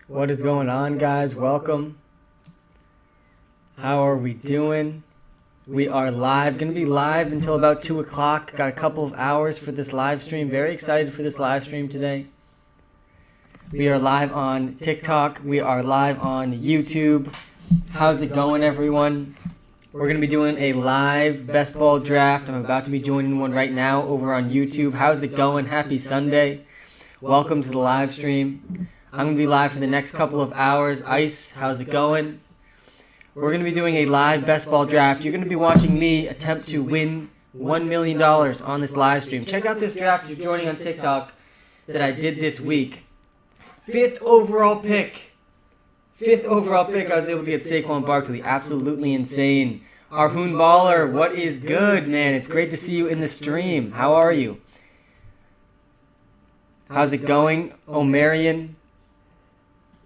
What is going on, guys? Welcome. How are we doing? We are live. Going to be live until about 2 o'clock. Got a couple of hours for this live stream. Very excited for this live stream today. We are live on TikTok. We are live on YouTube. How's it going, everyone? We're going to be doing a live best ball draft. I'm about to be joining one right now over on YouTube. How's it going? Happy Sunday. Welcome to the live stream. I'm going to be live for the next couple of hours. Ice, how's it going? We're going to be doing a live best ball draft. You're going to be watching me attempt to win $1 million on this live stream. Check out this draft if you're joining on TikTok that I did this week. Fifth overall pick. I was able to get Saquon Barkley. Absolutely insane. Arhoon Baller, what is good, man? It's great to see you in the stream. How are you? How's it going, Omarion?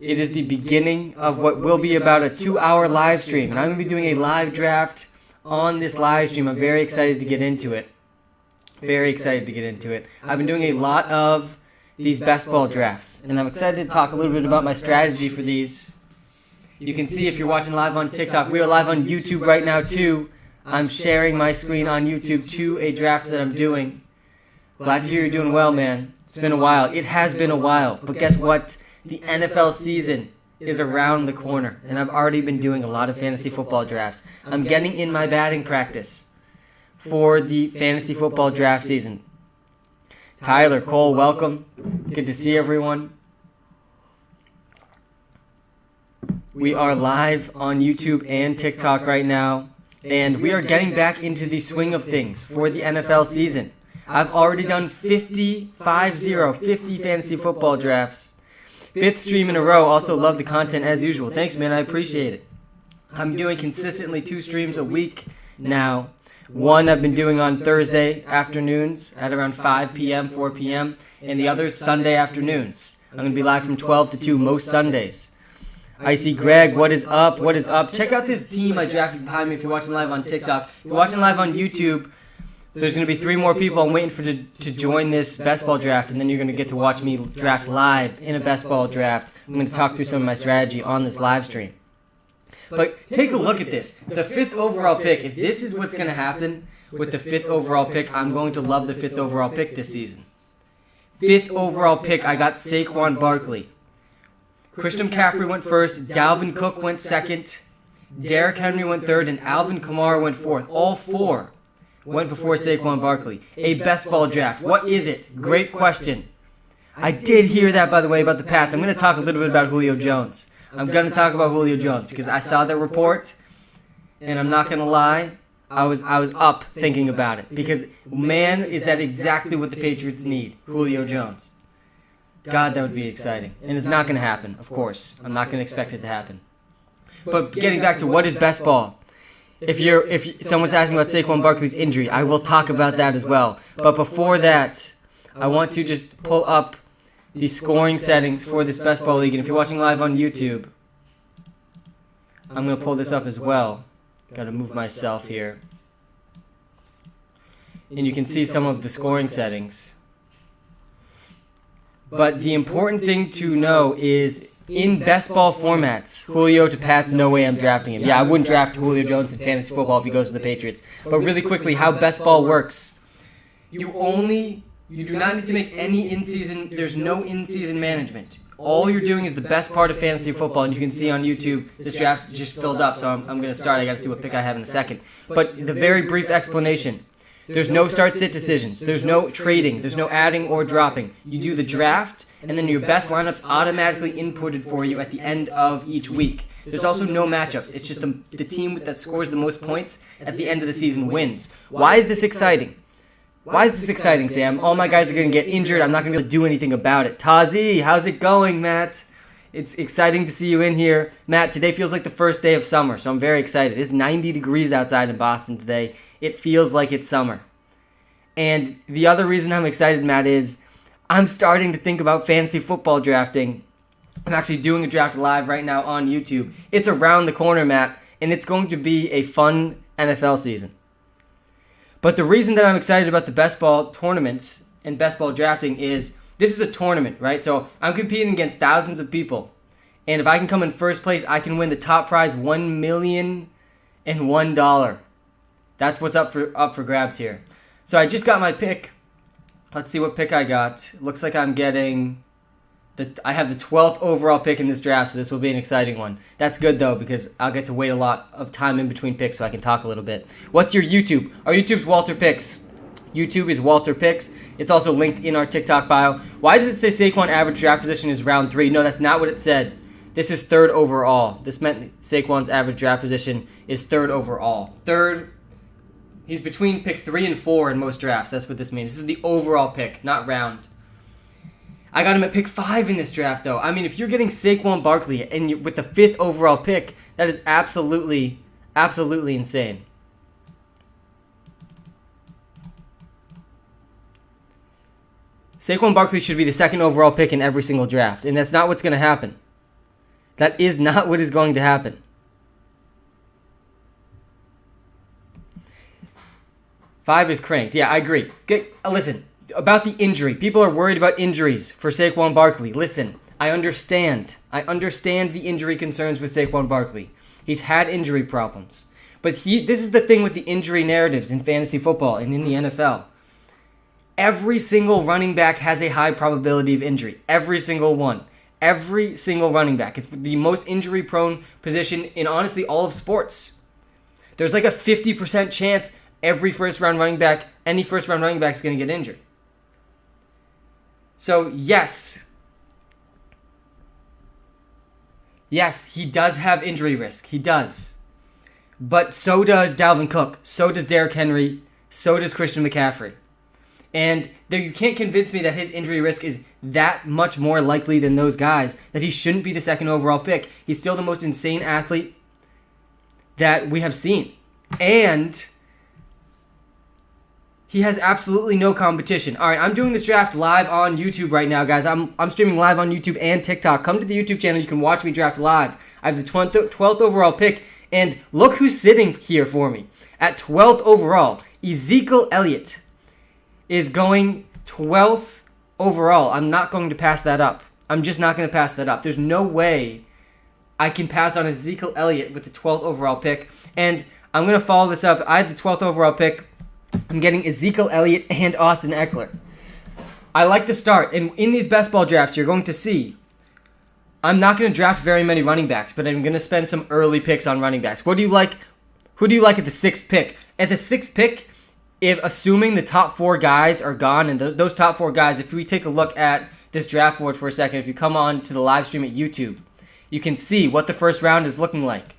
It is the beginning of what will be about a 2-hour live stream. And I'm going to be doing a live draft on this live stream. I'm very excited to get into it. I've been doing a lot of these best ball drafts. And I'm excited to talk a little bit about my strategy for these. You can see if you're watching live on TikTok. We are live on YouTube right now, too. I'm sharing my screen on YouTube to a draft that I'm doing. Glad to hear you're doing well, man. It's been a while. It has been a while. But guess what? The NFL season is around the corner, and I've already been doing a lot of fantasy football drafts. I'm getting in my batting practice for the fantasy football draft season. Tyler, Cole, welcome. Good to see everyone. We are live on YouTube and TikTok right now, and we are getting back into the swing of things for the NFL season. I've already done 50 fantasy football drafts. 5th stream in a row. Also love the content as usual. Thanks, man. I appreciate it. I'm doing consistently 2 streams a week now. One I've been doing on Thursday afternoons at around 5 p.m., 4 p.m., and the other Sunday afternoons. I'm going to be live from 12 to 2 most Sundays. I see Greg. What is up? Check out this team I drafted behind me if you're watching live on TikTok. If you're watching live on YouTube, there's going to be 3 more people I'm waiting for to join this best ball draft, and then you're going to get to watch me draft live in a best ball draft. I'm going to talk through some of my strategy on this live stream. But take a look at this. The 5th overall pick, if this is what's going to happen with the 5th overall pick, I'm going to love the 5th overall pick this season. 5th overall pick, I got Saquon Barkley. Christian McCaffrey went first, Dalvin Cook went second, Derrick Henry went third, and Alvin Kamara went fourth. All 4 went before Saquon Barkley. A best ball draft. What is it? Great question. I did hear that, by the way, about the Pats. I'm going to talk a little bit about Julio Jones. Because I saw that report, and I'm not going to lie, I was up thinking about it. Because, man, is that exactly what the Patriots need, Julio Jones. God, that would be exciting. And it's not going to happen, of course. I'm not going to expect it to happen. But getting back to what is best ball? If someone's asking about Saquon Barkley's injury, I will talk about that as well. But before that, I want to just pull up the scoring settings for this best ball league. And if you're watching live on YouTube, I'm going to pull this up as well. Got to move myself here. And you can see some of the scoring settings. But the important thing to know is, in best ball formats, Julio to Pats, no way I'm drafting him. Yeah, I wouldn't draft Julio Jones in fantasy football if he goes to the Patriots. But really quickly, how best ball works. You do not need to make any in-season, there's no in-season management. All you're doing is the best part of fantasy football, and you can see on YouTube, this draft's just filled up, so I'm going to start. I got to see what pick I have in a second. But the very brief explanation. There's no start-sit decisions. There's no trading. There's no adding or dropping. You do the draft, and then your best lineups automatically inputted for you at the end of each week. There's also no matchups. It's just the team that scores the most points at the end of the season wins. Why is this exciting? Sam? All my guys are going to get injured. I'm not going to be able to do anything about it. Tazi, how's it going, Matt? It's exciting to see you in here. Matt, today feels like the first day of summer, so I'm very excited. It's 90 degrees outside in Boston today. It feels like it's summer. And the other reason I'm excited, Matt, is I'm starting to think about fantasy football drafting. I'm actually doing a draft live right now on YouTube. It's around the corner, Matt, and it's going to be a fun NFL season. But the reason that I'm excited about the best ball tournaments and best ball drafting is this is a tournament, right? So I'm competing against thousands of people. And if I can come in first place, I can win the top prize, $1,001,001. That's what's up for grabs here. So I just got my pick. Let's see what pick I got. Looks like I'm getting I have the 12th overall pick in this draft, so this will be an exciting one. That's good, though, because I'll get to wait a lot of time in between picks so I can talk a little bit. What's your YouTube? Our YouTube's WalterPicks. YouTube is WalterPicks. It's also linked in our TikTok bio. Why does it say Saquon average draft position is round 3? No, that's not what it said. This is 3rd overall. This meant Saquon's average draft position is 3rd overall. He's between pick 3 and 4 in most drafts. That's what this means. This is the overall pick, not round. I got him at pick 5 in this draft, though. I mean, if you're getting Saquon Barkley and with the 5th overall pick, that is absolutely insane. Saquon Barkley should be the 2nd overall pick in every single draft, and that's not what's going to happen. That is not what is going to happen. 5 is cranked. Yeah, I agree. Listen. About the injury. People are worried about injuries for Saquon Barkley. Listen, I understand. I understand the injury concerns with Saquon Barkley. He's had injury problems. But this is the thing with the injury narratives in fantasy football and in the NFL. Every single running back has a high probability of injury. Every single one. Every single running back. It's the most injury-prone position in, honestly, all of sports. There's like a 50% chance any first-round running back is going to get injured. So, yes, he does have injury risk. He does. But so does Dalvin Cook. So does Derrick Henry. So does Christian McCaffrey. And you can't convince me that his injury risk is that much more likely than those guys, that he shouldn't be the 2nd overall pick. He's still the most insane athlete that we have seen. And he has absolutely no competition. All right, I'm doing this draft live on YouTube right now, guys. I'm streaming live on YouTube and TikTok. Come to the YouTube channel. You can watch me draft live. I have the 12th overall pick, and look who's sitting here for me. At 12th overall, Ezekiel Elliott is going 12th overall. I'm not going to pass that up. I'm just not going to pass that up. There's no way I can pass on Ezekiel Elliott with the 12th overall pick, and I'm going to follow this up. I had the 12th overall pick. I'm getting Ezekiel Elliott and Austin Eckler. I like the start. And in these best ball drafts, you're going to see I'm not going to draft very many running backs, but I'm going to spend some early picks on running backs. What do you like? Who do you like at the 6th pick? At the 6th pick, assuming the top 4 guys are gone, and those top 4 guys, if we take a look at this draft board for a second, if you come on to the live stream at YouTube, you can see what the first round is looking like.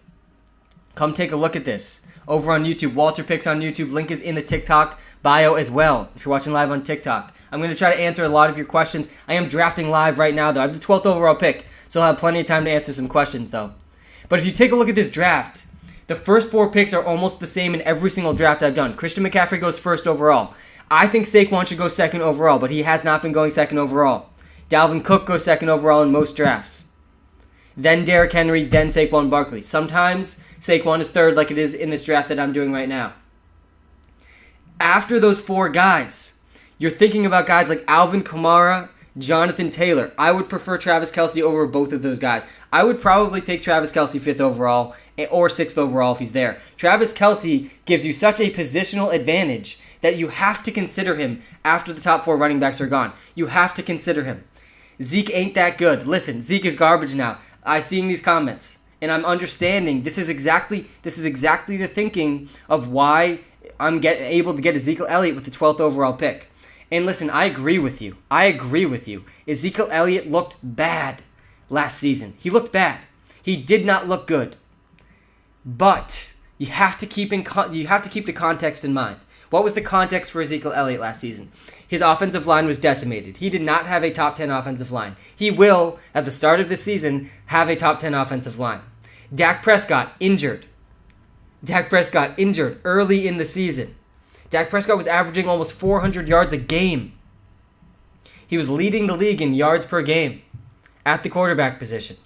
Come take a look at this. Over on YouTube, WalterPicks on YouTube. Link is in the TikTok bio as well, if you're watching live on TikTok. I'm going to try to answer a lot of your questions. I am drafting live right now, though. I have the 12th overall pick, so I'll have plenty of time to answer some questions, though. But if you take a look at this draft, the first 4 picks are almost the same in every single draft I've done. Christian McCaffrey goes 1st overall. I think Saquon should go 2nd overall, but he has not been going 2nd overall. Dalvin Cook goes 2nd overall in most drafts. Then Derrick Henry, then Saquon Barkley. Sometimes Saquon is 3rd, like it is in this draft that I'm doing right now. After those 4 guys, you're thinking about guys like Alvin Kamara, Jonathan Taylor. I would prefer Travis Kelce over both of those guys. I would probably take Travis Kelce 5th overall or 6th overall if he's there. Travis Kelce gives you such a positional advantage that you have to consider him after the top 4 running backs are gone. You have to consider him. Zeke ain't that good. Listen, Zeke is garbage now. I'm seeing these comments, and I'm understanding this is exactly the thinking of why I'm able to get Ezekiel Elliott with the 12th overall pick. And listen, I agree with you. Ezekiel Elliott looked bad last season. He looked bad. He did not look good. But you have to keep the context in mind. What was the context for Ezekiel Elliott last season? His offensive line was decimated. He did not have a top 10 offensive line. He will, at the start of the season, have a top 10 offensive line. Dak Prescott injured early in the season. Dak Prescott was averaging almost 400 yards a game. He was leading the league in yards per game at the quarterback position.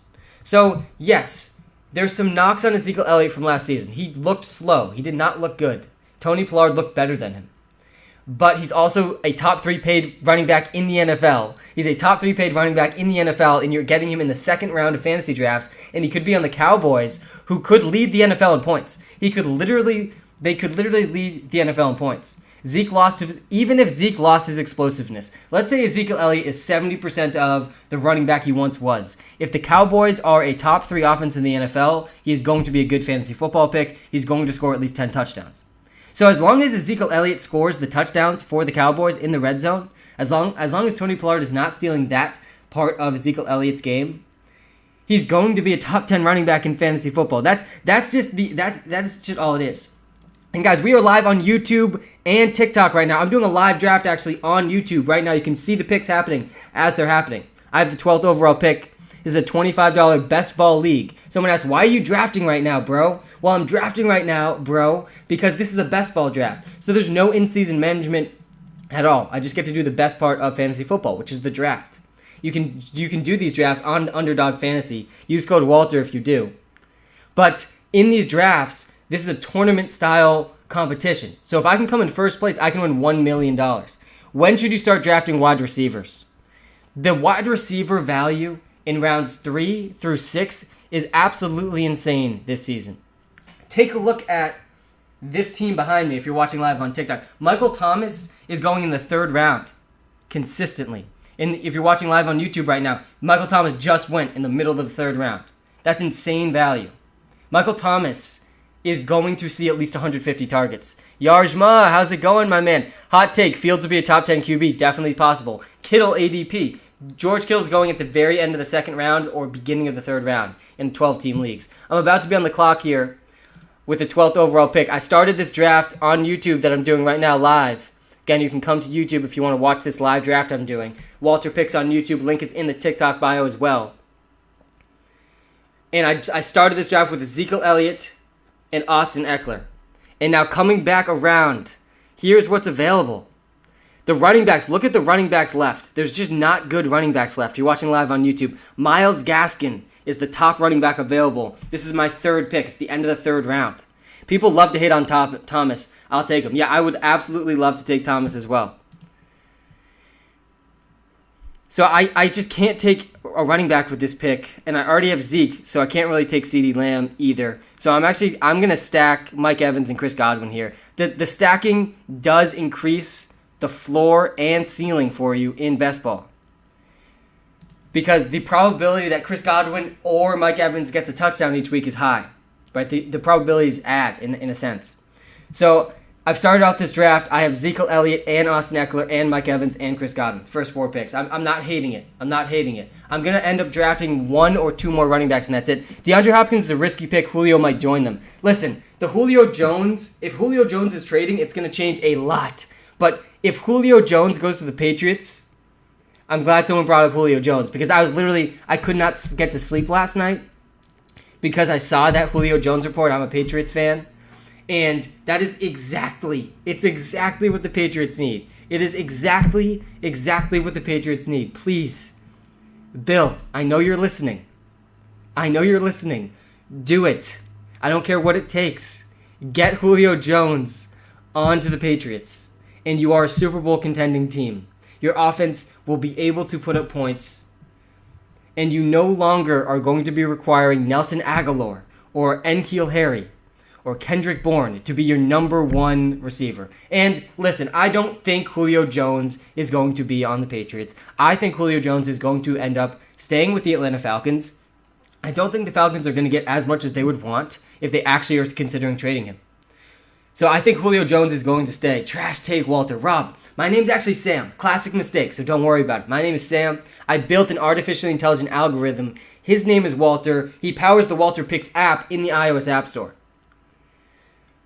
So, yes, there's some knocks on Ezekiel Elliott from last season. He looked slow. He did not look good. Tony Pollard looked better than him. but he's also a top 3 paid running back in the NFL. He's a top 3 paid running back in the NFL, and you're getting him in the second round of fantasy drafts, and he could be on the Cowboys, who could lead the NFL in points. They could literally lead the NFL in points. Even if Zeke lost his explosiveness, let's say Ezekiel Elliott is 70% of the running back he once was. If the Cowboys are a top 3 offense in the NFL, he is going to be a good fantasy football pick. He's going to score at least 10 touchdowns. So as long as Ezekiel Elliott scores the touchdowns for the Cowboys in the red zone, as long as Tony Pollard is not stealing that part of Ezekiel Elliott's game, he's going to be a top 10 running back in fantasy football. That's just all it is. And guys, we are live on YouTube and TikTok right now. I'm doing a live draft actually on YouTube right now. You can see the picks happening as they're happening. I have the 12th overall pick. This is a $25 best ball league. Someone asked, why are you drafting right now, bro? Well, I'm drafting right now, bro, because this is a best ball draft. So there's no in-season management at all. I just get to do the best part of fantasy football, which is the draft. You can do these drafts on Underdog Fantasy. Use code Walter if you do. But in these drafts, this is a tournament-style competition. So if I can come in first place, I can win $1 million. When should you start drafting wide receivers? The wide receiver value in rounds 3 through 6 is absolutely insane this season. Take a look at this team behind me if you're watching live on TikTok. Michael Thomas is going in the 3rd round consistently. And if you're watching live on YouTube right now, Michael Thomas just went in the middle of the 3rd round. That's insane value. Michael Thomas is going to see at least 150 targets. Yarjma, how's it going, my man? Hot take, Fields will be a top 10 QB. Definitely possible. Kittle ADP. George Kittle's going at the very end of the 2nd round or beginning of the 3rd round in 12-team leagues. I'm about to be on the clock here with the 12th overall pick. I started this draft on YouTube that I'm doing right now live. Again, you can come to YouTube if you want to watch this live draft I'm doing. WalterPicks on YouTube. Link is in the TikTok bio as well. And I started this draft with Ezekiel Elliott and Austin Eckler. And now coming back around, here's what's available. The running backs, look at the running backs left. There's just not good running backs left. You're watching live on YouTube. Myles Gaskin is the top running back available. This is my 3rd pick. It's the end of the 3rd round. People love to hate on Thomas. I'll take him. Yeah, I would absolutely love to take Thomas as well. So I just can't take a running back with this pick, and I already have Zeke, so I can't really take CeeDee Lamb either. So I'm going to stack Mike Evans and Chris Godwin here. The stacking does increase the floor and ceiling for you in best ball, because the probability that Chris Godwin or Mike Evans gets a touchdown each week is high, right? The probabilities add in a sense. So I've started out this draft. I have Ezekiel Elliott and Austin Eckler and Mike Evans and Chris Godwin. First 4 picks. I'm not hating it. I'm going to end up drafting 1 or 2 more running backs, and that's it. DeAndre Hopkins is a risky pick. Julio might join them. Listen, if Julio Jones is trading, it's going to change a lot. But if Julio Jones goes to the Patriots, I'm glad someone brought up Julio Jones, because I could not get to sleep last night because I saw that Julio Jones report. I'm a Patriots fan. And that is exactly what the Patriots need. It is exactly what the Patriots need. Please, Bill, I know you're listening. Do it. I don't care what it takes. Get Julio Jones onto the Patriots, and you are a Super Bowl contending team. Your offense will be able to put up points, and you no longer are going to be requiring Nelson Aguilar or N'Keal Harry or Kendrick Bourne to be your number 1 receiver. And listen, I don't think Julio Jones is going to be on the Patriots. I think Julio Jones is going to end up staying with the Atlanta Falcons. I don't think the Falcons are going to get as much as they would want if they actually are considering trading him. So I think Julio Jones is going to stay. Trash take, Walter. Rob, my name's actually Sam. Classic mistake, so don't worry about it. My name is Sam. I built an artificially intelligent algorithm. His name is Walter. He powers the WalterPicks app in the iOS App Store.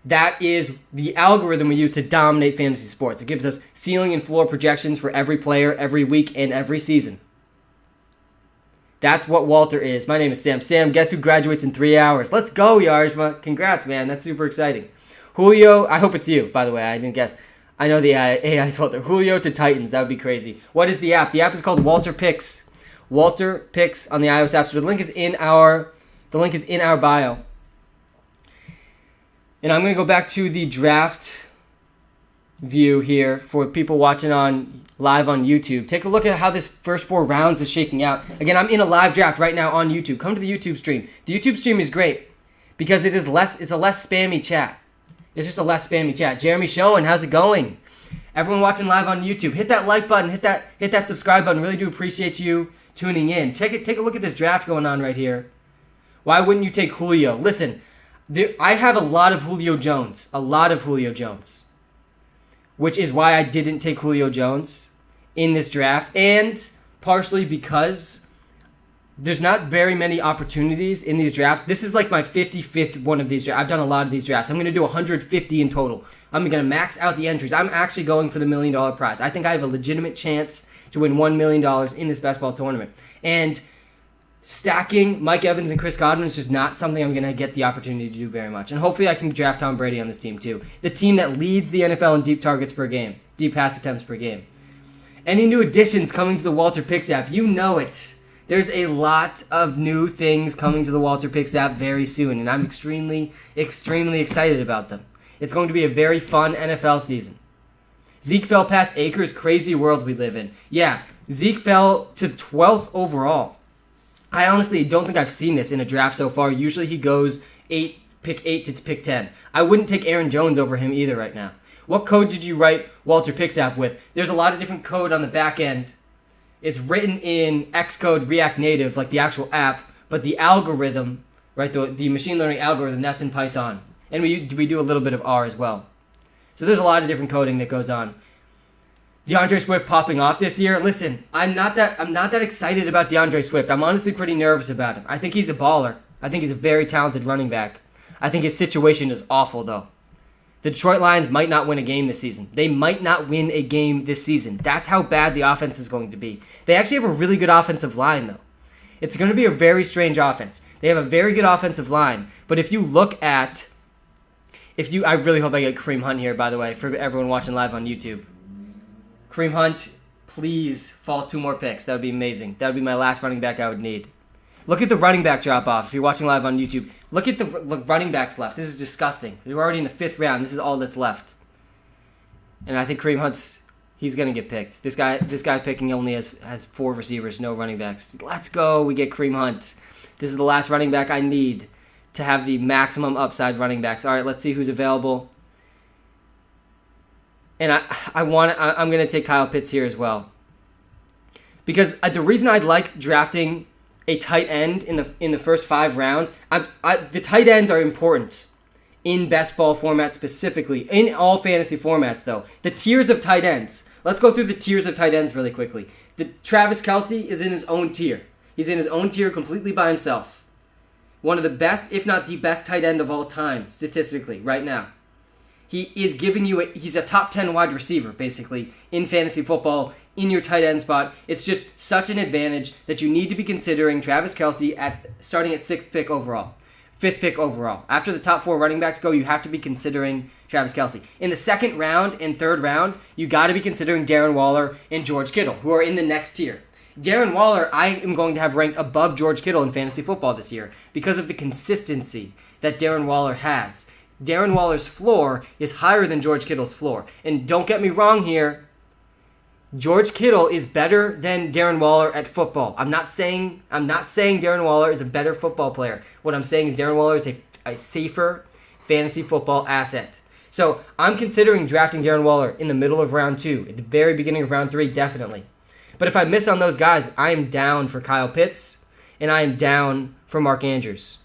That is the algorithm we use to dominate fantasy sports. It gives us ceiling and floor projections for every player, every week, and every season. That's what Walter is. My name is Sam. Sam, guess who graduates in 3 hours? Let's go, Yarjma. Congrats, man. That's super exciting. Julio, I hope it's you, by the way. I didn't guess. I know the AI is Walter. Julio to Titans. That would be crazy. What is the app? The app is called WalterPicks. WalterPicks on the iOS App Store. The link is in our bio. And I'm going to go back to the draft view here for people watching on live on YouTube. Take a look at how this first 4 rounds is shaking out. Again, I'm in a live draft right now on YouTube. Come to the YouTube stream. The YouTube stream is great because it's a less spammy chat. It's just a less spammy chat. Jeremy Schoen, how's it going? Everyone watching live on YouTube, hit that like button, hit that subscribe button. Really do appreciate you tuning in. Take a look at this draft going on right here. Why wouldn't you take Julio? Listen, I have a lot of Julio Jones. Which is why I didn't take Julio Jones in this draft, and partially because there's not very many opportunities in these drafts. This is like my 55th one of these drafts. I've done a lot of these drafts. I'm going to do 150 in total. I'm going to max out the entries. I'm actually going for the $1 million prize. I think I have a legitimate chance to win $1 million in this best ball tournament. And stacking Mike Evans and Chris Godwin is just not something I'm going to get the opportunity to do very much. And hopefully I can draft Tom Brady on this team too. The team that leads the NFL in deep targets per game, deep pass attempts per game. Any new additions coming to the WalterPicks app? You know it. There's a lot of new things coming to the WalterPicks app very soon, and I'm extremely, extremely excited about them. It's going to be a very fun NFL season. Zeke fell past Akers, crazy world we live in. Yeah, Zeke fell to 12th overall. I honestly don't think I've seen this in a draft so far. Usually he goes pick 8 to pick 10. I wouldn't take Aaron Jones over him either right now. What code did you write WalterPicks app with? There's a lot of different code on the back end. It's written in Xcode React Native, like the actual app, but the algorithm, right, the machine learning algorithm, that's in Python. And we do a little bit of R as well. So there's a lot of different coding that goes on. Deandre Swift popping off this year. Listen, I'm not that excited about Deandre Swift. I'm honestly pretty nervous about him. I think he's a baller. I think he's a very talented running back. I think his situation is awful, though. The Detroit Lions might not win a game this season. They might not win a game this season. That's how bad the offense is going to be. They actually have a really good offensive line, though. It's going to be a very strange offense. They have a very good offensive line, but if you look at... I really hope I get Kareem Hunt here, by the way, for everyone watching live on YouTube. Kareem Hunt, please fall 2 more picks. That would be amazing. That would be my last running back I would need. Look at the running back drop-off if you're watching live on YouTube. Look at the running backs left. This is disgusting. We're already in the 5th round. This is all that's left. And I think Kareem Hunt's, he's going to get picked. This guy picking only has 4 receivers, no running backs. Let's go. We get Kareem Hunt. This is the last running back I need to have the maximum upside running backs. All right, let's see who's available. And I'm going to take Kyle Pitts here as well. Because the reason I'd like drafting a tight end in the first 5 rounds, the tight ends are important in best ball format specifically. In all fantasy formats, though. The tiers of tight ends. Let's go through the tiers of tight ends really quickly. Travis Kelce is in his own tier. He's in his own tier completely by himself. One of the best, if not the best tight end of all time, statistically, right now. He is giving you he's a top 10 wide receiver, basically, in fantasy football, in your tight end spot. It's just such an advantage that you need to be considering Travis Kelce starting at 6th pick overall, 5th pick overall. After the top 4 running backs go, you have to be considering Travis Kelce. In the 2nd round and 3rd round, you got to be considering Darren Waller and George Kittle, who are in the next tier. Darren Waller, I am going to have ranked above George Kittle in fantasy football this year because of the consistency that Darren Waller has. Darren Waller's floor is higher than George Kittle's floor. And don't get me wrong here, George Kittle is better than Darren Waller at football. I'm not saying Darren Waller is a better football player. What I'm saying is Darren Waller is a safer fantasy football asset. So I'm considering drafting Darren Waller in the middle of round 2, at the very beginning of round 3, definitely. But if I miss on those guys, I am down for Kyle Pitts, and I am down for Mark Andrews.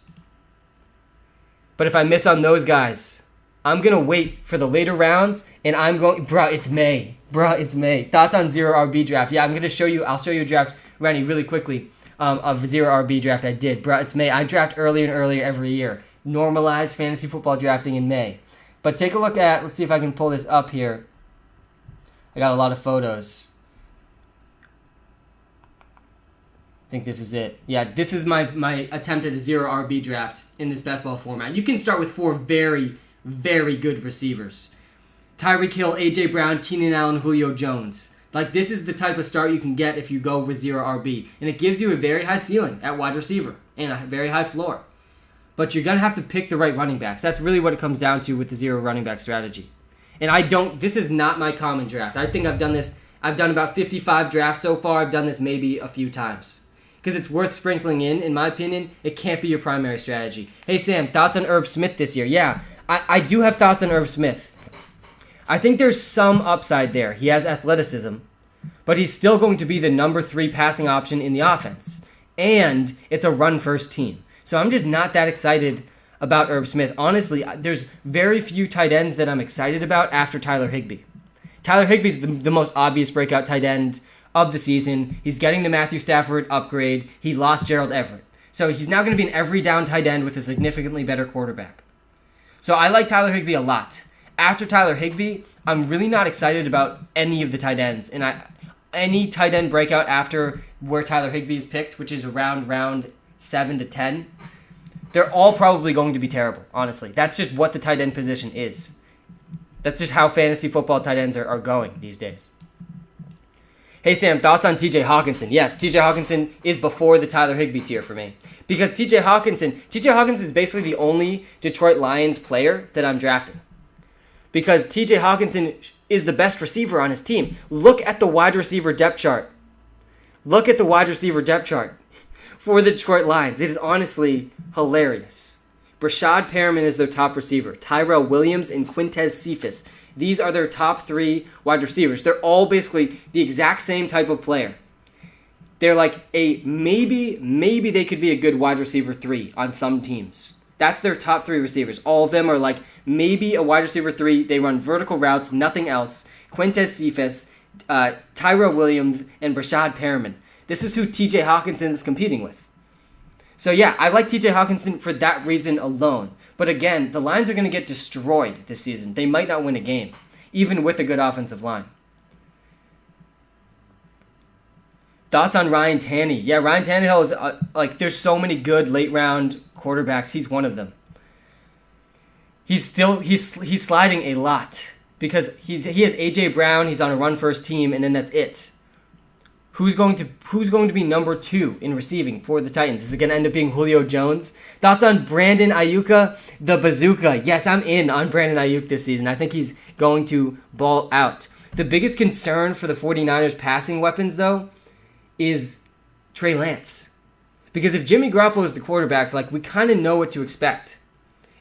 But if I miss on those guys, I'm going to wait for the later rounds, and I'm going... it's May. It's May. Thoughts on Zero RB draft? Yeah, I'll show you a draft, Randy, really quickly, of Zero RB draft I did. It's May. I draft earlier and earlier every year. Normalize fantasy football drafting in May. But take a look at... Let's see if I can pull this up here. I got a lot of photos. I think this is it. Yeah, this is my attempt at a Zero RB draft in this best ball format. You can start with 4 very, very good receivers. Tyreek Hill, A.J. Brown, Keenan Allen, Julio Jones. Like, this is the type of start you can get if you go with Zero RB. And it gives you a very high ceiling at wide receiver and a very high floor. But you're going to have to pick the right running backs. That's really what it comes down to with the Zero running back strategy. And this is not my common draft. I think I've done about 55 drafts so far. I've done this maybe a few times. Because it's worth sprinkling in my opinion. It can't be your primary strategy. Hey Sam, thoughts on Irv Smith this year? Yeah, I do have thoughts on Irv Smith. I think there's some upside there. He has athleticism, but he's still going to be the number 3 passing option in the offense. And it's a run-first team. So I'm just not that excited about Irv Smith. Honestly, there's very few tight ends that I'm excited about after Tyler Higbee. Tyler Higbee's the most obvious breakout tight end of the season. He's getting the Matthew Stafford upgrade. He lost Gerald Everett. So he's now going to be an every down tight end with a significantly better quarterback. So I like Tyler Higbee a lot. After Tyler Higbee, I'm really not excited about any of the tight ends. And any tight end breakout after where Tyler Higbee is picked, which is around round 7 to 10, they're all probably going to be terrible, honestly. That's just what the tight end position is. That's just how fantasy football tight ends are going these days. Hey Sam, thoughts on Tj Hawkinson? Yes, Tj Hawkinson is before the Tyler Higbee tier for me. Because Tj Hawkinson is basically the only Detroit Lions player that I'm drafting. Because Tj Hawkinson is the best receiver on his team. Look at the wide receiver depth chart. Look at the wide receiver depth chart for the Detroit Lions. It is honestly hilarious. Brashad Perriman is their top receiver. Tyrell Williams and Quintez Cephas. These are their top 3 wide receivers. They're all basically the exact same type of player. They're like maybe they could be a good wide receiver 3 on some teams. That's their top 3 receivers. All of them are like maybe a wide receiver 3. They run vertical routes, nothing else. Quintez Cephas, Tyrell Williams, and Brashad Perriman. This is who Tj Hawkinson is competing with. So yeah, I like Tj Hawkinson for that reason alone. But again, the Lions are going to get destroyed this season. They might not win a game, even with a good offensive line. Thoughts on Ryan Tannehill? Yeah, Ryan Tannehill is there's so many good late round quarterbacks. He's one of them. He's sliding a lot because he has AJ Brown. He's on a run first team, and then that's it. Who's going to be number 2 in receiving for the Titans? Is it going to end up being Julio Jones? Thoughts on Brandon Ayuk, the bazooka? Yes, I'm in on Brandon Ayuk this season. I think he's going to ball out. The biggest concern for the 49ers passing weapons, though, is Trey Lance. Because if Jimmy Garoppolo is the quarterback, we kind of know what to expect.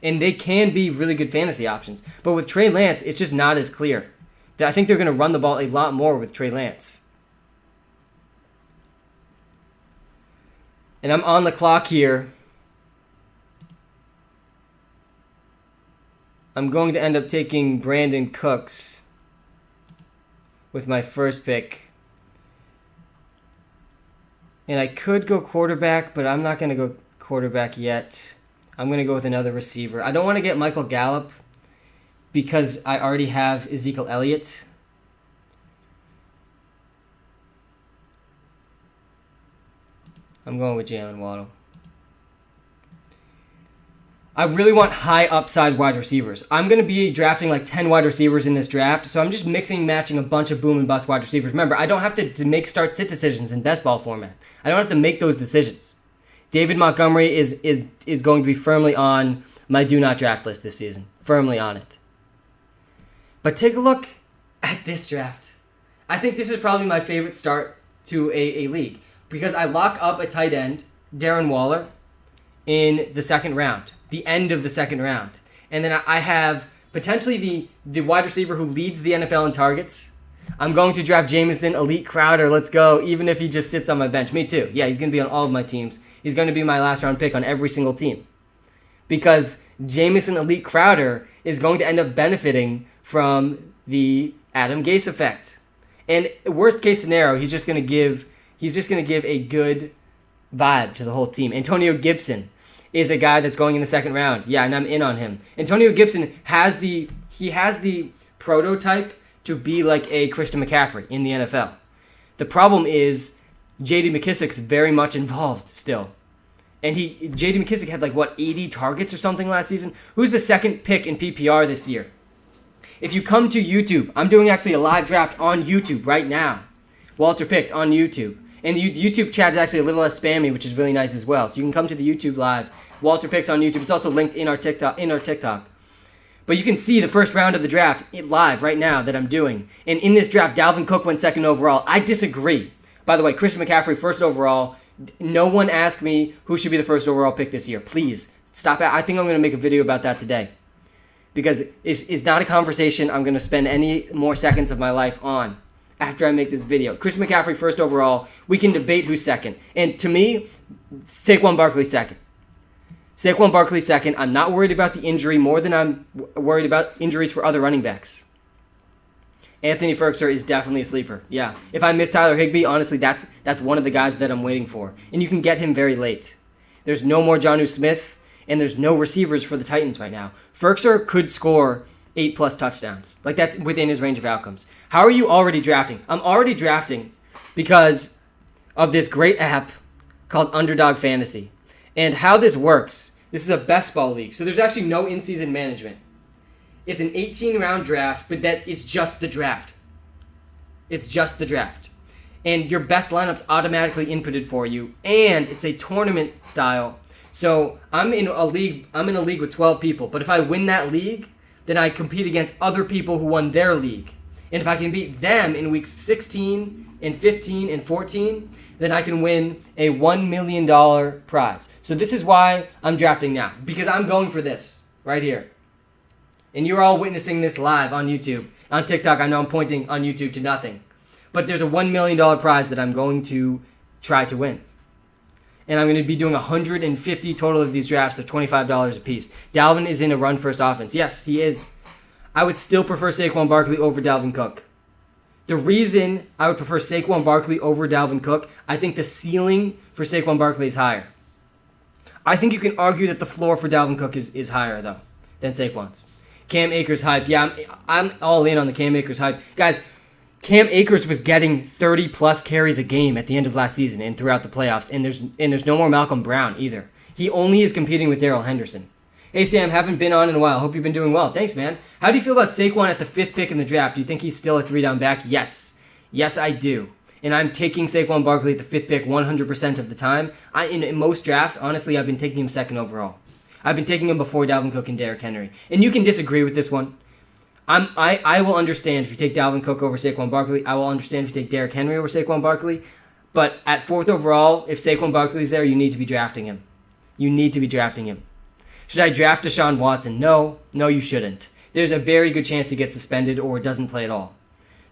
And they can be really good fantasy options. But with Trey Lance, it's just not as clear. I think they're going to run the ball a lot more with Trey Lance. And I'm on the clock here. I'm going to end up taking Brandon Cooks with my first pick. And I could go quarterback, but I'm not going to go quarterback yet. I'm going to go with another receiver. I don't want to get Michael Gallup because I already have Ezekiel Elliott. I'm going with Jalen Waddle. I really want high upside wide receivers. I'm going to be drafting 10 wide receivers in this draft, so I'm just matching a bunch of boom and bust wide receivers. Remember, I don't have to make start-sit decisions in best ball format. I don't have to make those decisions. David Montgomery is going to be firmly on my do not draft list this season. Firmly on it. But take a look at this draft. I think this is probably my favorite start to a league because I lock up a tight end, Darren Waller, in the second round. The end of the second round. And then I have potentially the wide receiver who leads the NFL in targets. I'm going to draft Jamison Elite Crowder. Let's go. Even if he just sits on my bench. Me too. Yeah, he's going to be on all of my teams. He's going to be my last round pick on every single team. Because Jamison Elite Crowder is going to end up benefiting from the Adam Gase effect. And worst case scenario, he's just going to give a good vibe to the whole team. Antonio Gibson is a guy that's going in the second round. Yeah, and I'm in on him. Antonio Gibson has the prototype to be like a Christian McCaffrey in the NFL. The problem is J.D. McKissick's very much involved still. And J.D. McKissick had 80 targets or something last season. Who's the second pick in PPR this year? If you come to YouTube, I'm doing actually a live draft on YouTube right now. WalterPicks on YouTube. And the YouTube chat is actually a little less spammy, which is really nice as well. So you can come to the YouTube live. WalterPicks on YouTube. It's also linked in our TikTok. But you can see the first round of the draft live right now that I'm doing. And in this draft, Dalvin Cook went second overall. I disagree. By the way, Christian McCaffrey, first overall. No one asked me who should be the first overall pick this year. Please, stop. I think I'm going to make a video about that today. Because it's not a conversation I'm going to spend any more seconds of my life on after I make this video. Christian McCaffrey, first overall. We can debate who's second. And to me, Saquon Barkley second. Saquon Barkley second. I'm not worried about the injury more than I'm worried about injuries for other running backs. Anthony Ferguson is definitely a sleeper. Yeah. If I miss Tyler Higbee, honestly, that's one of the guys that I'm waiting for. And you can get him very late. There's no more Jonnu Smith, and there's no receivers for the Titans right now. Ferguson could score 8+ touchdowns. Like, that's within his range of outcomes. How are you already drafting? I'm already drafting because of this great app called Underdog Fantasy. And how this works, this is a best ball league. So there's actually no in-season management. It's an 18-round draft, but that is just the draft. It's just the draft. And your best lineup's automatically inputted for you. And it's a tournament style. So I'm in a league with 12 people. But if I win that league, then I compete against other people who won their league. And if I can beat them in weeks 16 and 15 and 14, then I can win a $1 million prize. So this is why I'm drafting now. Because I'm going for this right here. And you're all witnessing this live on YouTube. On TikTok, I know I'm pointing on YouTube to nothing. But there's a $1 million prize that I'm going to try to win. And I'm going to be doing 150 total of these drafts. They're $25 a piece. Dalvin is in a run-first offense. Yes, he is. I would still prefer Saquon Barkley over Dalvin Cook. The reason I would prefer Saquon Barkley over Dalvin Cook, I think the ceiling for Saquon Barkley is higher. I think you can argue that the floor for Dalvin Cook is higher, though, than Saquon's. Cam Akers hype. Yeah, I'm all in on the Cam Akers hype. Guys, Cam Akers was getting 30-plus carries a game at the end of last season and throughout the playoffs, and there's no more Malcolm Brown either. He only is competing with Darrell Henderson. Hey, Sam, haven't been on in a while. Hope you've been doing well. Thanks, man. How do you feel about Saquon at the 5th pick in the draft? Do you think he's still a 3-down back? Yes. Yes, I do. And I'm taking Saquon Barkley at the 5th pick 100% of the time. In most drafts, honestly, I've been taking him second overall. I've been taking him before Dalvin Cook and Derrick Henry. And you can disagree with this one. I will understand if you take Dalvin Cook over Saquon Barkley. I will understand if you take Derrick Henry over Saquon Barkley. But at 4th overall, if Saquon Barkley's there, you need to be drafting him. You need to be drafting him. Should I draft Deshaun Watson? No, you shouldn't. There's a very good chance he gets suspended or doesn't play at all.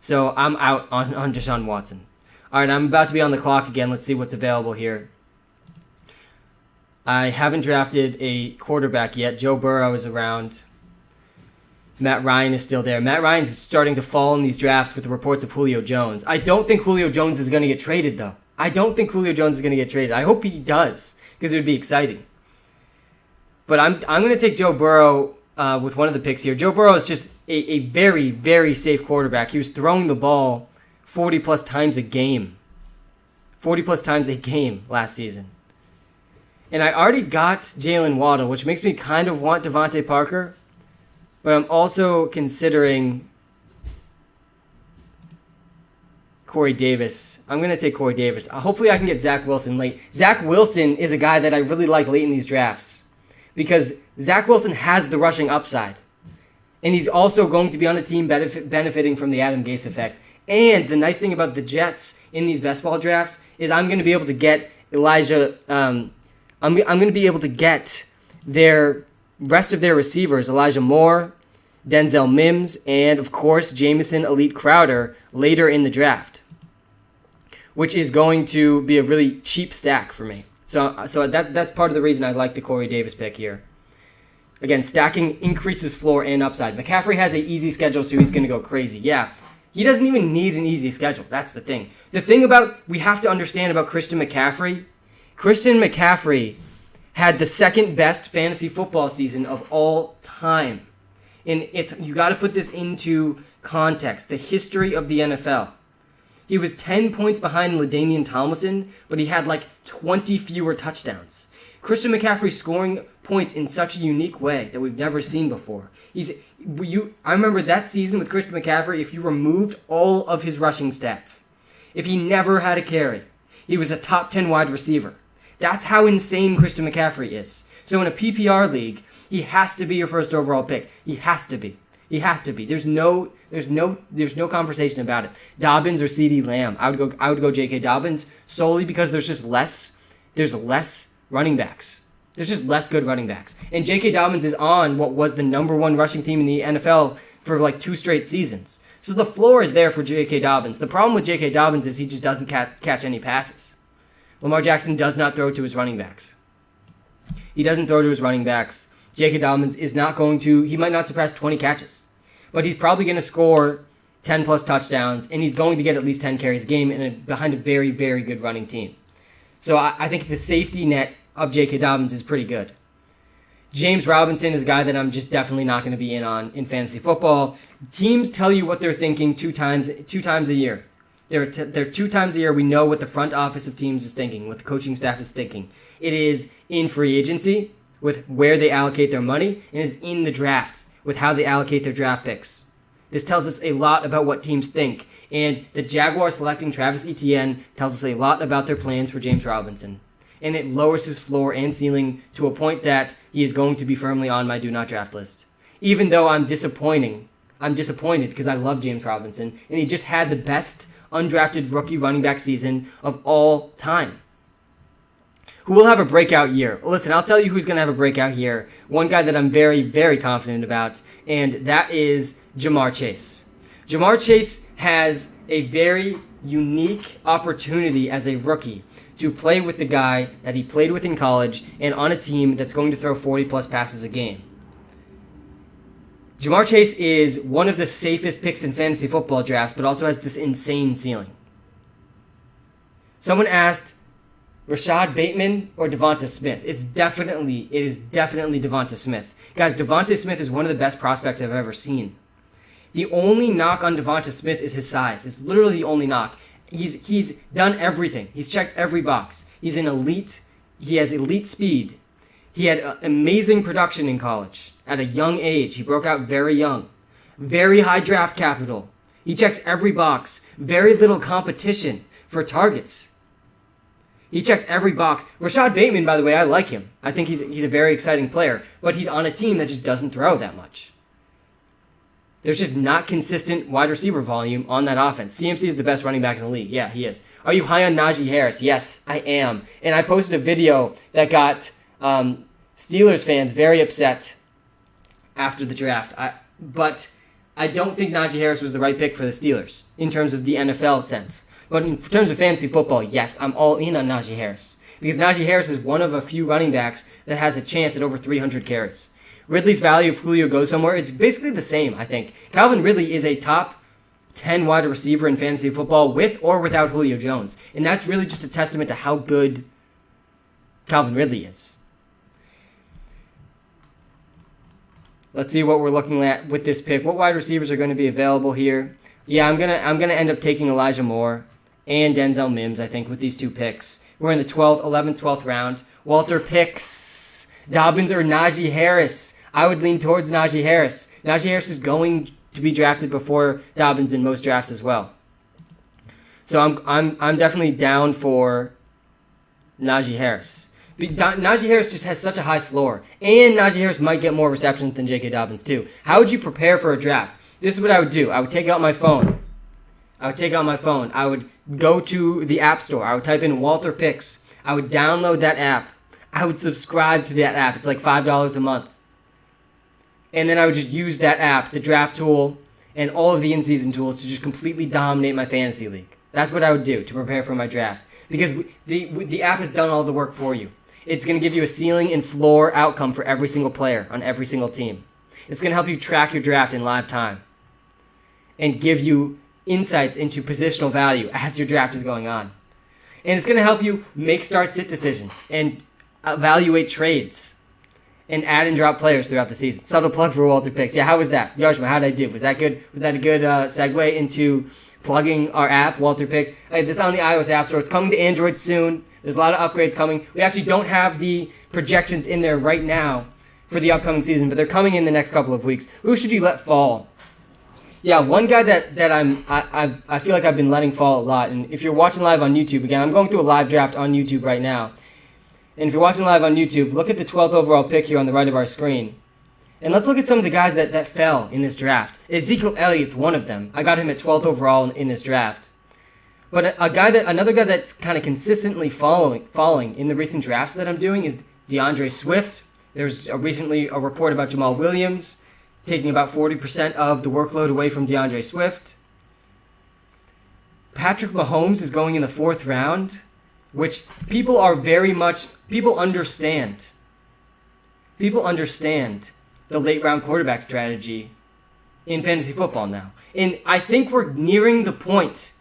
So I'm out on Deshaun Watson. All right, I'm about to be on the clock again. Let's see what's available here. I haven't drafted a quarterback yet. Joe Burrow is around. Matt Ryan is still there. Matt Ryan's starting to fall in these drafts with the reports of Julio Jones. I don't think Julio Jones is going to get traded, though. I hope he does, because it would be exciting. But I'm going to take Joe Burrow with one of the picks here. Joe Burrow is just a very, very safe quarterback. He was throwing the ball 40-plus times a game. 40-plus times a game last season. And I already got Jalen Waddle, which makes me kind of want Devontae Parker. But I'm also considering Corey Davis. I'm going to take Corey Davis. Hopefully I can get Zach Wilson late. Zach Wilson is a guy that I really like late in these drafts. Because Zach Wilson has the rushing upside. And he's also going to be on a team benefiting from the Adam Gase effect. And the nice thing about the Jets in these best ball drafts is I'm going to be able to get Elijah... I'm going to be able to get their rest of their receivers, Elijah Moore, Denzel Mims, and, of course, Jamison Elite Crowder later in the draft, which is going to be a really cheap stack for me. So that's part of the reason I like the Corey Davis pick here. Again, stacking increases floor and upside. McCaffrey has an easy schedule, so he's going to go crazy. Yeah, he doesn't even need an easy schedule. That's the thing. The thing we have to understand about Christian McCaffrey had the second best fantasy football season of all time. And you got to put this into context, the history of the NFL. He was 10 points behind LaDainian Tomlinson, but he had like 20 fewer touchdowns. Christian McCaffrey scoring points in such a unique way that we've never seen before. I remember that season with Christian McCaffrey, if you removed all of his rushing stats, if he never had a carry, he was a top 10 wide receiver. That's how insane Christian McCaffrey is. So in a PPR league, he has to be your first overall pick. He has to be. He has to be. There's no conversation about it. Dobbins or CeeDee Lamb. I would go Jk Dobbins solely because there's less running backs. There's just less good running backs. And Jk Dobbins is on what was the number one rushing team in the NFL for like 2 straight seasons. So the floor is there for Jk Dobbins. The problem with Jk Dobbins is he just doesn't catch any passes. Lamar Jackson does not throw to his running backs. He doesn't throw to his running backs. Jk Dobbins is not going to, he might not surpass 20 catches, but he's probably going to score 10 plus touchdowns, and he's going to get at least 10 carries a game behind a very, very good running team. So I think the safety net of Jk Dobbins is pretty good. James Robinson is a guy that I'm just definitely not going to be in on in fantasy football. Teams tell you what they're thinking two times a year. They're 2 times a year. We know what the front office of teams is thinking, what the coaching staff is thinking. It is in free agency with where they allocate their money, and it is in the draft with how they allocate their draft picks. This tells us a lot about what teams think, and the Jaguars selecting Travis Etienne tells us a lot about their plans for James Robinson. And it lowers his floor and ceiling to a point that he is going to be firmly on my do not draft list. Even though I'm disappointed because I love James Robinson, and he just had the best undrafted rookie running back season of all time. Who will have a breakout year? Listen, I'll tell you who's going to have a breakout year. One guy that I'm very, very confident about, and that is Ja'Marr Chase. Ja'Marr Chase has a very unique opportunity as a rookie to play with the guy that he played with in college and on a team that's going to throw 40-plus passes a game. Ja'Marr Chase is one of the safest picks in fantasy football drafts, but also has this insane ceiling. Someone asked, Rashad Bateman or Devonta Smith? It is definitely Devonta Smith. Guys, Devonta Smith is one of the best prospects I've ever seen. The only knock on Devonta Smith is his size. It's literally the only knock. He's done everything. He's checked every box. He's an elite. He has elite speed. He had amazing production in college. At a young age, he broke out very young. Very high draft capital. He checks every box. Very little competition for targets. He checks every box. Rashad Bateman, by the way, I like him. I think he's a very exciting player, but he's on a team that just doesn't throw that much. There's just not consistent wide receiver volume on that offense. CMC is the best running back in the league. Yeah, he is. Are you high on Najee Harris? Yes, I am. And I posted a video that got Steelers fans very upset after the draft. But I don't think Najee Harris was the right pick for the Steelers in terms of the NFL sense. But in terms of fantasy football, yes, I'm all in on Najee Harris. Because Najee Harris is one of a few running backs that has a chance at over 300 carries. Ridley's value if Julio goes somewhere is basically the same, I think. Calvin Ridley is a top 10 wide receiver in fantasy football with or without Julio Jones. And that's really just a testament to how good Calvin Ridley is. Let's see what we're looking at with this pick. What wide receivers are going to be available here? Yeah, I'm gonna end up taking Elijah Moore and Denzel Mims, I think, with these 2 picks. We're in the 11th, 12th round. WalterPicks, Dobbins or Najee Harris? I would lean towards Najee Harris. Najee Harris is going to be drafted before Dobbins in most drafts as well. So I'm definitely down for Najee Harris. Najee Harris just has such a high floor, and Najee Harris might get more receptions than Jk Dobbins too. How would you prepare for a draft? This is what I would do. I would take out my phone. I would go to the App Store. I would type in WalterPicks. I would download that app. I would subscribe to that app. It's like $5 a month. And then I would just use that app, the draft tool, and all of the in-season tools to just completely dominate my fantasy league. That's what I would do to prepare for my draft. Because the app has done all the work for you. It's going to give you a ceiling and floor outcome for every single player on every single team. It's going to help you track your draft in live time and give you insights into positional value as your draft is going on. And it's going to help you make start-sit decisions and evaluate trades and add and drop players throughout the season. Subtle plug for WalterPicks. Yeah, how was that? Yarshma, how did I do? Was that good? Was that a good segue into plugging our app, WalterPicks? It's on the iOS App Store. It's coming to Android soon. There's a lot of upgrades coming. We actually don't have the projections in there right now for the upcoming season, but they're coming in the next couple of weeks. Who should you let fall? Yeah, one guy that I feel like I've been letting fall a lot, and if you're watching live on YouTube, again, I'm going through a live draft on YouTube right now. And if you're watching live on YouTube, look at the 12th overall pick here on the right of our screen. And let's look at some of the guys that fell in this draft. Ezekiel Elliott's one of them. I got him at 12th overall in this draft. But another guy that's kind of consistently falling in the recent drafts that I'm doing is Deandre Swift. There's recently a report about Jamal Williams taking about 40% of the workload away from Deandre Swift. Patrick Mahomes is going in the 4th round, which people understand. People understand the late round quarterback strategy in fantasy football now. And I think we're nearing the point.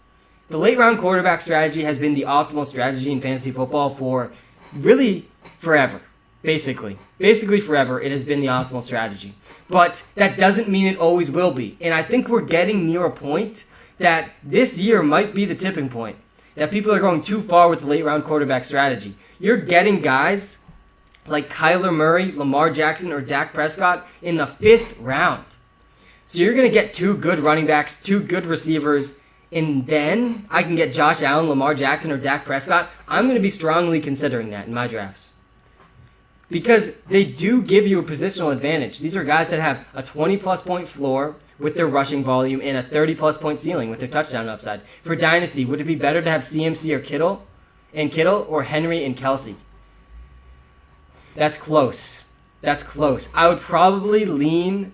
The late round quarterback strategy has been the optimal strategy in fantasy football for really forever. Basically forever, it has been the optimal strategy. But that doesn't mean it always will be. And I think we're getting near a point that this year might be the tipping point. That people are going too far with the late round quarterback strategy. You're getting guys like Kyler Murray, Lamar Jackson, or Dak Prescott in the 5th round. So you're going to get 2 good running backs, 2 good receivers, and then I can get Josh Allen, Lamar Jackson, or Dak Prescott. I'm going to be strongly considering that in my drafts. Because they do give you a positional advantage. These are guys that have a 20-plus point floor with their rushing volume and a 30-plus point ceiling with their touchdown upside. For Dynasty, would it be better to have CMC or Kittle, or Henry and Kelsey? That's close. I would probably lean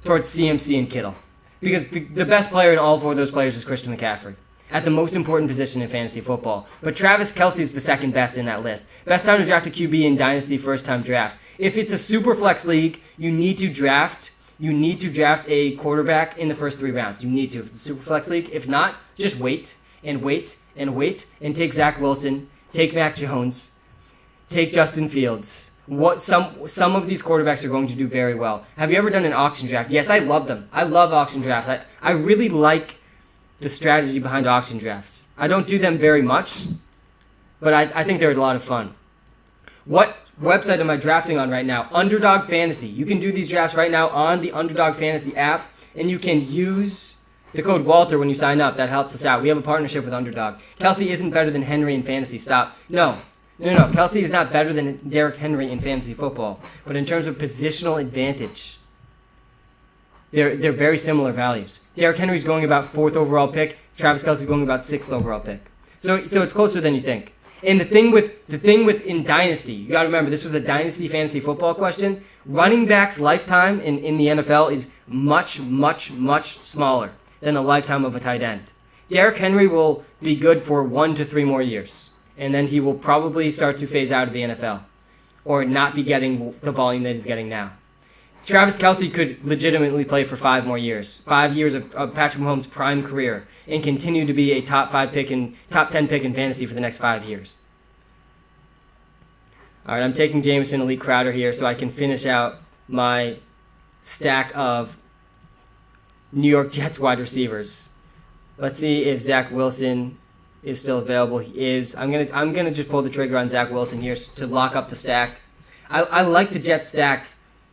towards CMC and Kittle. Because the best player in all 4 of those players is Christian McCaffrey, at the most important position in fantasy football. But Travis Kelce is the second best in that list. Best time to draft a QB in Dynasty first-time draft. If it's a super flex league, you need to draft a quarterback in the first 3 rounds. You need to. If it's a super flex league. If not, just wait and take Zach Wilson, take Mac Jones, take Justin Fields. Some of these quarterbacks are going to do very well. Have you ever done an auction draft? Yes, I love them. I love auction drafts. I really like the strategy behind auction drafts. I don't do them very much, but I think they're a lot of fun. What website am I drafting on right now? Underdog Fantasy. You can do these drafts right now on the Underdog Fantasy app, and you can use the code Walter when you sign up. That helps us out. We have a partnership with Underdog. Kelsey isn't better than Henry in fantasy. Stop. No. Kelsey is not better than Derrick Henry in fantasy football. But in terms of positional advantage, they're very similar values. Derrick Henry's going about 4th overall pick. Travis Kelce's going about 6th overall pick. So it's closer than you think. And the thing with in Dynasty, you got to remember, this was a Dynasty fantasy football question. Running back's lifetime in the NFL is much, much, much smaller than the lifetime of a tight end. Derrick Henry will be good for 1 to 3 more years. And then he will probably start to phase out of the NFL or not be getting the volume that he's getting now. Travis Kelce could legitimately play for 5 more years. 5 years of Patrick Mahomes' prime career and continue to be a top 10 pick in fantasy for the next 5 years. All right, I'm taking Jameson, Elite Crowder here so I can finish out my stack of New York Jets wide receivers. Let's see if Zach Wilson is still available. He is. I'm gonna just pull the trigger on Zach Wilson here to lock up the stack. I like the Jets stack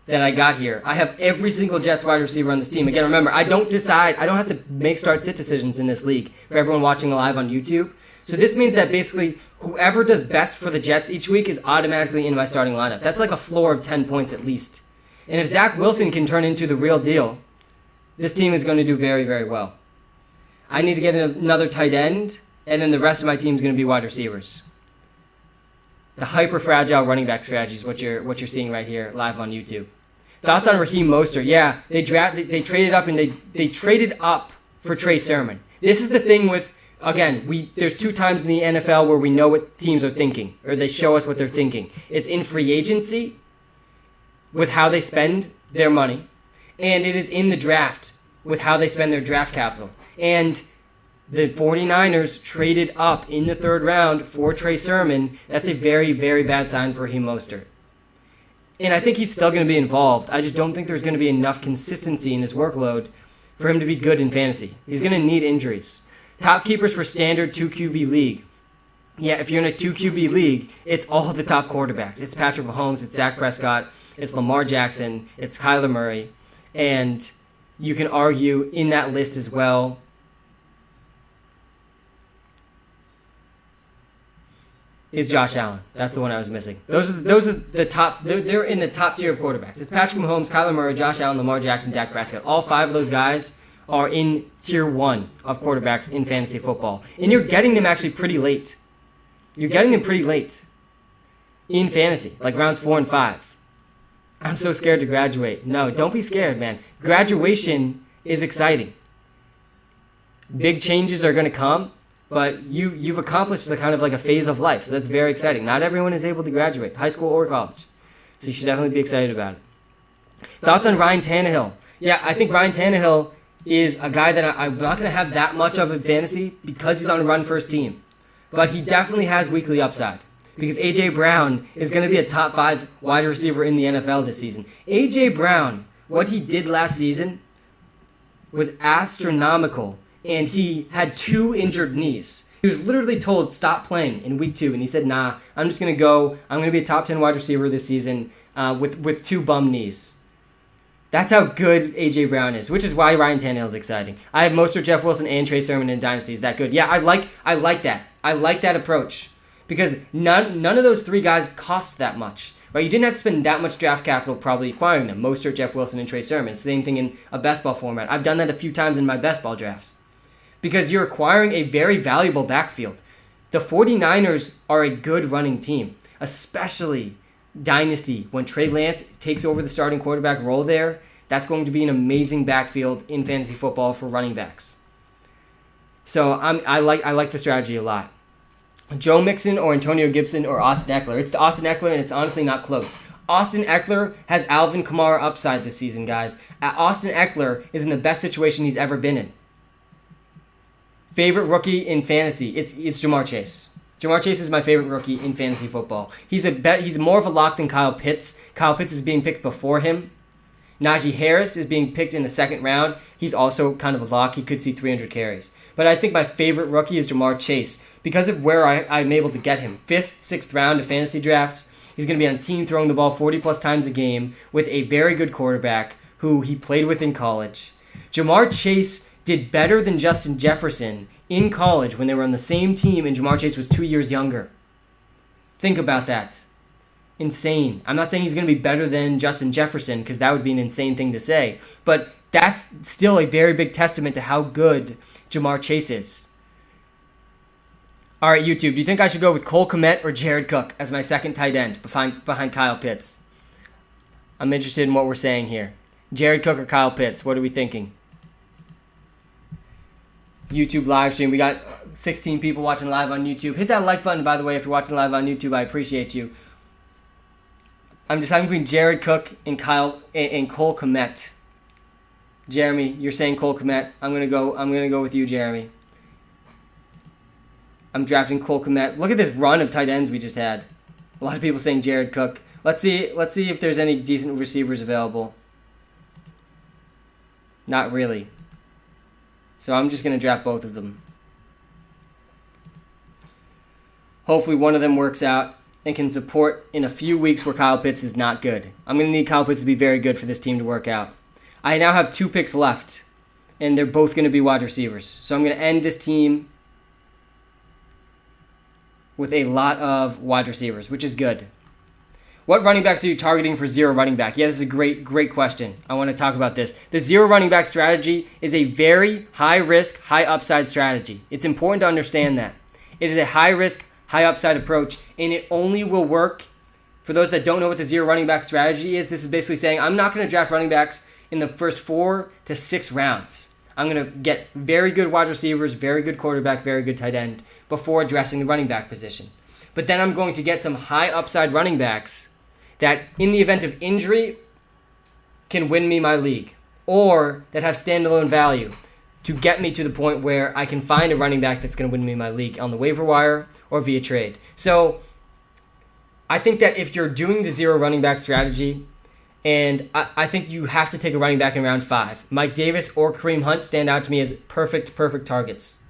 that I got here. I have every single Jets wide receiver on this team. Again, remember, I don't have to make start-sit decisions in this league for everyone watching live on YouTube. So this means that basically whoever does best for the Jets each week is automatically in my starting lineup. That's like a floor of 10 points at least. And if Zach Wilson can turn into the real deal, this team is going to do very, very well. I need to get another tight end, and then the rest of my team is going to be wide receivers. The hyper-fragile running back strategy is what you're seeing right here live on YouTube. Thoughts on Raheem Mostert? Yeah, they traded up and they traded up for Trey Sermon. This is the thing with, again, there's 2 times in the NFL where we know what teams are thinking, or they show us what they're thinking. It's in free agency with how they spend their money, and it is in the draft with how they spend their draft capital. And the 49ers traded up in the 3rd round for Trey Sermon. That's a very, very bad sign for Raheem Mostert. And I think he's still going to be involved. I just don't think there's going to be enough consistency in his workload for him to be good in fantasy. He's going to need injuries. Top keepers for standard 2QB league. Yeah, if you're in a 2QB league, it's all the top quarterbacks. It's Patrick Mahomes, it's Dak Prescott, it's Lamar Jackson, it's Kyler Murray. And you can argue in that list as well, is Josh Allen. That's the one I was missing. Those are the top. They're in the top tier of quarterbacks. It's Patrick Mahomes, Kyler Murray, Josh Allen, Lamar Jackson, Dak Prescott. All 5 of those guys are in tier 1 of quarterbacks in fantasy football, and you're getting them actually pretty late. You're getting them pretty late in fantasy, like rounds 4 and 5. I'm so scared to graduate. No, don't be scared, man. Graduation is exciting. Big changes are going to come. But you've accomplished the kind of like a phase of life, so that's very exciting. Not everyone is able to graduate, high school or college. So you should definitely be excited about it. Thoughts on Ryan Tannehill? Yeah, I think Ryan Tannehill is a guy that I'm not going to have that much of in fantasy because he's on a run-first team. But he definitely has weekly upside because A.J. Brown is going to be a top 5 wide receiver in the NFL this season. A.J. Brown, what he did last season was astronomical. And he had 2 injured knees. He was literally told, stop playing in week 2. And he said, nah, I'm just going to go. I'm going to be a top 10 wide receiver this season with 2 bum knees. That's how good A.J. Brown is, which is why Ryan Tannehill is exciting. I have Mostert, Jeff Wilson, and Trey Sermon in Dynasty. Is that good? Yeah, I like that. I like that approach. Because none of those 3 guys cost that much. Right? You didn't have to spend that much draft capital probably acquiring them. Mostert, Jeff Wilson, and Trey Sermon. Same thing in a best ball format. I've done that a few times in my best ball drafts. Because you're acquiring a very valuable backfield. The 49ers are a good running team, especially Dynasty. When Trey Lance takes over the starting quarterback role there, that's going to be an amazing backfield in fantasy football for running backs. So I like the strategy a lot. Joe Mixon or Antonio Gibson or Austin Eckler. It's to Austin Eckler, and it's honestly not close. Austin Eckler has Alvin Kamara upside this season, guys. Austin Eckler is in the best situation he's ever been in. Favorite rookie in fantasy, it's Jamar Chase. Jamar Chase is my favorite rookie in fantasy football. He's more of a lock than Kyle Pitts. Kyle Pitts is being picked before him. Najee Harris is being picked in the 2nd round. He's also kind of a lock. He could see 300 carries. But I think my favorite rookie is Jamar Chase because of where I'm able to get him. 5th, 6th round of fantasy drafts. He's going to be on a team throwing the ball 40-plus times a game with a very good quarterback who he played with in college. Jamar Chase did better than Justin Jefferson in college when they were on the same team and Jamar Chase was 2 years younger. Think about that. Insane. I'm not saying he's going to be better than Justin Jefferson because that would be an insane thing to say. But that's still a very big testament to how good Jamar Chase is. All right, YouTube, do you think I should go with Cole Kmet or Jared Cook as my second tight end behind Kyle Pitts? I'm interested in what we're saying here. Jared Cook or Kyle Pitts? What are we thinking? YouTube live stream. We got 16 people watching live on YouTube. Hit that like button, by the way, if you're watching live on YouTube. I appreciate you. I'm deciding between Jared Cook and Cole Kmet. Jeremy, you're saying Cole Kmet. I'm gonna go with you, Jeremy. I'm drafting Cole Kmet. Look at this run of tight ends we just had. A lot of people saying Jared Cook. Let's see if there's any decent receivers available. Not really. So I'm just going to draft both of them. Hopefully one of them works out and can support in a few weeks where Kyle Pitts is not good. I'm going to need Kyle Pitts to be very good for this team to work out. I now have 2 picks left, and they're both going to be wide receivers. So I'm going to end this team with a lot of wide receivers, which is good. What running backs are you targeting for zero running back? Yeah, this is a great question. I want to talk about this. The zero running back strategy is a very high-risk, high-upside strategy. It's important to understand that. It is a high-risk, high-upside approach, and it only will work for those that don't know what the zero running back strategy is. This is basically saying I'm not going to draft running backs in the first 4 to 6 rounds. I'm going to get very good wide receivers, very good quarterback, very good tight end before addressing the running back position. But then I'm going to get some high-upside running backs that in the event of injury can win me my league or that have standalone value to get me to the point where I can find a running back that's going to win me my league on the waiver wire or via trade. So I think that if you're doing the zero running back strategy, and I think you have to take a running back in round 5. Mike Davis or Kareem Hunt stand out to me as perfect targets.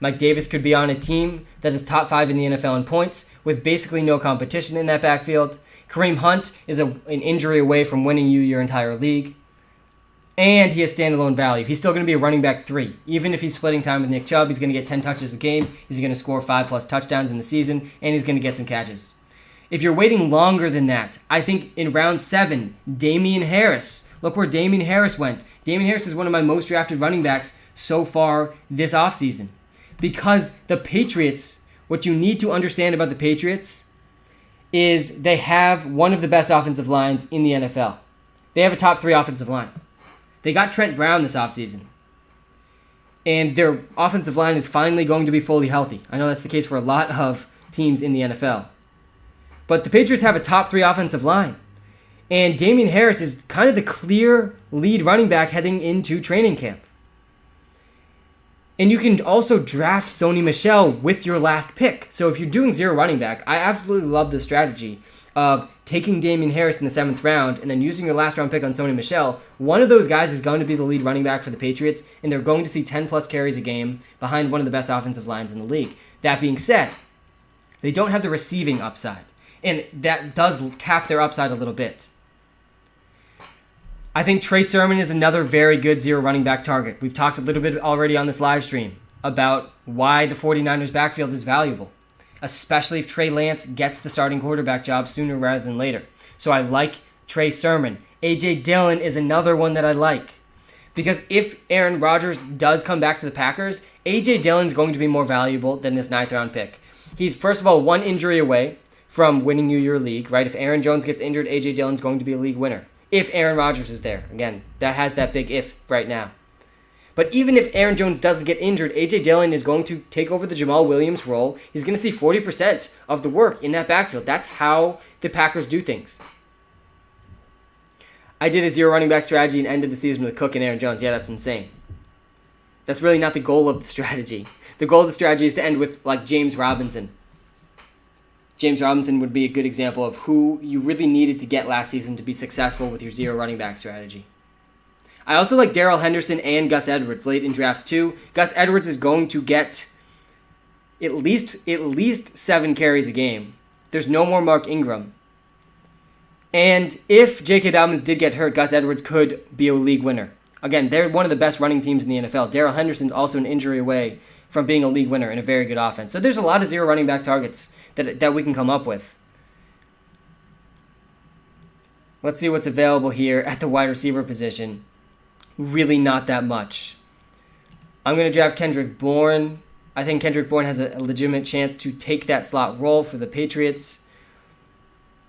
Mike Davis could be on a team that is top 5 in the NFL in points with basically no competition in that backfield. Kareem Hunt is an injury away from winning you your entire league. And he has standalone value. He's still going to be a running back 3. Even if he's splitting time with Nick Chubb, he's going to get 10 touches a game. He's going to score 5+ touchdowns in the season, and he's going to get some catches. If you're waiting longer than that, I think in round 7, Damien Harris. Look where Damien Harris went. Damien Harris is one of my most drafted running backs so far this offseason. Because the Patriots, what you need to understand about the Patriots is they have one of the best offensive lines in the NFL. They have a top 3 offensive line. They got Trent Brown this offseason. And their offensive line is finally going to be fully healthy. I know that's the case for a lot of teams in the NFL. But the Patriots have a top 3 offensive line. And Damien Harris is kind of the clear lead running back heading into training camp. And you can also draft Sony Michel with your last pick. So if you're doing 0 running back, I absolutely love the strategy of taking Damien Harris in the 7th round and then using your last round pick on Sony Michel. One of those guys is going to be the lead running back for the Patriots, and they're going to see 10+ carries a game behind one of the best offensive lines in the league. That being said, they don't have the receiving upside, and that does cap their upside a little bit. I think Trey Sermon is another very good 0 running back target. We've talked a little bit already on this live stream about why the 49ers backfield is valuable, especially if Trey Lance gets the starting quarterback job sooner rather than later. So I like Trey Sermon. A.J. Dillon is another one that I like. Because if Aaron Rodgers does come back to the Packers, A.J. Dillon's going to be more valuable than this 9th round pick. He's, first of all, 1 injury away from winning you your league, right? If Aaron Jones gets injured, A.J. Dillon's going to be a league winner. If Aaron Rodgers is there. Again, that has that big if right now. But even if Aaron Jones doesn't get injured, A.J. Dillon is going to take over the Jamal Williams role. He's going to see 40% of the work in that backfield. That's how the Packers do things. I did a 0 running back strategy and ended the season with Cook and Aaron Jones. Yeah, that's insane. That's really not the goal of the strategy. The goal of the strategy is to end with, like, James Robinson. James Robinson would be a good example of who you really needed to get last season to be successful with your 0 running back strategy. I also like Darrell Henderson and Gus Edwards late in drafts too. Gus Edwards is going to get at least 7 carries a game. There's no more Mark Ingram. And if Jk Dobbins did get hurt, Gus Edwards could be a league winner. Again, they're one of the best running teams in the NFL. Darrell Henderson's also an injury away from being a league winner in a very good offense. So there's a lot of 0 running back targets that we can come up with. Let's see what's available here at the wide receiver position. Really not that much. I'm going to draft Kendrick Bourne. I think Kendrick Bourne has a legitimate chance to take that slot role for the Patriots.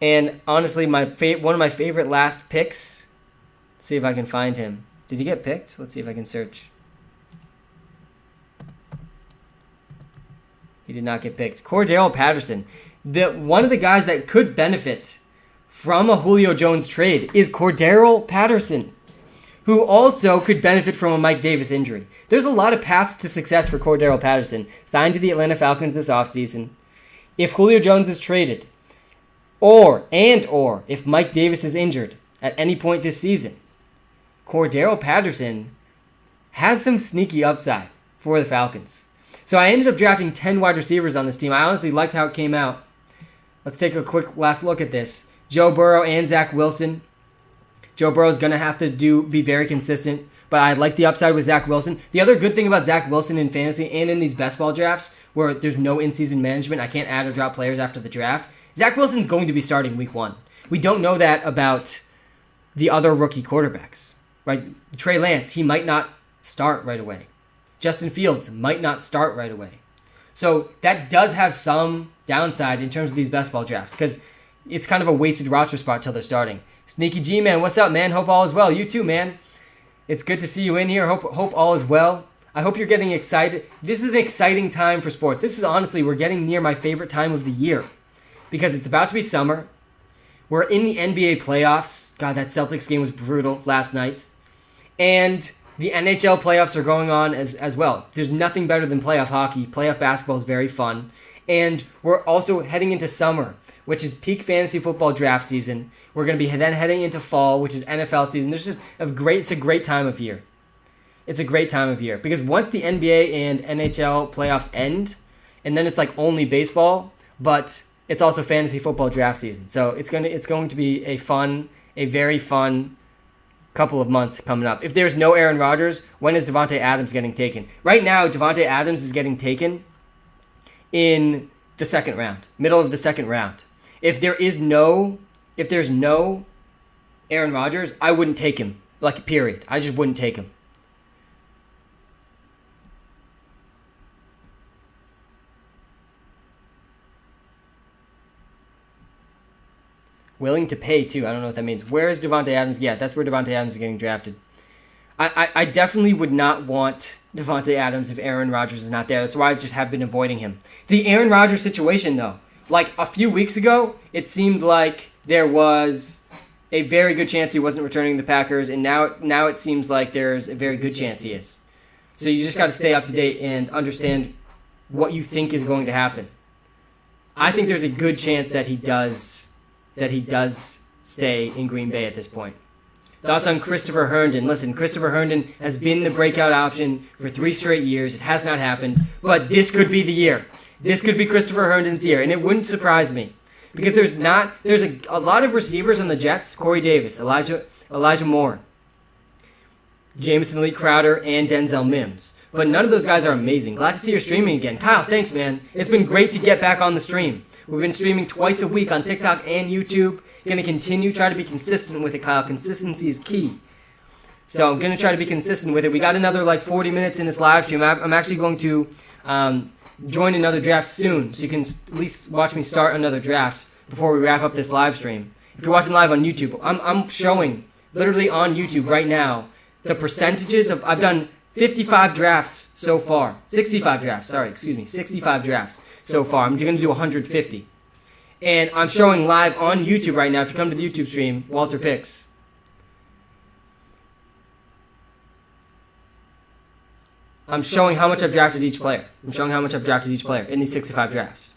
And honestly, one of my favorite last picks. Let's see if I can find him. Did he get picked? Let's see if I can search. He did not get picked. Cordarrelle Patterson. One of the guys that could benefit from a Julio Jones trade is Cordarrelle Patterson, who also could benefit from a Mike Davis injury. There's a lot of paths to success for Cordarrelle Patterson, signed to the Atlanta Falcons this offseason. If Julio Jones is traded, or if Mike Davis is injured at any point this season, Cordarrelle Patterson has some sneaky upside for the Falcons. So I ended up drafting 10 wide receivers on this team. I honestly liked how it came out. Let's take a quick last look at this. Joe Burrow and Zach Wilson. Joe Burrow's going to have to be very consistent, but I like the upside with Zach Wilson. The other good thing about Zach Wilson in fantasy and in these best ball drafts where there's no in-season management, I can't add or drop players after the draft, Zach Wilson's going to be starting week 1. We don't know that about the other rookie quarterbacks, right? Trey Lance, he might not start right away. Justin Fields might not start right away. So that does have some downside in terms of these best ball drafts because it's kind of a wasted roster spot till they're starting. Sneaky G-Man, what's up, man? Hope all is well. You too, man. It's good to see you in here. Hope all is well. I hope you're getting excited. This is an exciting time for sports. This is honestly, we're getting near my favorite time of the year because it's about to be summer. We're in the NBA playoffs. God, that Celtics game was brutal last night. And the NHL playoffs are going on as well. There's nothing better than playoff hockey. Playoff basketball is very fun. And we're also heading into summer, which is peak fantasy football draft season. We're going to be then heading into fall, which is NFL season. It's a great time of year. It's a great time of year because once the NBA and NHL playoffs end, and then it's like only baseball, but it's also fantasy football draft season. So it's going to be a very fun couple of months coming up. If there's no Aaron Rodgers, when is Devonte Adams getting taken? Right now, Devonte Adams is getting taken in the second round, middle of the second round. If there's no Aaron Rodgers, I wouldn't take him. Like, period. I just wouldn't take him. Willing to pay, too. I don't know what that means. Where is Devonte Adams? Yeah, that's where Devonte Adams is getting drafted. I definitely would not want Devonte Adams if Aaron Rodgers is not there. That's why I just have been avoiding him. The Aaron Rodgers situation, though. Like, a few weeks ago, it seemed like there was a very good chance he wasn't returning to the Packers, and now it seems like there's a very good chance he is. So you just got to stay up to date and understand what you think is going to happen. I think there's a good chance that he does stay in Green Bay at this point. Thoughts on Christopher Herndon? Listen, Christopher Herndon has been the breakout option for 3 straight years. It has not happened, but this could be the year. This could be Christopher Herndon's year, and it wouldn't surprise me. Because there's a lot of receivers on the Jets: Corey Davis, Elijah Moore, Jameson Lee Crowder, and Denzel Mims. But none of those guys are amazing. Glad to see you're streaming again. Kyle, thanks, man. It's been great to get back on the stream. We've been streaming twice a week on TikTok and YouTube. Going to continue, try to be consistent with it, Kyle. Consistency is key. So I'm going to try to be consistent with it. We got another 40 minutes in this live stream. I'm actually going to join another draft soon, so you can at least watch me start another draft before we wrap up this live stream. If you're watching live on YouTube, I'm showing literally on YouTube right now the percentages of, I've done 55 drafts so far. 65 drafts, 65 drafts so far. I'm going to do 150. And I'm showing live on YouTube right now. If you come to the YouTube stream, WalterPicks. I'm showing how much I've drafted each player. In these 65 drafts.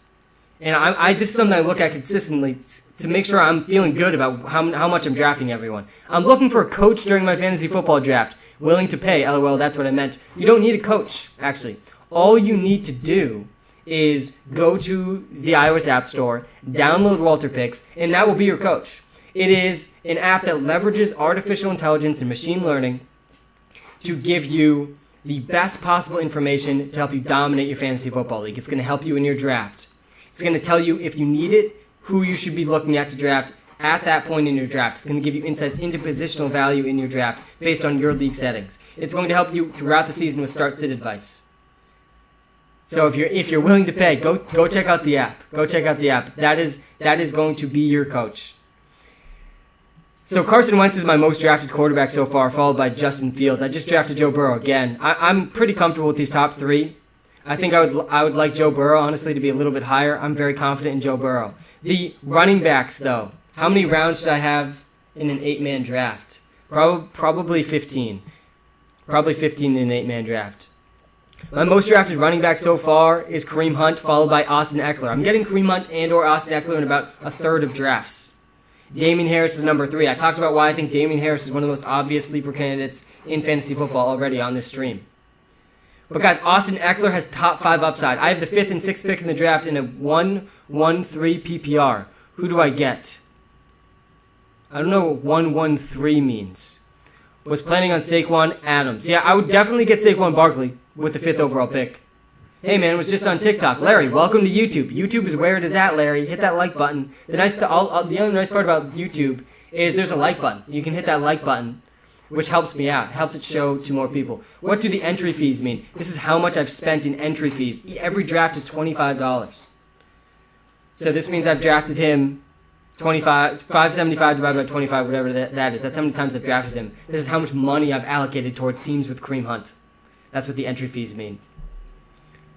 And this is something I look at consistently to make sure I'm feeling good about how much I'm drafting everyone. I'm looking for a coach during my fantasy football draft. Willing to pay. LOL, that's what I meant. You don't need a coach, actually. All you need to do is go to the iOS App Store, download WalterPicks, and that will be your coach. It is an app that leverages artificial intelligence and machine learning to give you the best possible information to help you dominate your fantasy football league. It's going to help you in your draft. It's going to tell you if you need it, who you should be looking at to draft at that point in your draft. It's going to give you insights into positional value in your draft based on your league settings. It's going to help you throughout the season with start-sit advice. So if you're willing to pay, go check out the app. Go check out the app. That is going to be your coach. So Carson Wentz is my most drafted quarterback so far, followed by Justin Fields. I just drafted Joe Burrow again. I'm pretty comfortable with these top 3. I think I would like Joe Burrow, honestly, to be a little bit higher. I'm very confident in Joe Burrow. The running backs, though. How many rounds should I have in an 8-man draft? Probably 15. Probably 15 in an 8-man draft. My most drafted running back so far is Kareem Hunt, followed by Austin Eckler. I'm getting Kareem Hunt and or Austin Eckler in about a third of drafts. Damien Harris is number 3. I talked about why I think Damien Harris is one of the most obvious sleeper candidates in fantasy football already on this stream. But guys, Austin Eckler has top 5 upside. I have the 5th and 6th pick in the draft in a 1-1-3 PPR. Who do I get? I don't know what 1-1-3 means. Was planning on Saquon Adams. Yeah, I would definitely get Saquon Barkley with the 5th overall pick. Hey man, it was just on TikTok. Larry, welcome to YouTube. YouTube is where it is at, Larry. Hit that like button. The other nice part about YouTube is there's a like button. You can hit that like button, which helps me out. Helps it show to more people. What do the entry fees mean? This is how much I've spent in entry fees. Every draft is $25. So this means I've drafted him 575 divided by 25, whatever that is. That's how many times I've drafted him. This is how much money I've allocated towards teams with Kareem Hunt. That's what the entry fees mean.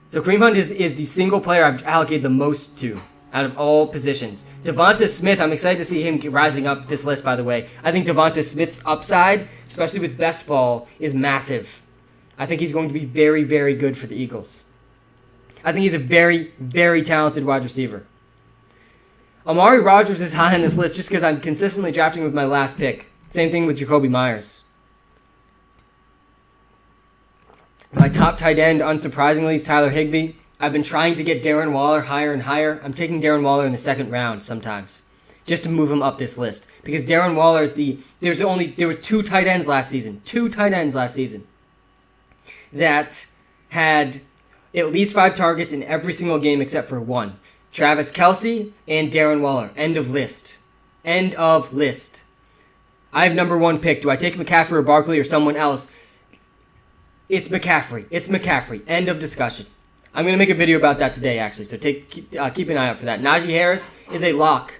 So Kareem Hunt is the single player I've allocated the most to out of all positions. Devonta Smith, I'm excited to see him rising up this list, by the way. I think Devonta Smith's upside, especially with best ball, is massive. I think he's going to be very, very good for the Eagles. I think he's a very, very talented wide receiver. Amari Rodgers is high on this list just because I'm consistently drafting with my last pick. Same thing with Jacoby Myers. My top tight end, unsurprisingly, is Tyler Higbee. I've been trying to get Darren Waller higher and higher. I'm taking Darren Waller in the 2nd round sometimes. just to move him up this list. Because Darren Waller is there were two tight ends last season that had at least 5 targets in every single game except for one. Travis Kelce and Darren Waller. End of list. I have number 1 pick. Do I take McCaffrey or Barkley or someone else? It's McCaffrey. End of discussion. I'm going to make a video about that today, actually, so keep an eye out for that. Najee Harris is a lock.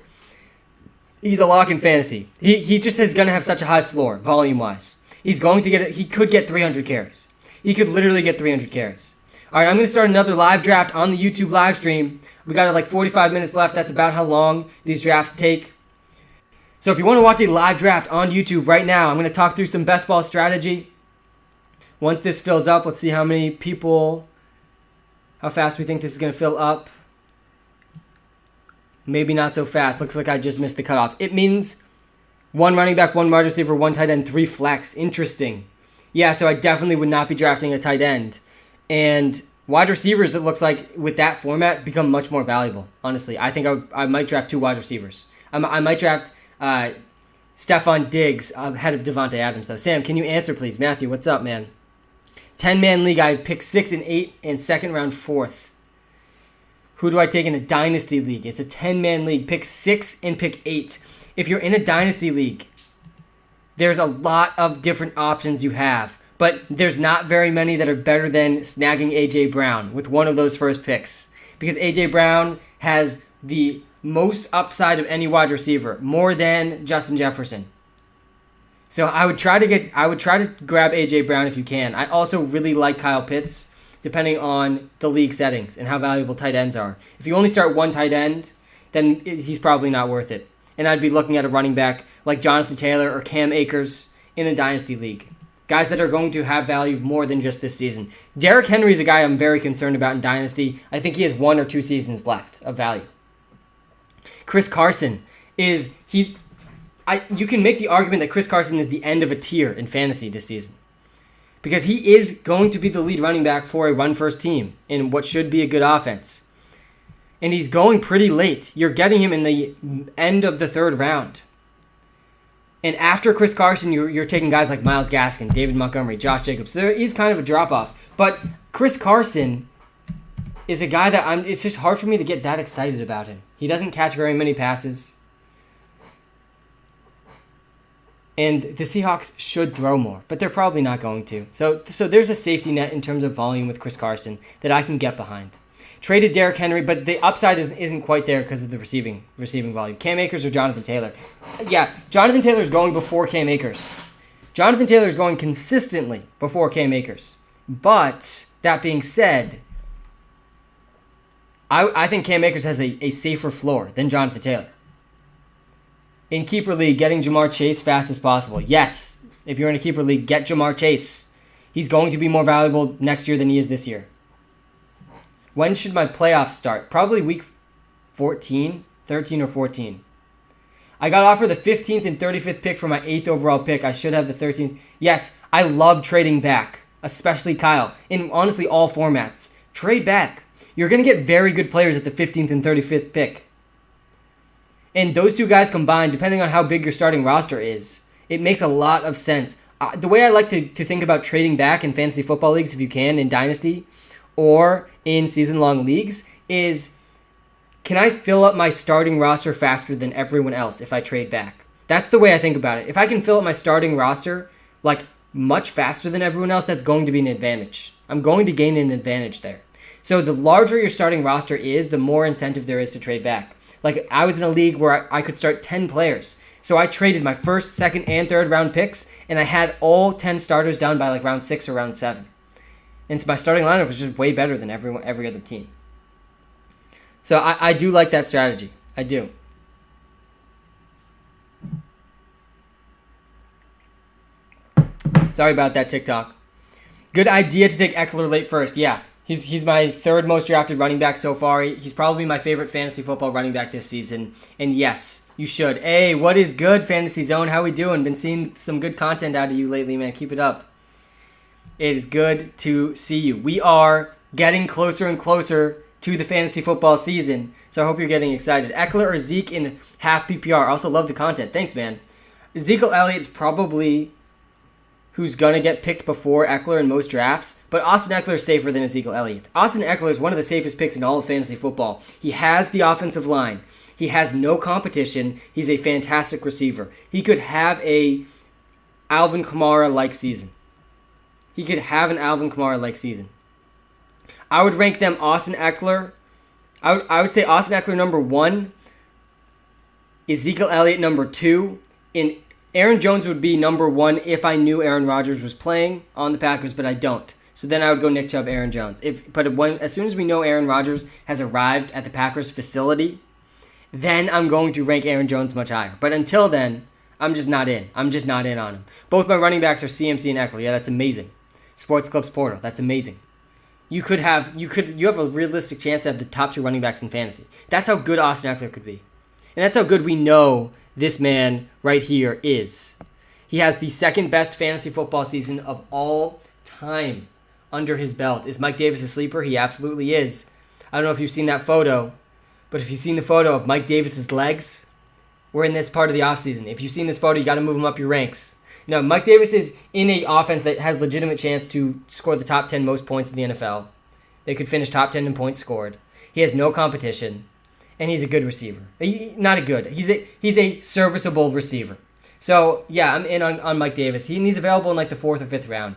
He's a lock in fantasy. He just is going to have such a high floor, volume-wise. He could get 300 carries. He could literally get 300 carries. All right, I'm going to start another live draft on the YouTube live stream. We got like 45 minutes left. That's about how long these drafts take. So if you want to watch a live draft on YouTube right now, I'm going to talk through some best ball strategy. Once this fills up, let's see how fast we think this is going to fill up. Maybe not so fast. Looks like I just missed the cutoff. It means 1 running back, 1 wide receiver, 1 tight end, 3 flex. Interesting. Yeah, so I definitely would not be drafting a tight end. And wide receivers, it looks like, with that format, become much more valuable. Honestly, I think I might draft 2 wide receivers. I might draft Stephon Diggs ahead of Devonte Adams, though. Sam, can you answer, please? Matthew, what's up, man? 10-man league, I picked 6 and 8 and second round 4th. Who do I take in a Dynasty league? It's a 10-man league. Pick 6 and pick 8. If you're in a Dynasty league, there's a lot of different options you have. But there's not very many that are better than snagging A.J. Brown with one of those first picks. Because A.J. Brown has the most upside of any wide receiver, more than Justin Jefferson. So I would try to grab A.J. Brown if you can. I also really like Kyle Pitts, depending on the league settings and how valuable tight ends are. If you only start 1 tight end, then he's probably not worth it. And I'd be looking at a running back like Jonathan Taylor or Cam Akers in a Dynasty league. Guys that are going to have value more than just this season. Derrick Henry is a guy I'm very concerned about in Dynasty. I think he has 1 or 2 seasons left of value. Chris Carson you can make the argument that Chris Carson is the end of a tier in fantasy this season. Because he is going to be the lead running back for a run-first team in what should be a good offense. And he's going pretty late. You're getting him in the end of the 3rd round. And after Chris Carson, you're taking guys like Myles Gaskin, David Montgomery, Josh Jacobs. So there is kind of a drop-off. But Chris Carson is a guy that it's just hard for me to get that excited about him. He doesn't catch very many passes. And the Seahawks should throw more, but they're probably not going to. So there's a safety net in terms of volume with Chris Carson that I can get behind. Traded Derrick Henry, but the upside isn't quite there because of the receiving volume. Cam Akers or Jonathan Taylor? Yeah, Jonathan Taylor is going before Cam Akers. Jonathan Taylor is going consistently before Cam Akers. But that being said, I think Cam Akers has a safer floor than Jonathan Taylor. In Keeper League, getting Jamar Chase fast as possible. Yes, if you're in a Keeper League, get Jamar Chase. He's going to be more valuable next year than he is this year. When should my playoffs start? Probably week 13 or 14. I got offered the 15th and 35th pick for my 8th overall pick. I should have the 13th. Yes, I love trading back, especially Kyle. In honestly all formats. Trade back. You're going to get very good players at the 15th and 35th pick. And those 2 guys combined, depending on how big your starting roster is, it makes a lot of sense. The way I like to think about trading back in fantasy football leagues, if you can, in Dynasty or in season-long leagues, is can I fill up my starting roster faster than everyone else if I trade back? That's the way I think about it. If I can fill up my starting roster like much faster than everyone else, that's going to be an advantage. I'm going to gain an advantage there. So the larger your starting roster is, the more incentive there is to trade back. Like, I was in a league where I could start 10 players. So I traded my 1st, 2nd, and 3rd round picks, and I had all 10 starters down by like round 6 or round 7. And so my starting lineup was just way better than every other team. So I do like that strategy. I do. Sorry about that, TikTok. Good idea to take Eckler late first. Yeah. He's my 3rd most drafted running back so far. He's probably my favorite fantasy football running back this season. And yes, you should. Hey, what is good, Fantasy Zone? How we doing? Been seeing some good content out of you lately, man. Keep it up. It is good to see you. We are getting closer and closer to the fantasy football season. So I hope you're getting excited. Eckler or Zeke in half PPR. Also love the content. Thanks, man. Ezekiel Elliott's probably who's going to get picked before Eckler in most drafts, but Austin Eckler is safer than Ezekiel Elliott. Austin Eckler is one of the safest picks in all of fantasy football. He has the offensive line. He has no competition. He's a fantastic receiver. He could have a Alvin Kamara-like season. I would rank them Austin Eckler. I would say Austin Eckler number 1, Ezekiel Elliott number 2, and Aaron Jones would be number 1 if I knew Aaron Rodgers was playing on the Packers, but I don't. So then I would go Nick Chubb, Aaron Jones. As soon as we know Aaron Rodgers has arrived at the Packers facility, then I'm going to rank Aaron Jones much higher. But until then, I'm just not in. I'm just not in on him. Both my running backs are CMC and Eckler. Yeah, that's amazing. Sports Clips Portal. That's amazing. You have a realistic chance to have the top 2 running backs in fantasy. That's how good Austin Eckler could be. And that's how good we know this man right here is. He has the second best fantasy football season of all time under his belt. Is Mike Davis a sleeper? He absolutely is. I don't know if you've seen that photo, but if you've seen the photo of Mike Davis's legs, we're in this part of the offseason. If you've seen this photo, you got to move him up your ranks. No, Mike Davis is in an offense that has legitimate chance to score the top 10 most points in the NFL. They could finish top 10 in points scored. He has no competition, and he's a good receiver. Not a good. He's a serviceable receiver. So, yeah, I'm in on Mike Davis. He's available in like the 4th or 5th round.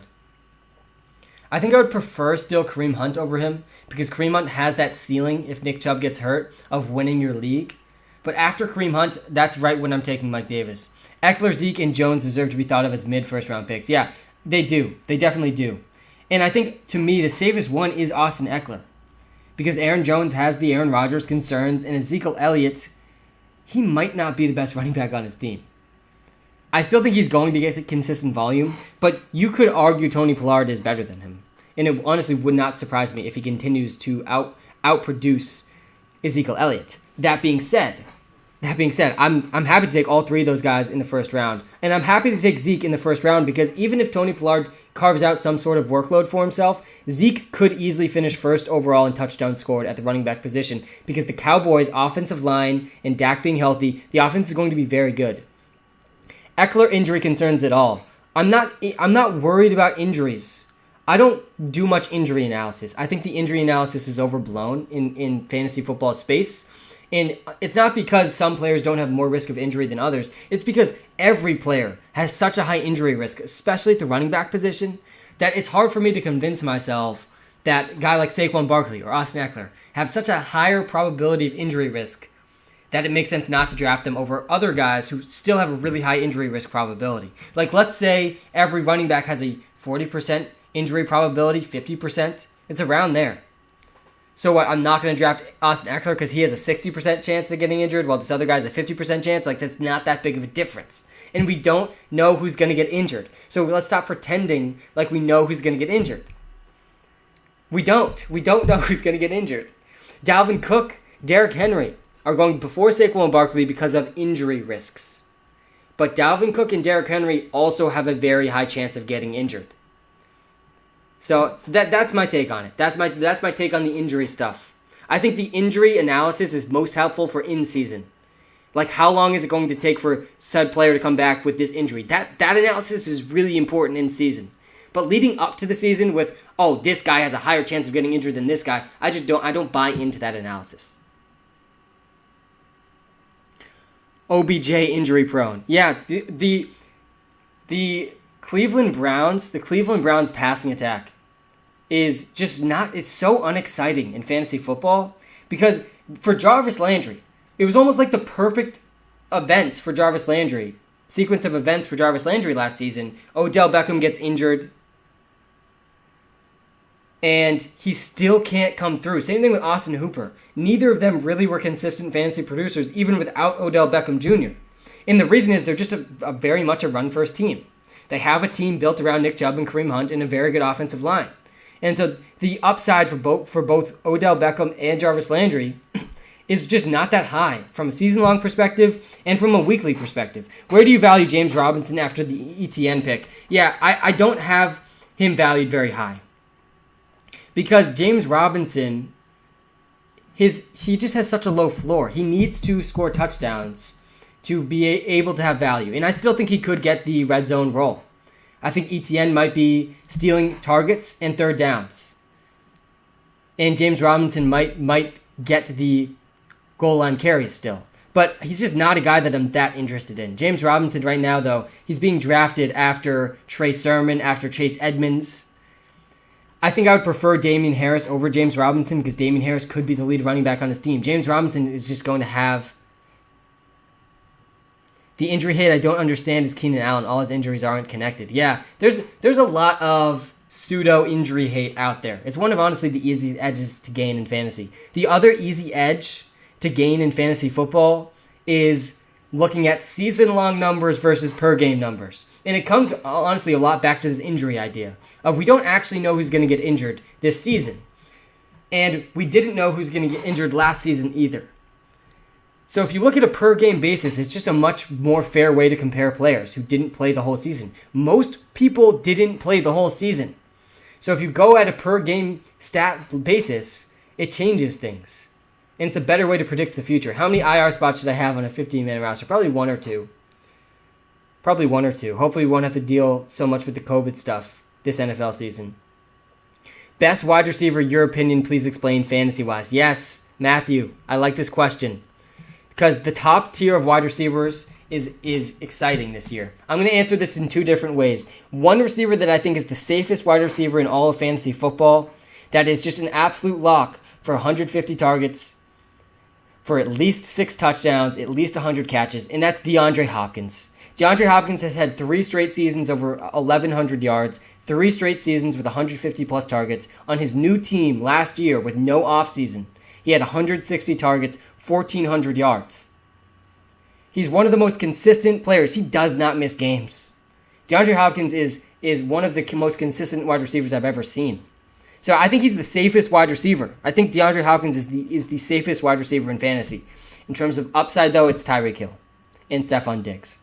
I think I would prefer still Kareem Hunt over him because Kareem Hunt has that ceiling, if Nick Chubb gets hurt, of winning your league. But after Kareem Hunt, that's right when I'm taking Mike Davis. Eckler, Zeke, and Jones deserve to be thought of as mid-first-round picks. Yeah, they do. They definitely do. And I think, to me, the safest one is Austin Eckler because Aaron Jones has the Aaron Rodgers concerns, and Ezekiel Elliott, he might not be the best running back on his team. I still think he's going to get consistent volume, but you could argue Tony Pollard is better than him. And it honestly would not surprise me if he continues to outproduce Ezekiel Elliott. That being said, I'm happy to take all 3 of those guys in the first round. And I'm happy to take Zeke in the first round because even if Tony Pollard carves out some sort of workload for himself, Zeke could easily finish first overall in touchdowns scored at the running back position because the Cowboys' offensive line and Dak being healthy, the offense is going to be very good. Eckler injury concerns at all. I'm not worried about injuries. I don't do much injury analysis. I think the injury analysis is overblown in fantasy football space. And it's not because some players don't have more risk of injury than others. It's because every player has such a high injury risk, especially at the running back position, that it's hard for me to convince myself that a guy like Saquon Barkley or Austin Eckler have such a higher probability of injury risk that it makes sense not to draft them over other guys who still have a really high injury risk probability. Like, let's say every running back has a 40% injury probability, 50%. It's around there. So what, I'm not going to draft Austin Eckler because he has a 60% chance of getting injured while this other guy has a 50% chance? Like, that's not that big of a difference. And we don't know who's going to get injured. So let's stop pretending like we know who's going to get injured. We don't. We don't know who's going to get injured. Dalvin Cook, Derrick Henry are going before Saquon Barkley because of injury risks. But Dalvin Cook and Derrick Henry also have a very high chance of getting injured. So that's my take on it. That's my take on the injury stuff. I think the injury analysis is most helpful for in-season. Like, how long is it going to take for said player to come back with this injury? That analysis is really important in season. But leading up to the season with, oh, this guy has a higher chance of getting injured than this guy, I don't buy into that analysis. OBJ injury prone. Yeah, the Cleveland Browns passing attack is just not, it's so unexciting in fantasy football because for Jarvis Landry, it was almost like the perfect events for Jarvis Landry, sequence of events for Jarvis Landry last season. Odell Beckham gets injured and he still can't come through. Same thing with Austin Hooper. Neither of them really were consistent fantasy producers even without Odell Beckham Jr. And the reason is they're just a very much a run-first team. They have a team built around Nick Chubb and Kareem Hunt and a very good offensive line. And so the upside for both Odell Beckham and Jarvis Landry is just not that high from a season-long perspective and from a weekly perspective. Where do you value James Robinson after the ETN pick? Yeah, I don't have him valued very high. Because James Robinson he just has such a low floor. He needs to score touchdowns to be able to have value. And I still think he could get the red zone role. I think ETN might be stealing targets and third downs. And James Robinson might get the goal line carries still. But he's just not a guy that I'm that interested in. James Robinson right now, though, he's being drafted after Trey Sermon, after Chase Edmonds. I think I would prefer Damien Harris over James Robinson because Damien Harris could be the lead running back on his team. James Robinson is just going to have the injury hit. I don't understand is Keenan Allen. All his injuries aren't connected. Yeah, there's a lot of pseudo injury hate out there. It's one of honestly the easiest edges to gain in fantasy. The other easy edge to gain in fantasy football is looking at season-long numbers versus per-game numbers. And it comes, honestly, a lot back to this injury idea of we don't actually know who's going to get injured this season. And we didn't know who's going to get injured last season either. So if you look at a per-game basis, it's just a much more fair way to compare players who didn't play the whole season. Most people didn't play the whole season. So if you go at a per-game stat basis, it changes things. And it's a better way to predict the future. How many IR spots should I have on a 15-man roster? Probably one or two. Hopefully we won't have to deal so much with the COVID stuff this NFL season. Best wide receiver, your opinion, please explain fantasy-wise. Yes, Matthew, I like this question. Because the top tier of wide receivers is exciting this year. I'm going to answer this in two different ways. One receiver that I think is the safest wide receiver in all of fantasy football, that is just an absolute lock for 150 targets, for at least 6 touchdowns, at least 100 catches, and that's Deandre Hopkins. Deandre Hopkins has had 3 straight seasons over 1,100 yards, 3 straight seasons with 150-plus targets. On his new team last year with no offseason, he had 160 targets, 1,400 yards. He's one of the most consistent players. He does not miss games. DeAndre Hopkins is one of the most consistent wide receivers I've ever seen. So I think he's the safest wide receiver. I think DeAndre Hopkins is the safest wide receiver in fantasy. In terms of upside, though, it's Tyreek Hill and Stephon Diggs.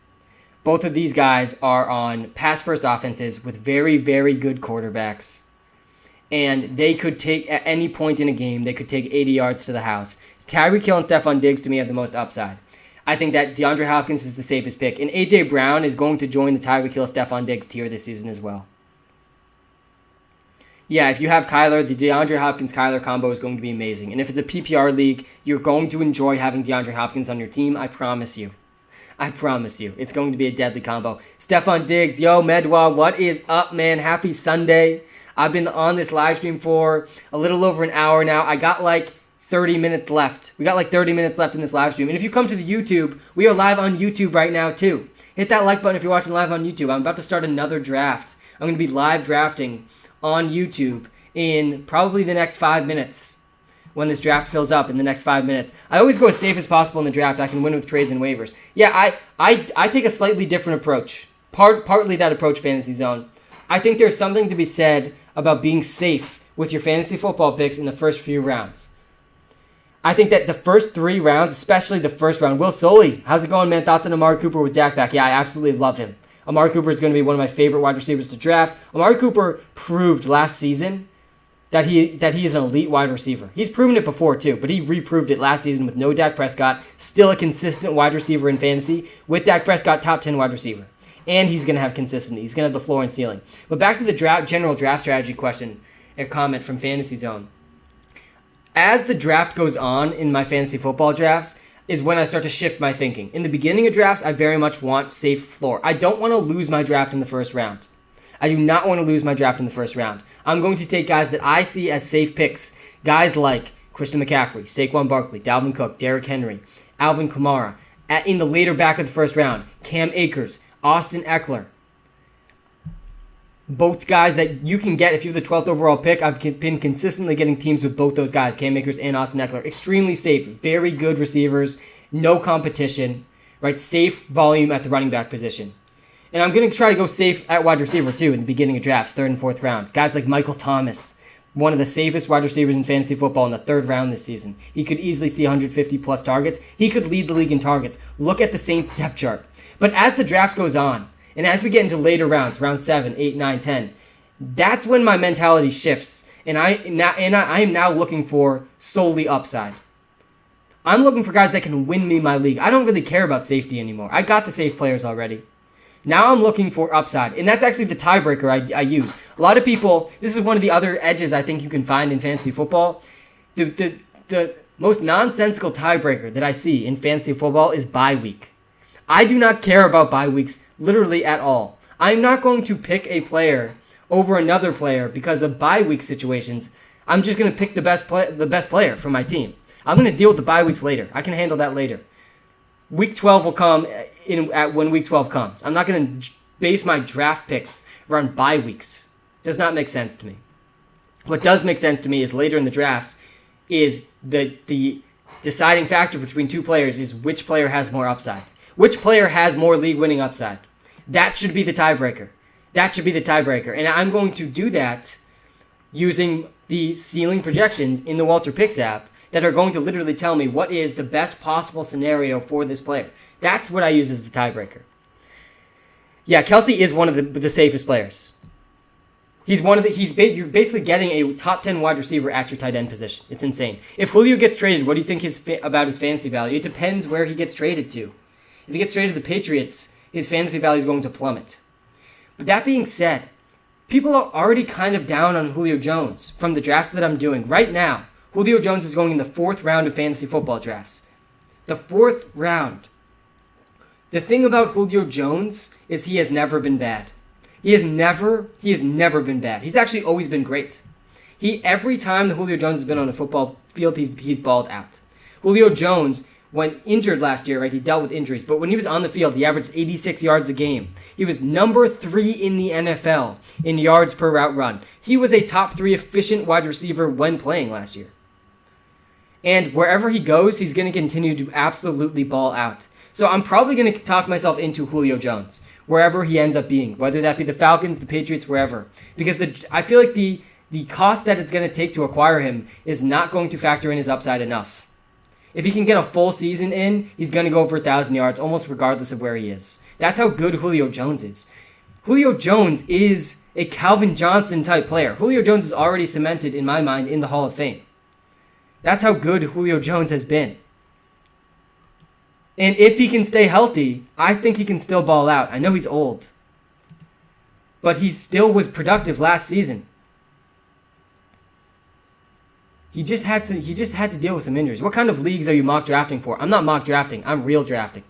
Both of these guys are on pass-first offenses with very, very good quarterbacks. And they could take, at any point in a game, they could take 80 yards to the house. Tyreek Hill and Stephon Diggs, to me, have the most upside. I think that DeAndre Hopkins is the safest pick. And A.J. Brown is going to join the Tyreek Hill, Stephon Diggs tier this season as well. Yeah, if you have Kyler, the DeAndre Hopkins-Kyler combo is going to be amazing. And if it's a PPR league, you're going to enjoy having DeAndre Hopkins on your team. I promise you. It's going to be a deadly combo. Stephon Diggs, yo, Medwa, what is up, man? Happy Sunday. I've been on this live stream for a little over an hour now. I got like 30 minutes left. We got like 30 minutes left in this live stream. And if you come to the YouTube, we are live on YouTube right now too. Hit that like button if you're watching live on YouTube. I'm about to start another draft. I'm going to be live drafting on YouTube in probably the next 5 minutes. When this draft fills up in the next 5 minutes. I always go as safe as possible in the draft. I can win with trades and waivers. Yeah, I take a slightly different approach. Partly that approach, Fantasy Zone. I think there's something to be said about being safe with your fantasy football picks in the first few rounds. I think that the first 3 rounds, especially the first round, Will Soley, how's it going, man? Thoughts on Amari Cooper with Dak back? Yeah, I absolutely love him. Amari Cooper is going to be one of my favorite wide receivers to draft. Amari Cooper proved last season that he is an elite wide receiver. He's proven it before too, but he reproved it last season with no Dak Prescott. Still a consistent wide receiver in fantasy. With Dak Prescott, top 10 wide receiver. And he's going to have consistency. He's going to have the floor and ceiling. But back to the general draft strategy question or comment from Fantasy Zone. As the draft goes on in my fantasy football drafts is when I start to shift my thinking. In the beginning of drafts, I very much want safe floor. I don't want to lose my draft in the first round. I do not want to lose my draft in the first round. I'm going to take guys that I see as safe picks. Guys like Christian McCaffrey, Saquon Barkley, Dalvin Cook, Derrick Henry, Alvin Kamara. In the later back of the first round, Cam Akers, Austin Eckler. Both guys that you can get if you have the 12th overall pick. I've been consistently getting teams with both those guys, Cam Akers and Austin Eckler. Extremely safe, very good receivers, no competition, right? Safe volume at the running back position. And I'm going to try to go safe at wide receiver, too, in the beginning of drafts, 3rd and 4th round. Guys like Michael Thomas, one of the safest wide receivers in fantasy football in the 3rd round this season. He could easily see 150-plus targets. He could lead the league in targets. Look at the Saints depth chart. But as the draft goes on, and as we get into later rounds, round 7, 8, 9, 10, that's when my mentality shifts. And I am now looking for solely upside. I'm looking for guys that can win me my league. I don't really care about safety anymore. I got the safe players already. Now I'm looking for upside, and that's actually the tiebreaker I use. A lot of people, this is one of the other edges I think you can find in fantasy football. The most nonsensical tiebreaker that I see in fantasy football is bye week. I do not care about bye weeks literally at all. I'm not going to pick a player over another player because of bye week situations. I'm just going to pick the best player for my team. I'm going to deal with the bye weeks later. I can handle that later. Week 12 will come when Week 12 comes. I'm not going to base my draft picks around bye weeks. Does not make sense to me. What does make sense to me is later in the drafts is the deciding factor between two players is which player has more upside. Which player has more league-winning upside. That should be the tiebreaker. And I'm going to do that using the ceiling projections in the WalterPicks app that are going to literally tell me what is the best possible scenario for this player. That's what I use as the tiebreaker. Yeah, Kelsey is one of the safest players. You're basically getting a top 10 wide receiver at your tight end position. It's insane. If Julio gets traded, what do you think about his fantasy value? It depends where he gets traded to. If he gets traded to the Patriots, his fantasy value is going to plummet. But that being said, people are already kind of down on Julio Jones from the drafts that I'm doing. Right now, Julio Jones is going in the 4th round of fantasy football drafts. The 4th round. The thing about Julio Jones is he has never been bad. He has never been bad. He's actually always been great. Every time that Julio Jones has been on a football field, he's balled out. Julio Jones, when injured last year, right, he dealt with injuries, but when he was on the field, he averaged 86 yards a game. He was number 3 in the NFL in yards per route run. He was a top 3 efficient wide receiver when playing last year. And wherever he goes, he's going to continue to absolutely ball out. So I'm probably going to talk myself into Julio Jones, wherever he ends up being, whether that be the Falcons, the Patriots, wherever. Because I feel like the cost that it's going to take to acquire him is not going to factor in his upside enough. If he can get a full season in, he's going to go for 1,000 yards, almost regardless of where he is. That's how good Julio Jones is. Julio Jones is a Calvin Johnson type player. Julio Jones is already cemented, in my mind, in the Hall of Fame. That's how good Julio Jones has been. And if he can stay healthy, I think he can still ball out. I know he's old, but he still was productive last season. He just had to deal with some injuries. What kind of leagues are you mock drafting for? I'm not mock drafting. I'm real drafting.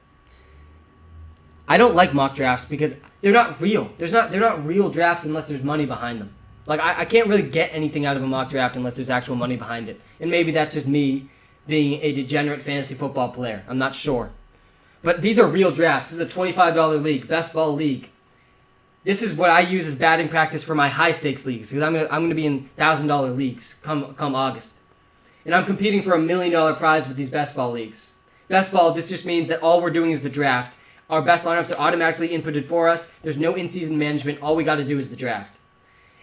I don't like mock drafts because they're not real. They're not real drafts unless there's money behind them. Like I can't really get anything out of a mock draft unless there's actual money behind it. And maybe that's just me being a degenerate fantasy football player. I'm not sure. But these are real drafts. This is a $25 league, best ball league. This is what I use as batting practice for my high stakes leagues because I'm gonna be in $1,000 leagues come August, and I'm competing for $1 million prize with these best ball leagues. Best ball. This just means that all we're doing is the draft. Our best lineups are automatically inputted for us. There's no in-season management. All we got to do is the draft.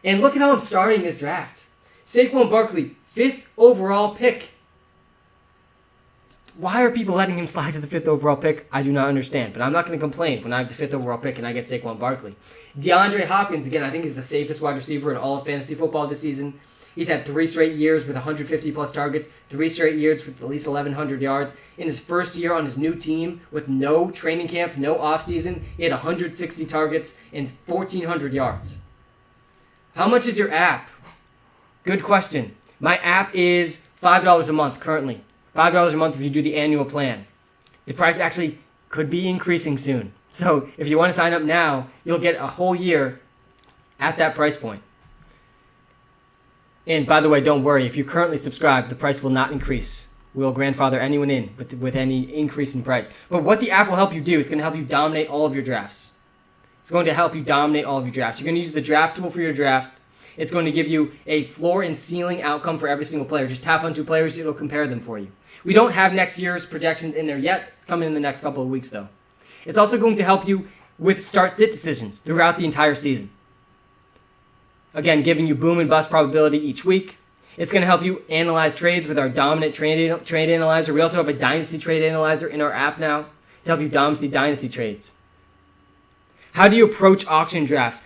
And look at how I'm starting this draft. Saquon Barkley, 5th overall pick. Why are people letting him slide to the 5th overall pick? I do not understand, but I'm not going to complain when I have the 5th overall pick and I get Saquon Barkley. Deandre Hopkins, again, I think is the safest wide receiver in all of fantasy football this season. He's had 3 straight years with 150-plus targets, 3 straight years with at least 1,100 yards. In his first year on his new team with no training camp, no offseason, he had 160 targets and 1,400 yards. How much is your app? Good question. My app is $5 a month currently. $5 a month if you do the annual plan. The price actually could be increasing soon. So if you want to sign up now, you'll get a whole year at that price point. And by the way, don't worry. If you're currently subscribed, the price will not increase. We'll grandfather anyone in with any increase in price. But what the app will help you do is going to help you dominate all of your drafts. It's going to help you dominate all of your drafts. You're going to use the draft tool for your draft. It's going to give you a floor and ceiling outcome for every single player. Just tap on 2 players, it'll compare them for you. We don't have next year's projections in there yet. It's coming in the next couple of weeks, though. It's also going to help you with start-sit decisions throughout the entire season. Again, giving you boom and bust probability each week. It's going to help you analyze trades with our dominant trade analyzer. We also have a dynasty trade analyzer in our app now to help you dominate dynasty trades. How do you approach auction drafts?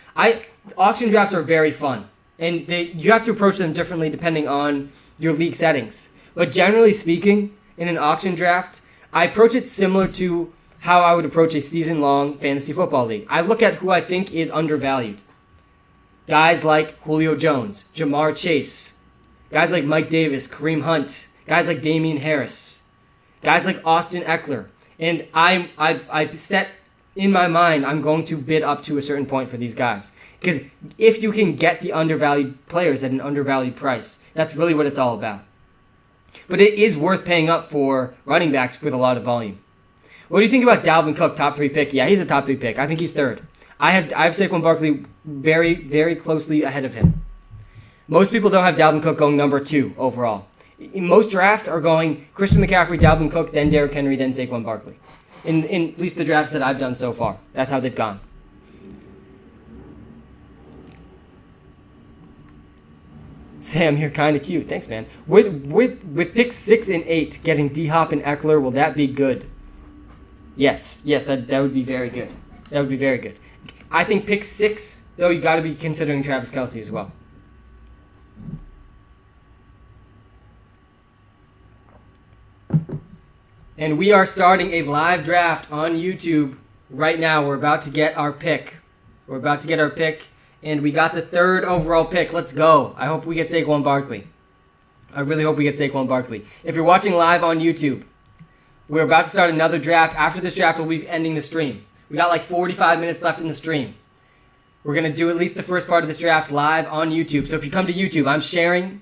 Auction drafts are very fun, and you have to approach them differently depending on your league settings. But generally speaking, in an auction draft, I approach it similar to how I would approach a season-long fantasy football league. I look at who I think is undervalued. Guys like Julio Jones, Jamar Chase, guys like Mike Davis, Kareem Hunt, guys like Damien Harris, guys like Austin Eckler. And I set in my mind, I'm going to bid up to a certain point for these guys. Because if you can get the undervalued players at an undervalued price, that's really what it's all about. But it is worth paying up for running backs with a lot of volume. What do you think about Dalvin Cook, top 3 pick? Yeah, he's a top 3 pick. I think he's third. I have Saquon Barkley very, very closely ahead of him. Most people, though, have Dalvin Cook going number 2 overall. Most drafts are going Christian McCaffrey, Dalvin Cook, then Derrick Henry, then Saquon Barkley. In at least the drafts that I've done so far. That's how they've gone. Sam, you're kind of cute. Thanks, man. With picks 6 and 8, getting D-Hop and Eckler, will that be good? Yes, that would be very good. That would be very good. I think pick 6, though, you got to be considering Travis Kelce as well. And we are starting a live draft on YouTube right now. We're about to get our pick. And we got the 3rd overall pick. Let's go. I hope we get Saquon Barkley. I really hope we get Saquon Barkley. If you're watching live on YouTube, we're about to start another draft. After this draft, we'll be ending the stream. We got like 45 minutes left in the stream. We're going to do at least the first part of this draft live on YouTube. So if you come to YouTube, I'm sharing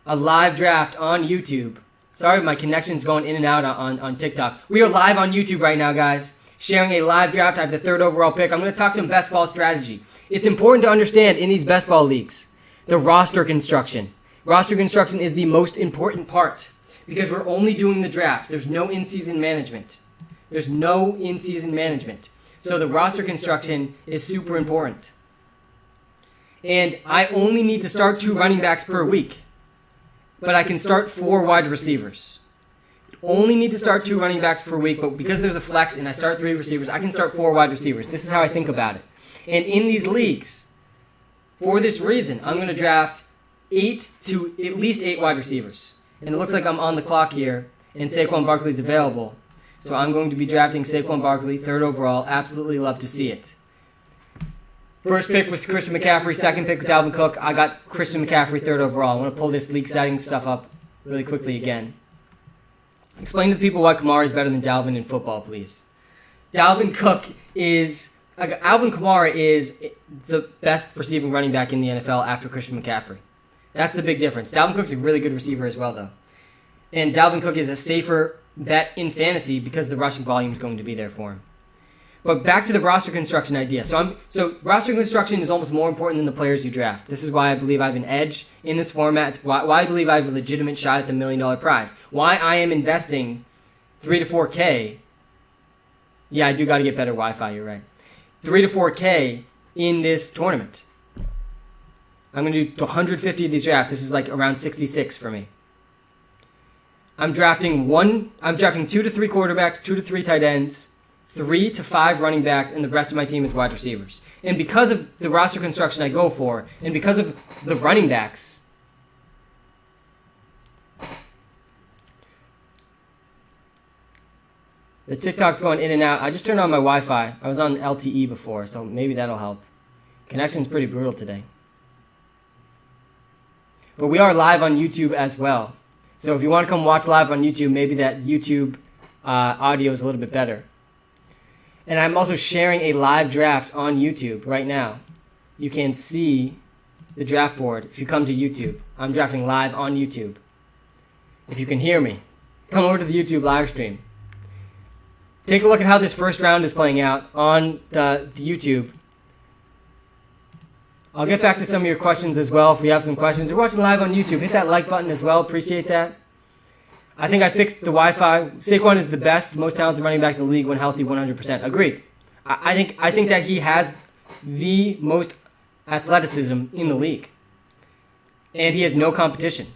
a live draft on YouTube. Sorry, my connection's going in and out on TikTok. We are live on YouTube right now, guys. Sharing a live draft. I have the 3rd overall pick. I'm going to talk some best ball strategy. It's important to understand in these best ball leagues, the roster construction. Roster construction is the most important part because we're only doing the draft. There's no in-season management. So the roster construction is super important. And I only need to start 2 running backs per week. But I can start 4 wide receivers. Only need to start 2 running backs per week, but because there's a flex and I start 3 receivers, I can start 4 wide receivers. This is how I think about it. And in these leagues, for this reason, I'm going to draft 8 to at least 8 wide receivers. And it looks like I'm on the clock here, and Saquon Barkley's available. So I'm going to be drafting Saquon Barkley, 3rd overall. Absolutely love to see it. First pick was Christian McCaffrey. Second pick was Dalvin Cook. I got Christian McCaffrey, 3rd overall. I want to pull this league setting stuff up really quickly again. Explain to the people why Kamara is better than Dalvin in football, please. Alvin Kamara is the best receiving running back in the NFL after Christian McCaffrey. That's the big difference. Dalvin Cook's a really good receiver as well, though. And Dalvin Cook is a safer bet in fantasy because the rushing volume is going to be there for him. But back to the roster construction idea. So roster construction is almost more important than the players you draft. This is why I believe I have an edge in this format. It's why I believe I have a legitimate shot at the $1 million prize. Why I am investing $3 to $4K. Yeah, I do got to get better Wi-Fi, you're right. $3 to $4K in this tournament. I'm going to do 150 of these drafts. This is like around 66 for me. I'm drafting 2 to 3 quarterbacks, 2 to 3 tight ends, 3 to 5 running backs, and the rest of my team is wide receivers. And because of the roster construction I go for, and because of the running backs, the TikTok's going in and out. I just turned on my Wi-Fi. I was on LTE before, so maybe that'll help. Connection's pretty brutal today. But we are live on YouTube as well. So if you want to come watch live on YouTube, maybe that YouTube audio is a little bit better. And I'm also sharing a live draft on YouTube right now. You can see the draft board if you come to YouTube. I'm drafting live on YouTube. If you can hear me, come over to the YouTube live stream. Take a look at how this first round is playing out on the YouTube. I'll get back to some of your questions as well if we have some questions. You're watching live on YouTube. Hit that like button as well. Appreciate that. I think I fixed the Wi-Fi. Saquon is the best, most talented running back in the league when healthy, 100%. Agreed. I think that he has the most athleticism in the league. And he has no competition.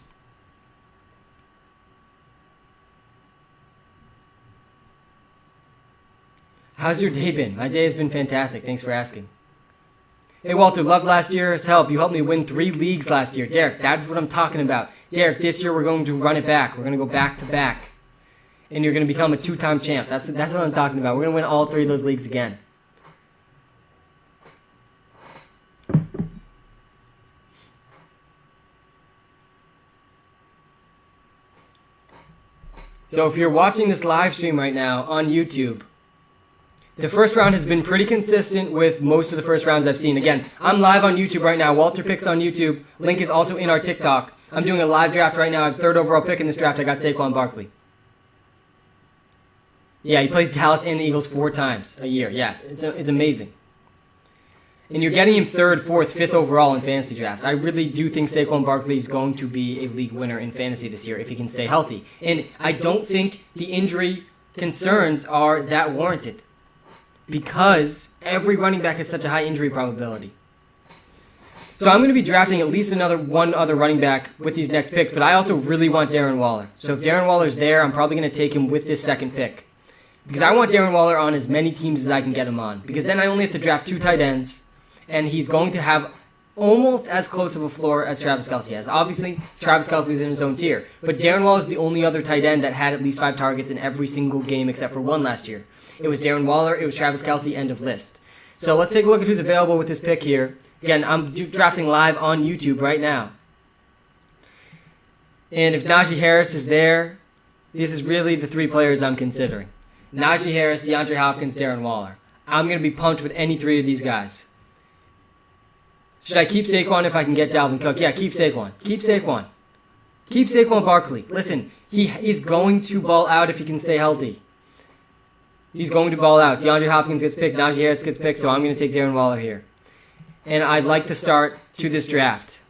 How's your day been? My day has been fantastic. Thanks for asking. Hey, Walter, loved last year's help. You helped me win 3 leagues last year. Derek, that's what I'm talking about. Derek, this year we're going to run it back. We're going to go back to back. And you're going to become a 2-time champ. That's what I'm talking about. We're going to win all 3 of those leagues again. So if you're watching this live stream right now on YouTube, the first round has been pretty consistent with most of the first rounds I've seen. Again, I'm live on YouTube right now. WalterPicks on YouTube. Link is also in our TikTok. I'm doing a live draft right now. I have 3rd overall pick in this draft. I got Saquon Barkley. Yeah, he plays Dallas and the Eagles 4 times a year. Yeah, it's amazing. And you're getting him 3rd, 4th, 5th overall in fantasy drafts. I really do think Saquon Barkley is going to be a league winner in fantasy this year if he can stay healthy. And I don't think the injury concerns are that warranted because every running back has such a high injury probability. So I'm going to be drafting at least one other running back with these next picks, but I also really want Darren Waller. So if Darren Waller's there, I'm probably going to take him with this 2nd pick. Because I want Darren Waller on as many teams as I can get him on. Because then I only have to draft 2 tight ends. And he's going to have almost as close of a floor as Travis Kelce has. Obviously, Travis Kelce is in his own tier. But Darren Waller is the only other tight end that had at least 5 targets in every single game except for 1 last year. It was Darren Waller, it was Travis Kelce, end of list. So let's take a look at who's available with this pick here. Again, I'm drafting live on YouTube right now. And if Najee Harris is there, this is really the 3 players I'm considering. Najee Harris, DeAndre Hopkins, Darren Waller. I'm going to be pumped with any 3 of these guys. Should I keep Saquon if I can get Dalvin Cook? Yeah, keep Saquon. Keep Saquon. Keep Saquon Barkley. Listen, he's going to ball out if he can stay healthy. He's going to ball out. DeAndre Hopkins gets picked. Najee Harris gets picked, so I'm going to take Darren Waller here. And I'd like the start to this draft.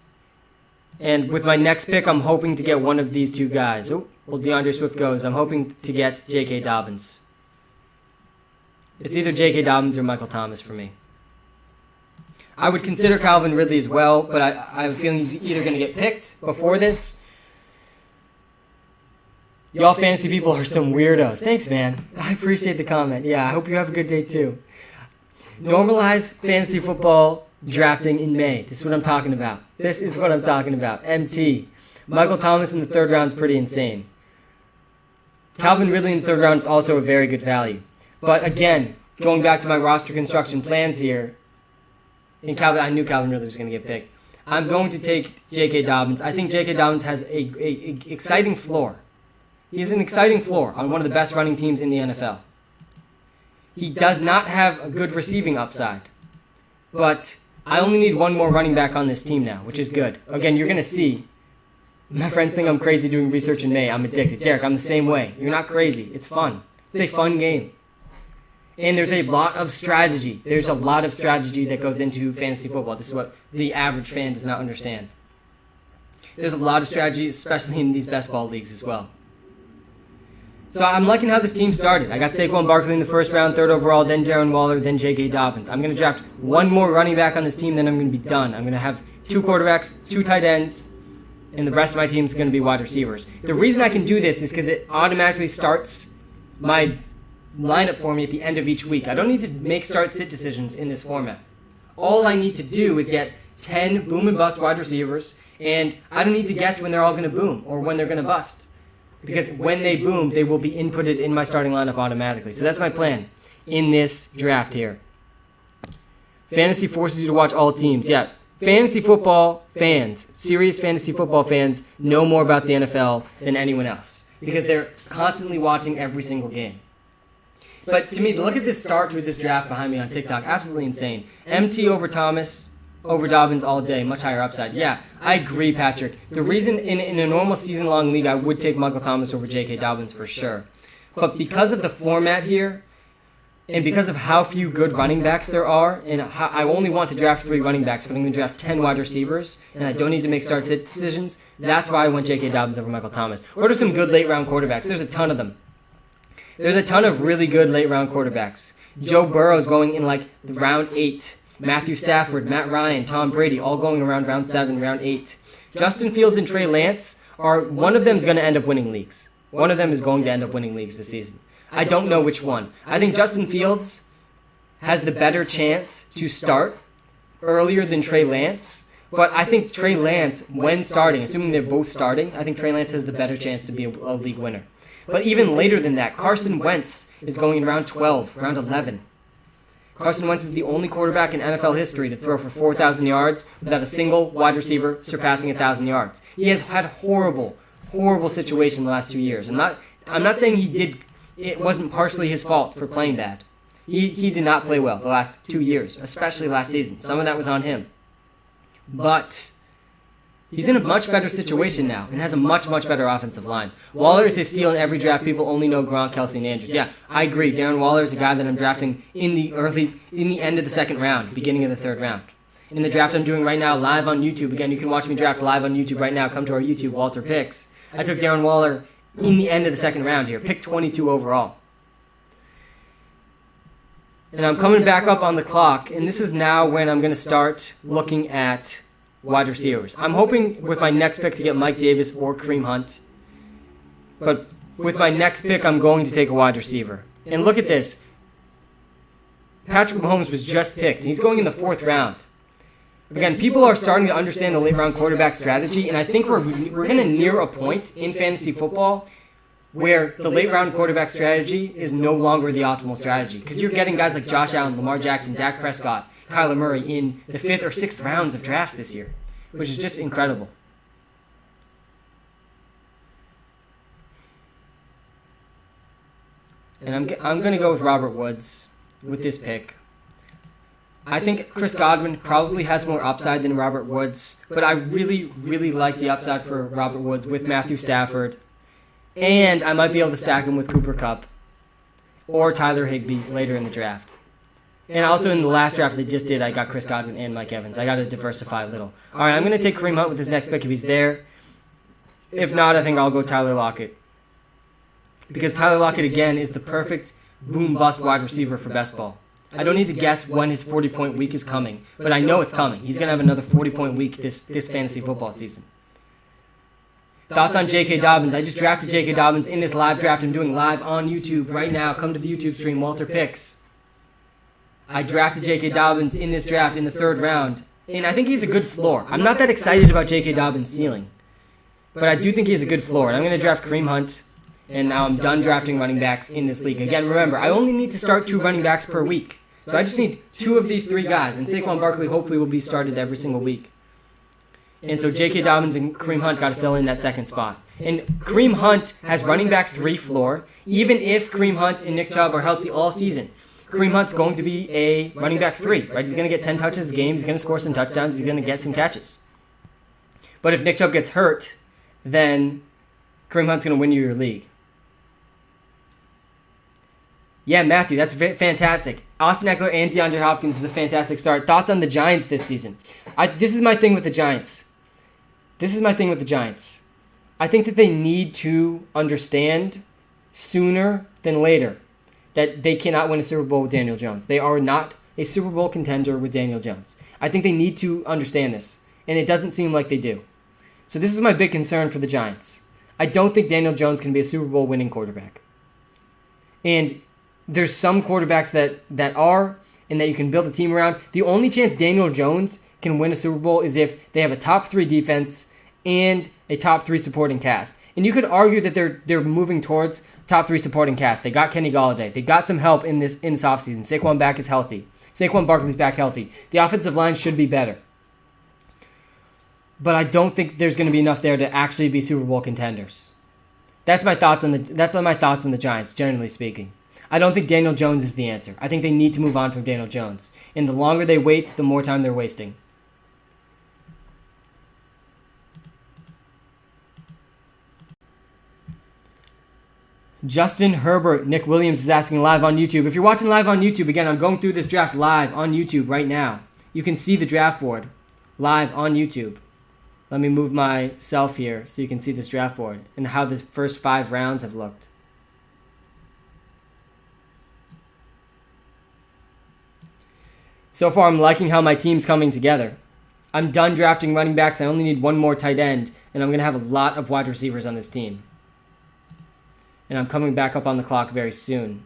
And with my next pick, I'm hoping to get one of these 2 guys. Oh, well, Deandre Swift goes. I'm hoping to get Jk Dobbins. It's either Jk Dobbins or Michael Thomas for me. I would consider Calvin Ridley as well, but I have a feeling he's either going to get picked before this. Y'all fantasy people are some weirdos. Thanks, man. I appreciate the comment. Yeah, I hope you have a good day, too. Normalize fantasy football drafting in May. This is what I'm talking about. This is what I'm talking about. MT. Michael Thomas in the 3rd round is pretty insane. Calvin Ridley in the 3rd round is also a very good value. But again, going back to my roster construction plans here, and I knew Calvin Ridley was going to get picked. I'm going to take Jk Dobbins. I think Jk Dobbins has a exciting floor. He has an exciting floor on one of the best running teams in the NFL. He does not have a good receiving upside. But I only need 1 more running back on this team now, which is good. Again, you're going to see. My friends think I'm crazy doing research in May. I'm addicted. Derek, I'm the same way. You're not crazy. It's fun. It's a fun game. And there's a lot of strategy. There's a lot of strategy that goes into fantasy football. This is what the average fan does not understand. There's a lot of strategies, especially in these best ball leagues as well. So I'm liking how this team started. I got Saquon Barkley in the 1st round, 3rd overall, then Darren Waller, then Jk Dobbins. I'm going to draft 1 more running back on this team, then I'm going to be done. I'm going to have 2 quarterbacks, 2 tight ends, and the rest of my team is going to be wide receivers. The reason I can do this is because it automatically starts my lineup for me at the end of each week. I don't need to make start-sit decisions in this format. All I need to do is get 10 boom and bust wide receivers, and I don't need to guess when they're all going to boom or when they're going to bust. Because when they boom, they will be inputted in my starting lineup automatically. So that's my plan in this draft here. Fantasy forces you to watch all teams. Yeah, fantasy football fans, serious fantasy football fans, know more about the NFL than anyone else. Because they're constantly watching every single game. But to me, look at this start to this draft behind me on TikTok. Absolutely insane. MT over Thomas, over Dobbins all day. Much higher upside. Yeah, I agree, Patrick. The reason in a normal season-long league, I would take Michael Thomas over Jk Dobbins for sure. But because of the format here, and because of how few good running backs there are, and how I only want to draft 3 running backs, but I'm going to draft 10 wide receivers, and I don't need to make start decisions, that's why I went Jk Dobbins over Michael Thomas. What are some good late-round quarterbacks? There's a ton of them. There's a ton of really good late-round quarterbacks. Joe Burrow's going in like round 8. Matthew Stafford, Matt Ryan, Tom Brady, all going around round 7, round 8. Justin Fields and Trey Lance one of them is going to end up winning leagues. One of them is going to end up winning leagues this season. I don't know which one. I think Justin Fields has the better chance to start earlier than Trey Lance. But I think Trey Lance, when starting, assuming they're both starting, I think Trey Lance has the better chance to be a league winner. But even later than that, Carson Wentz is going in round 12, round 11. Carson Wentz is the only quarterback in NFL history to throw for 4,000 yards without a single wide receiver surpassing 1,000 yards. He has had horrible situation the last 2 years. I'm not saying it wasn't partially his fault for playing bad. He did not play well the last 2 years, especially last season. Some of that was on him. But he's in a much better situation now and has a much better offensive line. Waller is a steal in every draft. People only know Gronk, Kelsey, and Andrews. Yeah, I agree. Darren Waller is a guy that I'm drafting in the end of the second round, beginning of the third round. In the draft I'm doing right now live on YouTube. Again, you can watch me draft live on YouTube right now. Come to our YouTube, WalterPicks. I took Darren Waller in the end of the second round here. Pick 22 overall. And I'm coming back up on the clock, and this is now when I'm going to start looking at wide receivers. I'm hoping with my next pick to get Mike Davis or Kareem Hunt. But with my next pick, I'm going to take a wide receiver. And look at this. Patrick Mahomes was just picked, and he's going in the 4th round. Again, people are starting to understand the late-round quarterback strategy, and I think we're going to near a point in fantasy football where the late-round quarterback strategy is no longer the optimal strategy. Because you're getting guys like Josh Allen, Lamar Jackson, Dak Prescott, Kyler Murray in the 5th or 6th rounds of drafts this year, which is just incredible. And I'm going to go with Robert Woods with this pick. I think Chris Godwin probably has more upside than Robert Woods, but I really like the upside for Robert Woods with Matthew Stafford. And I might be able to stack him with Cooper Kupp or Tyler Higbee later in the draft. And also in the last draft they just did, I got Chris Godwin and Mike Evans. I got to diversify a little. All right, I'm going to take Kareem Hunt with this next pick if he's there. If not, I think I'll go Tyler Lockett. Because Tyler Lockett, again, is the perfect boom-bust wide receiver for best ball. I don't need to guess when his 40-point week is coming, but I know it's coming. He's going to have another 40-point week this fantasy football season. Thoughts on Jk Dobbins? I just drafted Jk Dobbins in this live draft I'm doing live on YouTube right now. Come to the YouTube stream, WalterPicks. I drafted Jk Dobbins in this draft in the 3rd round, and I think he's a good floor. I'm not that excited about Jk Dobbins' ceiling, but I do think he's a good floor. And I'm going to draft Kareem Hunt, and now I'm done drafting running backs in this league. Again, remember, I only need to start 2 running backs per week. So I just need 2 of these 3 guys, and Saquon Barkley hopefully will be started every single week. And so Jk Dobbins and Kareem Hunt got to fill in that 2nd spot. And Kareem Hunt has running back 3 floor. Even if Kareem Hunt and Nick Chubb are healthy all season, Kareem Hunt's going to be a running back 3, right? He's going to get 10 touches a game. He's going to score some touchdowns. He's going to get some catches. But if Nick Chubb gets hurt, then Kareem Hunt's going to win you your league. Yeah, Matthew, that's fantastic. Austin Eckler and DeAndre Hopkins is a fantastic start. Thoughts on the Giants this season? This is my thing with the Giants. I think that they need to understand sooner than later that they cannot win a Super Bowl with Daniel Jones. They are not a Super Bowl contender with Daniel Jones. I think they need to understand this, and it doesn't seem like they do. So this is my big concern for the Giants. I don't think Daniel Jones can be a Super Bowl winning quarterback. And there's some quarterbacks that are, and that you can build a team around. The only chance Daniel Jones can win a Super Bowl is if they have a top 3 defense and a top 3 supporting cast. And you could argue that they're moving towards top 3 supporting cast. They got Kenny Golladay. They got some help in this offseason. Saquon back is healthy. Saquon Barkley's back healthy. The offensive line should be better. But I don't think there's going to be enough there to actually be Super Bowl contenders. That's my thoughts on the Giants, generally speaking. I don't think Daniel Jones is the answer. I think they need to move on from Daniel Jones. And the longer they wait, the more time they're wasting. Justin Herbert, Nick Williams is asking live on YouTube. If you're watching live on YouTube, again, I'm going through this draft live on YouTube right now. You can see the draft board live on YouTube. Let me move myself here so you can see this draft board and how the first 5 rounds have looked. So far, I'm liking how my team's coming together. I'm done drafting running backs. I only need 1 more tight end, and I'm going to have a lot of wide receivers on this team. And I'm coming back up on the clock very soon.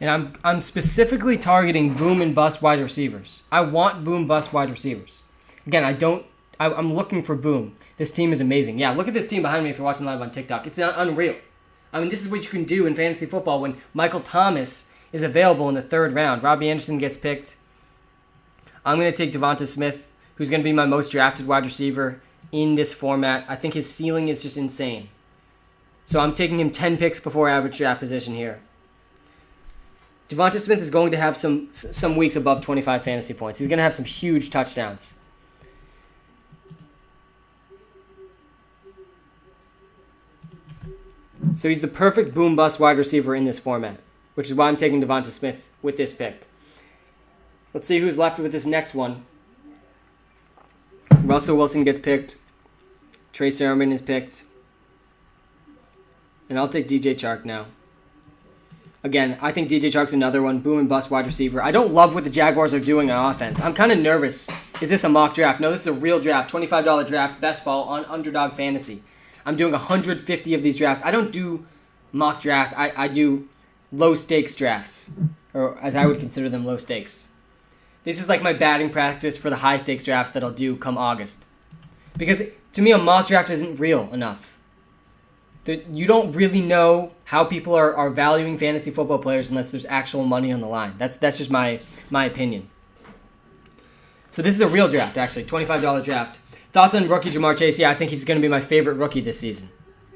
And I'm specifically targeting boom and bust wide receivers. I want boom bust wide receivers. Again, I'm looking for boom. This team is amazing. Yeah, look at this team behind me if you're watching live on TikTok. It's unreal. I mean, this is what you can do in fantasy football when Michael Thomas is available in the 3rd round. Robbie Anderson gets picked. I'm going to take Devonta Smith, who's going to be my most drafted wide receiver in this format. I think his ceiling is just insane. So I'm taking him 10 picks before average draft position here. Devonta Smith is going to have some weeks above 25 fantasy points. He's going to have some huge touchdowns. So he's the perfect boom-bust wide receiver in this format, which is why I'm taking Devonta Smith with this pick. Let's see who's left with this next one. Russell Wilson gets picked. Trey Sermon is picked. And I'll take DJ Chark now. Again, I think DJ Chark's another one. Boom and bust wide receiver. I don't love what the Jaguars are doing on offense. I'm kind of nervous. Is this a mock draft? No, this is a real draft. $25 draft, best ball on Underdog Fantasy. I'm doing 150 of these drafts. I don't do mock drafts. I do low-stakes drafts, or as I would consider them, low stakes. This is like my batting practice for the high-stakes drafts that I'll do come August. Because to me, a mock draft isn't real enough. You don't really know how people are valuing fantasy football players unless there's actual money on the line. That's just my opinion. So this is a real draft, actually, $25 draft. Thoughts on rookie Ja'Marr Chase? Yeah, I think he's going to be my favorite rookie this season.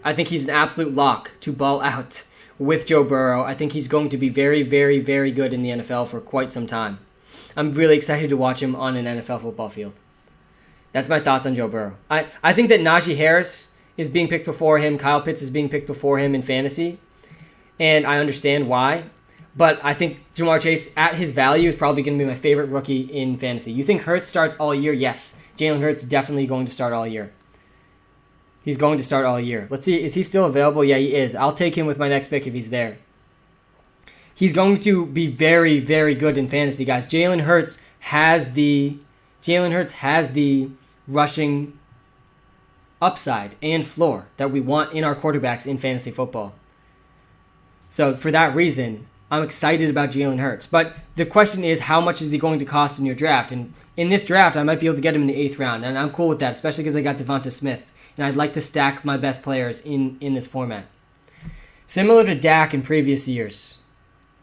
I think he's an absolute lock to ball out with Joe Burrow. I think he's going to be very, very, very good in the NFL for quite some time. I'm really excited to watch him on an NFL football field. That's my thoughts on Joe Burrow. I think that Najee Harris is being picked before him. Kyle Pitts is being picked before him in fantasy. And I understand why. But I think Ja'Marr Chase, at his value, is probably going to be my favorite rookie in fantasy. You think Hurts starts all year? Yes. Jalen Hurts definitely going to start all year. He's going to start all year. Let's see. Is he still available? Yeah, he is. I'll take him with my next pick if he's there. He's going to be very, very good in fantasy, guys. Jalen Hurts has the rushing upside and floor that we want in our quarterbacks in fantasy football. So for that reason, I'm excited about Jalen Hurts. But the question is, how much is he going to cost in your draft? And in this draft, I might be able to get him in the 8th round. And I'm cool with that, especially because I got Devonta Smith. And I'd like to stack my best players in this format. Similar to Dak in previous years.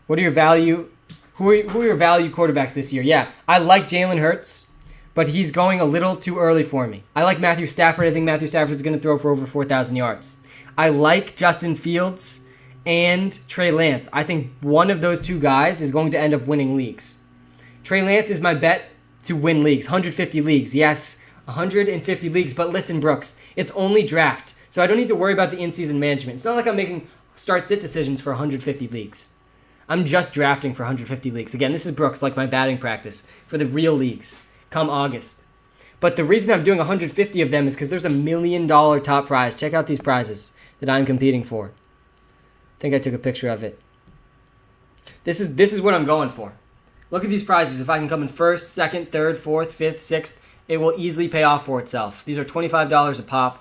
What are your value? Who are your value quarterbacks this year? Yeah, I like Jalen Hurts, but he's going a little too early for me. I like Matthew Stafford. I think Matthew Stafford's going to throw for over 4,000 yards. I like Justin Fields and Trey Lance. I think one of those two guys is going to end up winning leagues. Trey Lance is my bet to win leagues. 150 leagues. Yes, 150 leagues. But listen, Brooks, it's only draft. So I don't need to worry about the in-season management. It's not like I'm making start-sit decisions for 150 leagues. I'm just drafting for 150 leagues. Again, this is Brooks, like my batting practice for the real leagues come August. But the reason I'm doing 150 of them is because there's $1 million top prize. Check out these prizes that I'm competing for. I think I took a picture of it. This is what I'm going for. Look at these prizes. If I can come in 1st, 2nd, 3rd, 4th, 5th, 6th, it will easily pay off for itself. These are $25 a pop,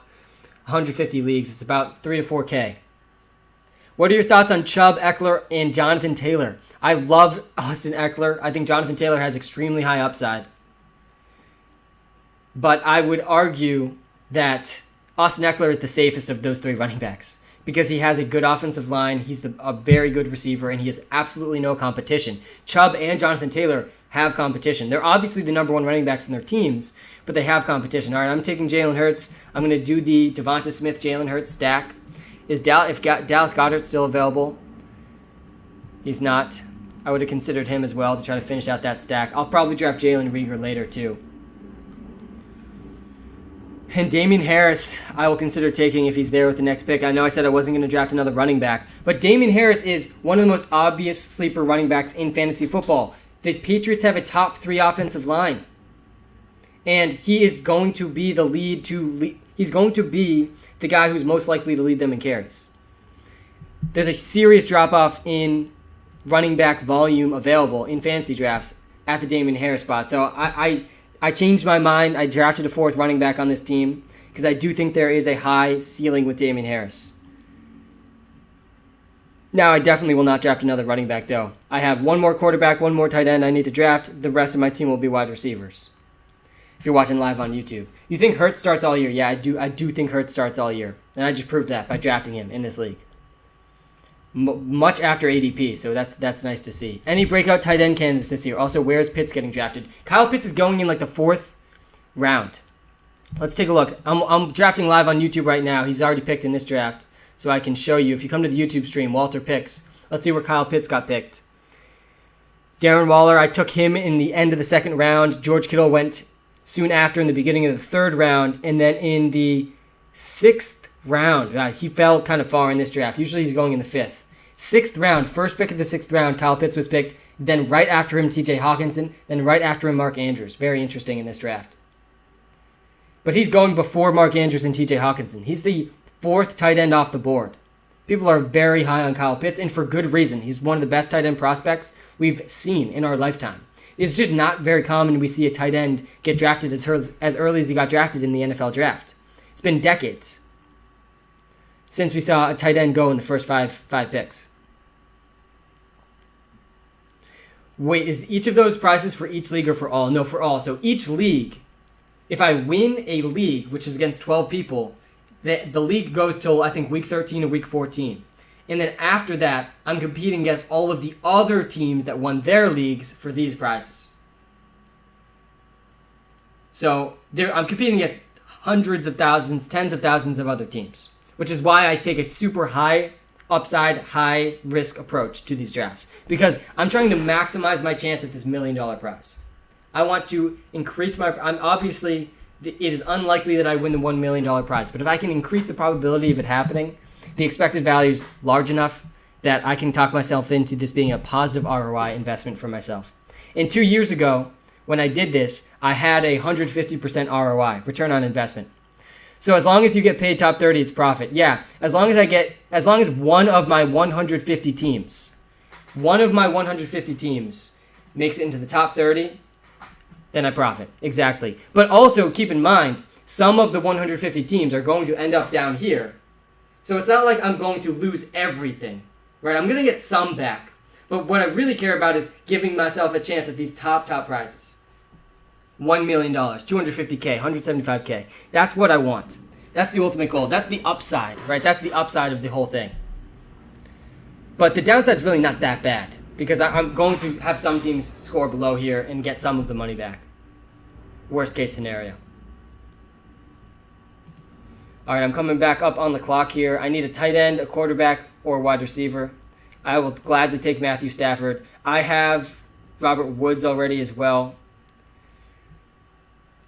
150 leagues. It's about 3 to 4K. What are your thoughts on Chubb, Eckler, and Jonathan Taylor? I love Austin Eckler. I think Jonathan Taylor has extremely high upside. But I would argue that Austin Eckler is the safest of those 3 running backs because he has a good offensive line, he's a very good receiver, and he has absolutely no competition. Chubb and Jonathan Taylor have competition. They're obviously the number 1 running backs in their teams, but they have competition. All right, I'm taking Jalen Hurts. I'm going to do the Devonta Smith, Jalen Hurts stack. If Dallas Goedert's still available? He's not. I would have considered him as well to try to finish out that stack. I'll probably draft Jalen Reagor later too. And Damien Harris, I will consider taking if he's there with the next pick. I know I said I wasn't going to draft another running back, but Damien Harris is one of the most obvious sleeper running backs in fantasy football. The Patriots have a top 3 offensive line, and he is going to be the he's going to be the guy who's most likely to lead them in carries. There's a serious drop-off in running back volume available in fantasy drafts at the Damien Harris spot. So I changed my mind. I drafted a 4th running back on this team because I do think there is a high ceiling with Damien Harris. Now, I definitely will not draft another running back, though. I have one more quarterback, one more tight end I need to draft. The rest of my team will be wide receivers. If you're watching live on YouTube. You think Hurts starts all year? Yeah, I do think Hurts starts all year. And I just proved that by drafting him in this league. Much after ADP, so that's nice to see. Any breakout tight end candidates this year? Also, where's Pitts getting drafted? Kyle Pitts is going in like the 4th round. Let's take a look. I'm drafting live on YouTube right now. He's already picked in this draft, so I can show you. If you come to the YouTube stream, WalterPicks, let's see where Kyle Pitts got picked. Darren Waller, I took him in the end of the 2nd round. George Kittle went soon after in the beginning of the 3rd round, and then in the 6th round, he fell kind of far in this draft. Usually he's going in the 5th. 6th round, first pick of the 6th round, Kyle Pitts was picked. Then right after him, Tj Hawkinson. Then right after him, Mark Andrews. Very interesting in this draft. But he's going before Mark Andrews and Tj Hawkinson. He's the 4th tight end off the board. People are very high on Kyle Pitts, and for good reason. He's one of the best tight end prospects we've seen in our lifetime. It's just not very common we see a tight end get drafted as early as he got drafted in the NFL draft. It's been decades since we saw a tight end go in the first five picks. Wait, is each of those prizes for each league or for all? No, for all. So each league, if I win a league, which is against 12 people, the league goes till, I think, week 13 or week 14. And then after that, I'm competing against all of the other teams that won their leagues for these prizes. So I'm competing against hundreds of thousands, tens of thousands of other teams, which is why I take a super high upside, high risk approach to these drafts, because I'm trying to maximize my chance at this $1 million prize. I want to increase obviously, it is unlikely that I win the $1 million prize, but if I can increase the probability of it happening, the expected value is large enough that I can talk myself into this being a positive ROI investment for myself. And 2 years ago, when I did this, I had a 150% ROI, return on investment. So as long as you get paid top 30, it's profit. Yeah, as long as one of my 150 teams makes it into the top 30, then I profit. Exactly. But also keep in mind, some of the 150 teams are going to end up down here. So it's not like I'm going to lose everything, right? I'm going to get some back. But what I really care about is giving myself a chance at these top prizes. $1 million, $250K, $175K. That's what I want. That's the ultimate goal. That's the upside, right? That's the upside of the whole thing. But the downside's really not that bad, because I'm going to have some teams score below here and get some of the money back. Worst case scenario. All right, I'm coming back up on the clock here. I need a tight end, a quarterback, or a wide receiver. I will gladly take Matthew Stafford. I have Robert Woods already as well.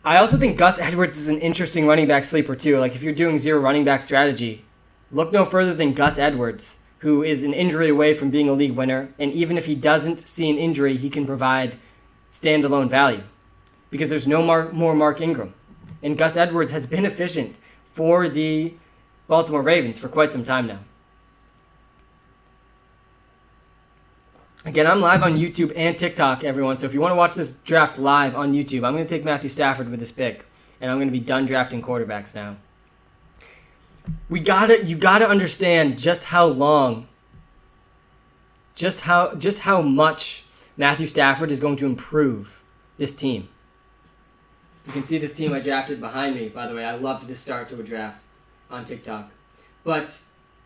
I also think Gus Edwards is an interesting running back sleeper too. Like if you're doing zero running back strategy, look no further than Gus Edwards, who is an injury away from being a league winner. And even if he doesn't see an injury, he can provide standalone value because there's no more Mark Ingram. And Gus Edwards has been efficient for the Baltimore Ravens for quite some time now. Again, I'm live on YouTube and TikTok, everyone. So if you want to watch this draft live on YouTube, I'm going to take Matthew Stafford with this pick, and I'm going to be done drafting quarterbacks now. You gotta understand just how much Matthew Stafford is going to improve this team. You can see this team I drafted behind me. By the way, I loved this start to a draft on TikTok. But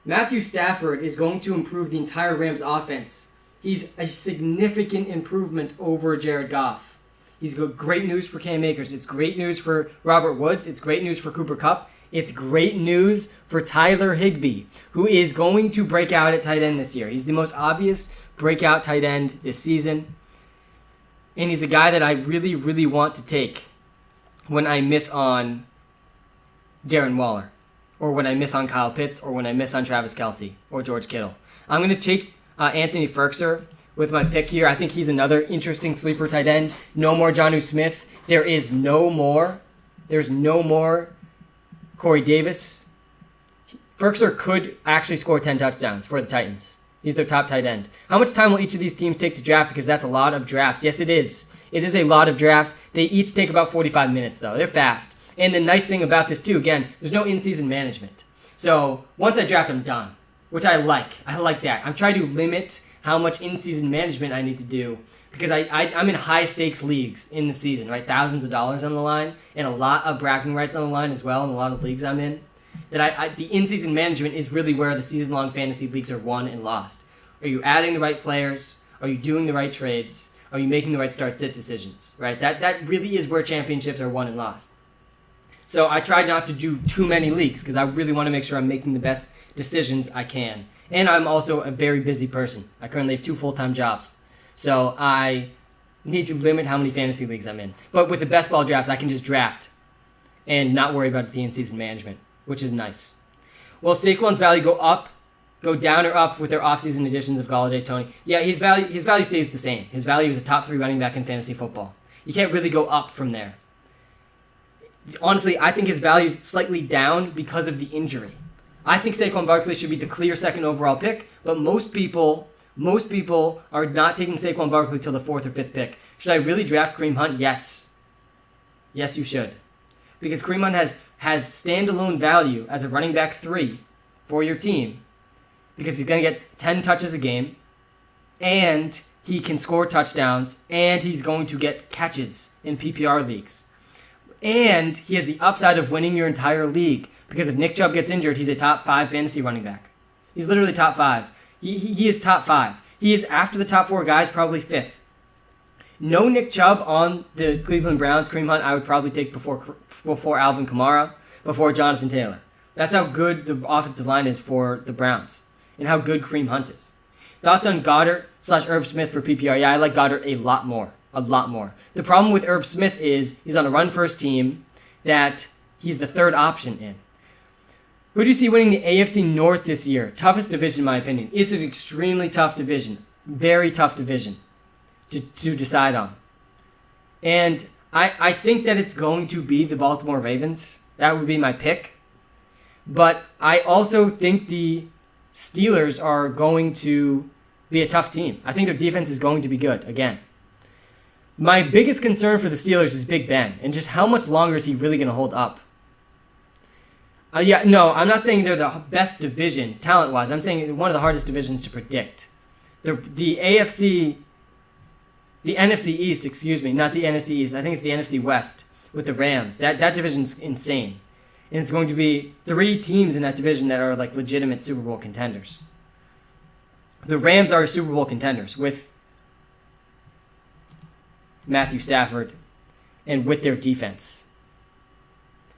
Matthew Stafford is going to improve the entire Rams offense. He's a significant improvement over Jared Goff. He's got great news for Cam Akers. It's great news for Robert Woods. It's great news for Cooper Kupp. It's great news for Tyler Higbee, who is going to break out at tight end this year. He's the most obvious breakout tight end this season. And he's a guy that I really, really want to take when I miss on Darren Waller, or when I miss on Kyle Pitts, or when I miss on Travis Kelce or George Kittle. I'm going to take Anthony Ferkser with my pick here. I think he's another interesting sleeper tight end. No more Jonnu Smith. There's no more Corey Davis. Ferkser could actually score 10 touchdowns for the Titans. He's their top tight end. How much time will each of these teams take to draft? Because that's a lot of drafts. Yes, it is. It is a lot of drafts. They each take about 45 minutes, though. They're fast. And the nice thing about this, too, again, there's no in-season management. So once I draft, I'm done. which I like. I like that. I'm trying to limit how much in-season management I need to do because I'm in high-stakes leagues in the season, right? Thousands of dollars on the line and a lot of bragging rights on the line as well in a lot of leagues I'm in. That the in-season management is really where the season-long fantasy leagues are won and lost. Are you adding the right players? Are you doing the right trades? Are you making the right start-sit decisions, right? That really is where championships are won and lost. So I tried not to do too many leagues because I really want to make sure I'm making the best decisions I can. And I'm also a very busy person. I currently have 2 full-time jobs. So I need to limit how many fantasy leagues I'm in. But with the best ball drafts, I can just draft and not worry about the in-season management, which is nice. Will Saquon's value go down or up with their offseason additions of Golladay, Tony? Yeah, his value stays the same. His value is a top 3 running back in fantasy football. You can't really go up from there. Honestly, I think his value is slightly down because of the injury. I think Saquon Barkley should be the clear 2nd overall pick, but most people are not taking Saquon Barkley till the 4th or 5th pick. Should I really draft Kareem Hunt? Yes. Yes, you should. Because Kareem Hunt has standalone value as a running back 3 for your team because he's going to get 10 touches a game and he can score touchdowns and he's going to get catches in PPR leagues. And he has the upside of winning your entire league because if Nick Chubb gets injured, he's a top 5 fantasy running back. He's literally top 5. He is top 5. He is after the top 4 guys, probably 5th. No Nick Chubb on the Cleveland Browns. Kareem Hunt I would probably take before Alvin Kamara, before Jonathan Taylor. That's how good the offensive line is for the Browns and how good Kareem Hunt is. Thoughts on Goddard/Irv Smith for PPR? Yeah, I like Goddard a lot more. The problem with Irv Smith is he's on a run-first team that he's the 3rd option in. Who do you see winning the AFC North this year? Toughest division, in my opinion. It's an extremely tough division. Very tough division to decide on. And I think that it's going to be the Baltimore Ravens. That would be my pick. But I also think the Steelers are going to be a tough team. I think their defense is going to be good, again. My biggest concern for the Steelers is Big Ben, and just how much longer is he really going to hold up? I'm not saying they're the best division, talent-wise. I'm saying one of the hardest divisions to predict. The NFC East, not the NFC East. I think it's the NFC West with the Rams. That division's insane. And it's going to be 3 teams in that division that are like legitimate Super Bowl contenders. The Rams are Super Bowl contenders with Matthew Stafford and with their defense.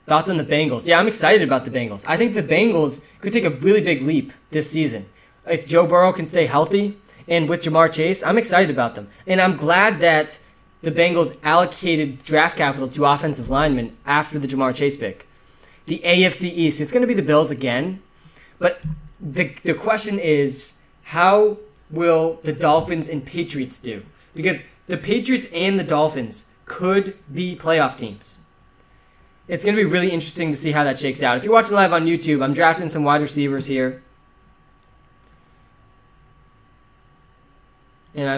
Thoughts on the Bengals? Yeah, I'm excited about the Bengals. I think the Bengals could take a really big leap this season. If Joe Burrow can stay healthy and with Jamar Chase, I'm excited about them. And I'm glad that the Bengals allocated draft capital to offensive linemen after the Jamar Chase pick. The AFC East, it's going to be the Bills again. But the question is, how will the Dolphins and Patriots do? Because the Patriots and the Dolphins could be playoff teams. It's going to be really interesting to see how that shakes out. If you're watching live on YouTube, I'm drafting some wide receivers here. And I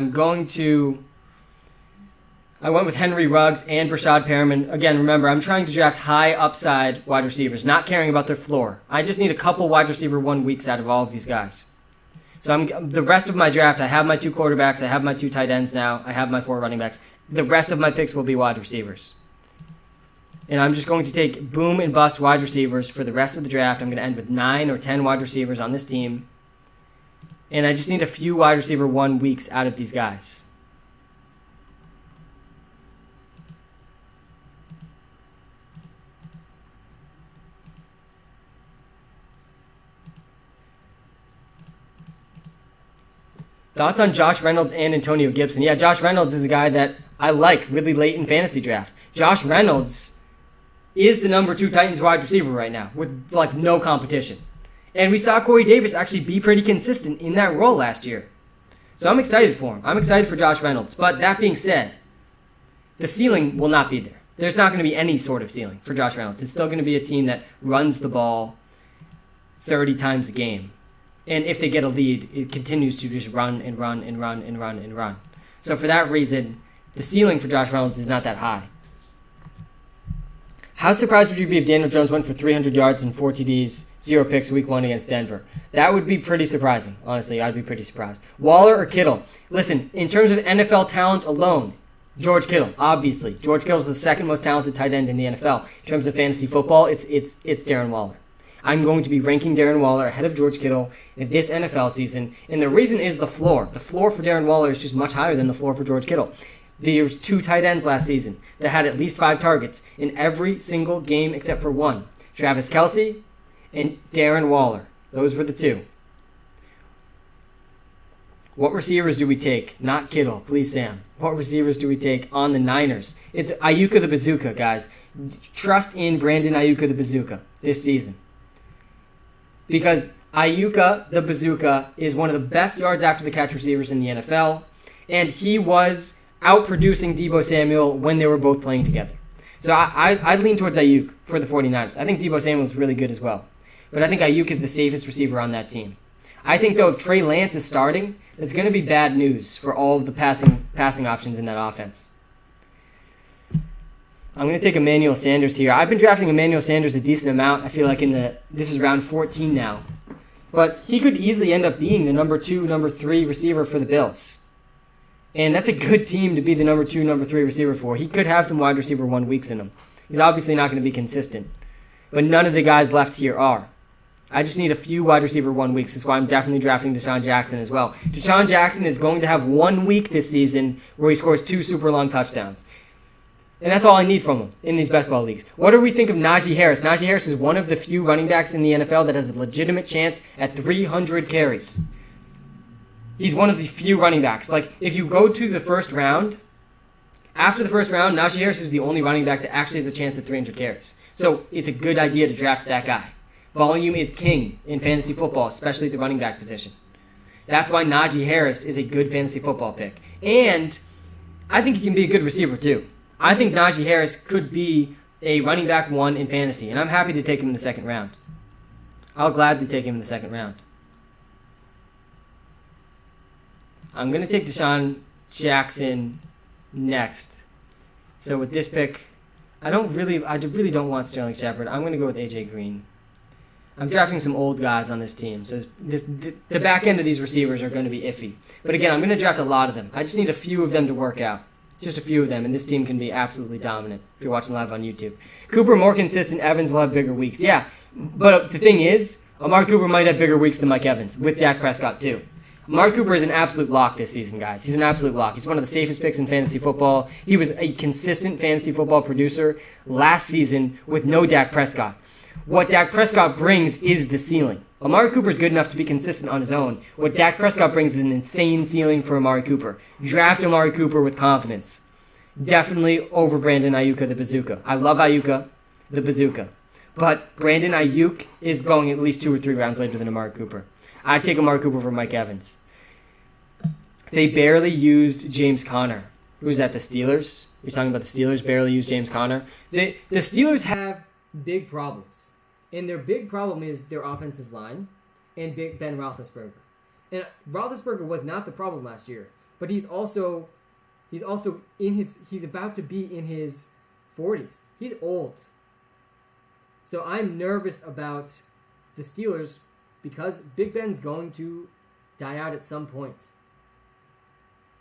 went with Henry Ruggs and Brashad Perriman. Again, remember, I'm trying to draft high upside wide receivers, not caring about their floor. I just need a couple wide receiver 1 weeks out of all of these guys. So the rest of my draft, I have my 2 quarterbacks, I have my 2 tight ends now, I have my 4 running backs. The rest of my picks will be wide receivers. And I'm just going to take boom and bust wide receivers for the rest of the draft. I'm going to end with 9 or 10 wide receivers on this team. And I just need a few wide receiver 1 weeks out of these guys. Thoughts on Josh Reynolds and Antonio Gibson? Yeah, Josh Reynolds is a guy that I like really late in fantasy drafts. Josh Reynolds is the number 2 Titans wide receiver right now with like no competition. And we saw Corey Davis actually be pretty consistent in that role last year. So I'm excited for him. I'm excited for Josh Reynolds. But that being said, the ceiling will not be there. There's not going to be any sort of ceiling for Josh Reynolds. It's still going to be a team that runs the ball 30 times a game. And if they get a lead, it continues to just run and run and run and run and run. So for that reason, the ceiling for Josh Reynolds is not that high. How surprised would you be if Daniel Jones went for 300 yards and 4 TDs, 0 picks week 1 against Denver? That would be pretty surprising. Honestly, I'd be pretty surprised. Waller or Kittle? Listen, in terms of NFL talent alone, George Kittle, obviously. George Kittle's the second most talented tight end in the NFL. In terms of fantasy football, it's Darren Waller. I'm going to be ranking Darren Waller ahead of George Kittle in this NFL season, and the reason is the floor. The floor for Darren Waller is just much higher than the floor for George Kittle. There was 2 tight ends last season that had at least 5 targets in every single game except for one. Travis Kelce and Darren Waller. Those were the 2. What receivers do we take? Not Kittle, please, Sam. What receivers do we take on the Niners? It's Ayuka the Bazooka, guys. Trust in Brandon Ayuka the Bazooka this season. Because Ayuka the Bazooka is one of the best yards after the catch receivers in the NFL, and he was outproducing Deebo Samuel when they were both playing together. So I lean towards Ayuk for the 49ers. I think Deebo Samuel is really good as well. But I think Ayuk is the safest receiver on that team. I think, though, if Trey Lance is starting, it's going to be bad news for all of the passing options in that offense. I'm going to take Emmanuel Sanders here. I've been drafting Emmanuel Sanders a decent amount. I feel like this is round 14 now. But he could easily end up being the number 2, number 3 receiver for the Bills. And that's a good team to be the number 2, number 3 receiver for. He could have some wide receiver 1 weeks in him. He's obviously not going to be consistent. But none of the guys left here are. I just need a few wide receiver 1 weeks. That's why I'm definitely drafting Deshaun Jackson as well. Deshaun Jackson is going to have 1 week this season where he scores 2 super long touchdowns. And that's all I need from him in these best ball leagues. What do we think of Najee Harris? Najee Harris is one of the few running backs in the NFL that has a legitimate chance at 300 carries. He's one of the few running backs. Like, if you go to the first round, after the first round, Najee Harris is the only running back that actually has a chance at 300 carries. So it's a good idea to draft that guy. Volume is king in fantasy football, especially at the running back position. That's why Najee Harris is a good fantasy football pick. And I think he can be a good receiver, too. I think Najee Harris could be a running back 1 in fantasy, and I'm happy to take him in the second round. I'll gladly take him in the second round. I'm going to take Deshaun Jackson next. So with this pick, I really don't want Sterling Shepard. I'm going to go with AJ Green. I'm drafting some old guys on this team, so the back end of these receivers are going to be iffy. But again, I'm going to draft a lot of them. I just need a few of them to work out. Just a few of them, and this team can be absolutely dominant if you're watching live on YouTube. Cooper, more consistent. Evans will have bigger weeks. Yeah, but the thing is, Amari Cooper might have bigger weeks than Mike Evans, with Dak Prescott too. Amari Cooper is an absolute lock this season, guys. He's an absolute lock. He's one of the safest picks in fantasy football. He was a consistent fantasy football producer last season with no Dak Prescott. What Dak Prescott brings is the ceiling. Amari Cooper is good enough to be consistent on his own. What Dak Prescott brings is an insane ceiling for Amari Cooper. Draft Amari Cooper with confidence. Definitely over Brandon Ayuka the Bazooka. I love Ayuka the Bazooka. But Brandon Ayuk is going at least 2 or 3 rounds later than Amari Cooper. I'd take Amari Cooper for Mike Evans. They barely used James Conner. Who's that, the Steelers? You're talking about the Steelers barely used James Conner? The Steelers have big problems. And their big problem is their offensive line and Big Ben Roethlisberger. And Roethlisberger was not the problem last year, but he's also he's about to be in his 40s. He's old. So I'm nervous about the Steelers because Big Ben's going to die out at some point.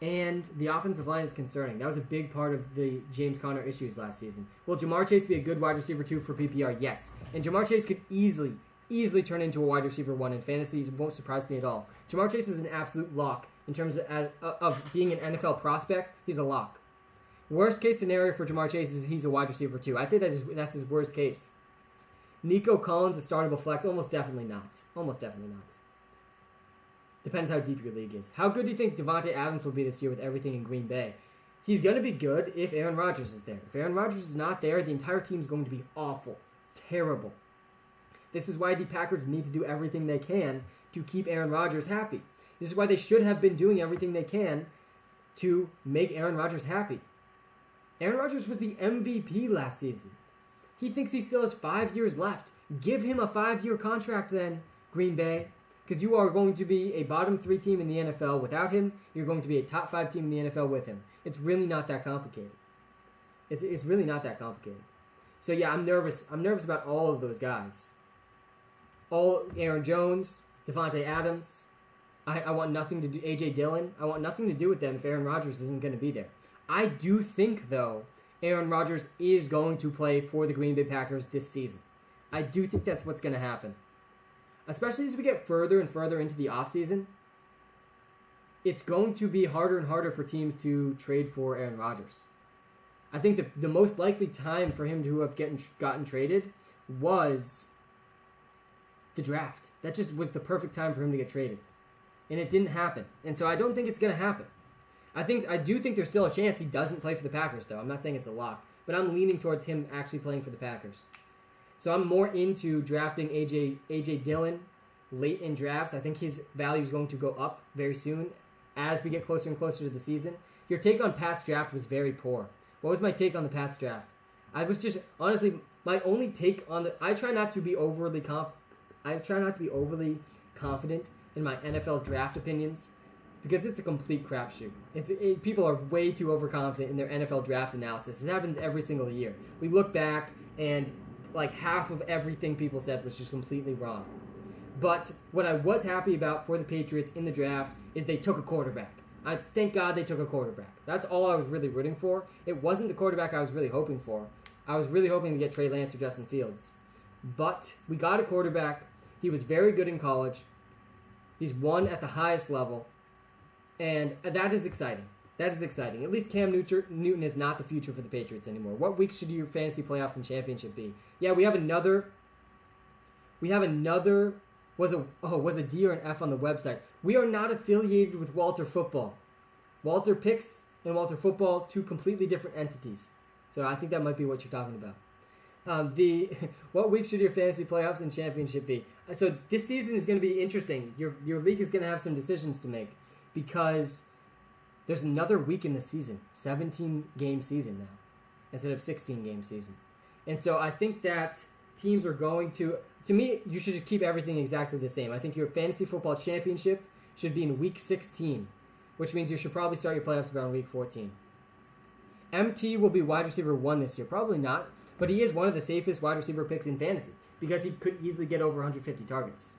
And the offensive line is concerning. That was a big part of the James Conner issues last season. Will Jamar Chase be a good wide receiver 2 for PPR? Yes. And Jamar Chase could easily turn into a wide receiver 1 in fantasy. It won't surprise me at all. Jamar Chase is an absolute lock in terms of being an NFL prospect. He's a lock. Worst case scenario for Jamar Chase is he's a wide receiver 2. I'd say that's his worst case. Nico Collins, a startable flex? Almost definitely not. Depends how deep your league is. How good do you think Devonte Adams will be this year with everything in Green Bay? He's going to be good if Aaron Rodgers is there. If Aaron Rodgers is not there, the entire team is going to be awful. Terrible. This is why the Packers need to do everything they can to keep Aaron Rodgers happy. This is why they should have been doing everything they can to make Aaron Rodgers happy. Aaron Rodgers was the MVP last season. He thinks he still has 5 years left. Give him a 5-year contract then, Green Bay. Because you are going to be a bottom 3 team in the NFL without him. You're going to be a top 5 team in the NFL with him. It's really not that complicated. It's really not that complicated. So yeah, I'm nervous. I'm nervous about all of those guys. All Aaron Jones, Devonte Adams. I want nothing to do. AJ Dillon. I want nothing to do with them if Aaron Rodgers isn't going to be there. I do think though, Aaron Rodgers is going to play for the Green Bay Packers this season. I do think that's what's going to happen. Especially as we get further and further into the offseason, it's going to be harder and harder for teams to trade for Aaron Rodgers. I think the most likely time for him to have gotten traded was the draft. That just was the perfect time for him to get traded. And it didn't happen. And so I don't think it's going to happen. I do think there's still a chance he doesn't play for the Packers, though. I'm not saying it's a lock. But I'm leaning towards him actually playing for the Packers. So I'm more into drafting AJ Dillon late in drafts. I think his value is going to go up very soon as we get closer and closer to the season. Your take on Pat's draft was very poor. What was my take on the Pats draft? I was just honestly my only take on the. I try not to be overly confident in my NFL draft opinions because it's a complete crapshoot. People are way too overconfident in their NFL draft analysis. This happens every single year. We look back and like half of everything people said was just completely wrong. But what I was happy about for the Patriots in the draft is they took a quarterback. I thank God they took a quarterback. That's all I was really rooting for. It wasn't the quarterback I was really hoping for. I was really hoping to get Trey Lance or Justin Fields. But we got a quarterback. He was very good in college. He's won at the highest level. And that is exciting. That is exciting. At least Cam Newton is not the future for the Patriots anymore. What week should your fantasy playoffs and championship be? Yeah, we have another. Was a D or an F on the website. We are not affiliated with Walter Football. WalterPicks and Walter Football, two completely different entities. So I think that might be what you're talking about. What week should your fantasy playoffs and championship be? So this season is going to be interesting. Your league is going to have some decisions to make because there's another week in the season, 17-game season now, instead of 16-game season. And so I think that teams are going to me, you should just keep everything exactly the same. I think your fantasy football championship should be in week 16, which means you should probably start your playoffs around week 14. MT will be wide receiver 1 this year. Probably not, but he is one of the safest wide receiver picks in fantasy because he could easily get over 150 targets.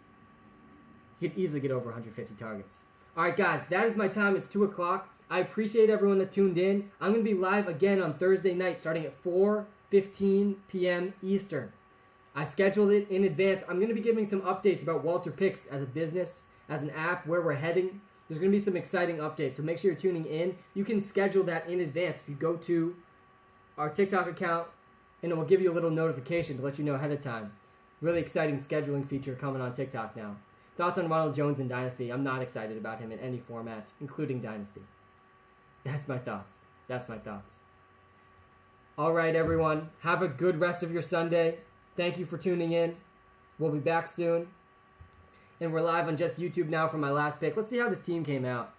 He could easily get over 150 targets. All right, guys, that is my time. It's 2 o'clock. I appreciate everyone that tuned in. I'm going to be live again on Thursday night starting at 4:15 p.m. Eastern. I scheduled it in advance. I'm going to be giving some updates about WalterPicks as a business, as an app, where we're heading. There's going to be some exciting updates, so make sure you're tuning in. You can schedule that in advance if you go to our TikTok account, and it will give you a little notification to let you know ahead of time. Really exciting scheduling feature coming on TikTok now. Thoughts on Ronald Jones in Dynasty? I'm not excited about him in any format, including Dynasty. That's my thoughts. All right, everyone. Have a good rest of your Sunday. Thank you for tuning in. We'll be back soon. And we're live on just YouTube now for my last pick. Let's see how this team came out.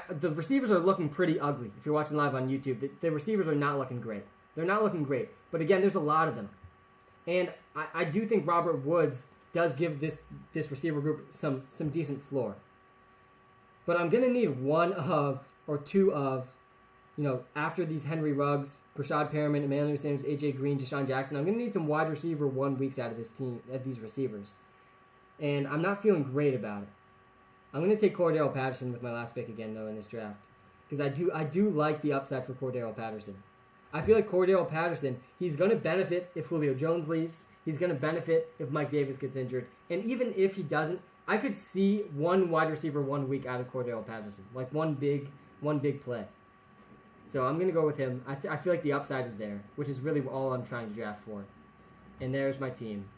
The receivers are looking pretty ugly. If you're watching live on YouTube, the receivers are not looking great. They're not looking great. But again, there's a lot of them. And I do think Robert Woods does give this receiver group some decent floor. But I'm going to need one of, or two of, after these Henry Ruggs, Rashad Perriman, Emmanuel Sanders, A.J. Green, Deshaun Jackson, I'm going to need some wide receiver 1 weeks out of this team, at these receivers. And I'm not feeling great about it. I'm going to take Cordero Patterson with my last pick again, though, in this draft. Because I do like the upside for Cordero Patterson. I feel like Cordero Patterson, he's going to benefit if Julio Jones leaves. He's going to benefit if Mike Davis gets injured. And even if he doesn't, I could see one wide receiver 1 week out of Cordero Patterson. Like one big play. So I'm going to go with him. I feel like the upside is there, which is really all I'm trying to draft for. And there's my team.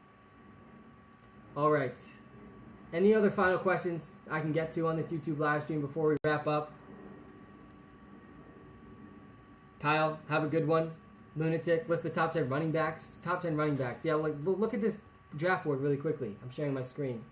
All right. Any other final questions I can get to on this YouTube live stream before we wrap up? Kyle, have a good one. Lunatic, list the top 10 running backs. Top 10 running backs. Yeah, look at this draft board really quickly. I'm sharing my screen.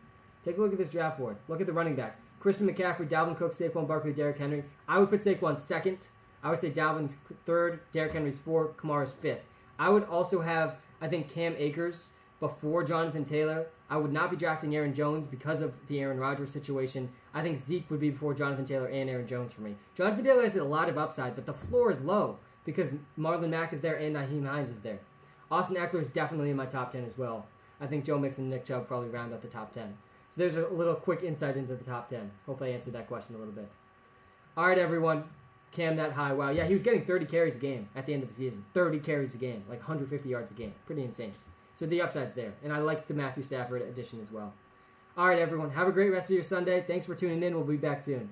Take a look at this draft board. Look at the running backs. Christian McCaffrey, Dalvin Cook, Saquon Barkley, Derrick Henry. I would put Saquon second. I would say Dalvin's third, Derrick Henry's fourth, Kamara's fifth. I would also have, I think, Cam Akers before Jonathan Taylor. I would not be drafting Aaron Jones because of the Aaron Rodgers situation. I think Zeke would be before Jonathan Taylor and Aaron Jones for me. Jonathan Taylor has a lot of upside, but the floor is low because Marlon Mack is there and Nyheim Hines is there. Austin Eckler is definitely in my top 10 as well. I think Joe Mixon and Nick Chubb probably round out the top 10. So there's a little quick insight into the top 10. Hopefully I answered that question a little bit. All right, everyone. Cam that high. Wow. Yeah, he was getting 30 carries a game at the end of the season. 30 carries a game. Like 150 yards a game. Pretty insane. So the upside's there. And I like the Matthew Stafford addition as well. All right, everyone. Have a great rest of your Sunday. Thanks for tuning in. We'll be back soon.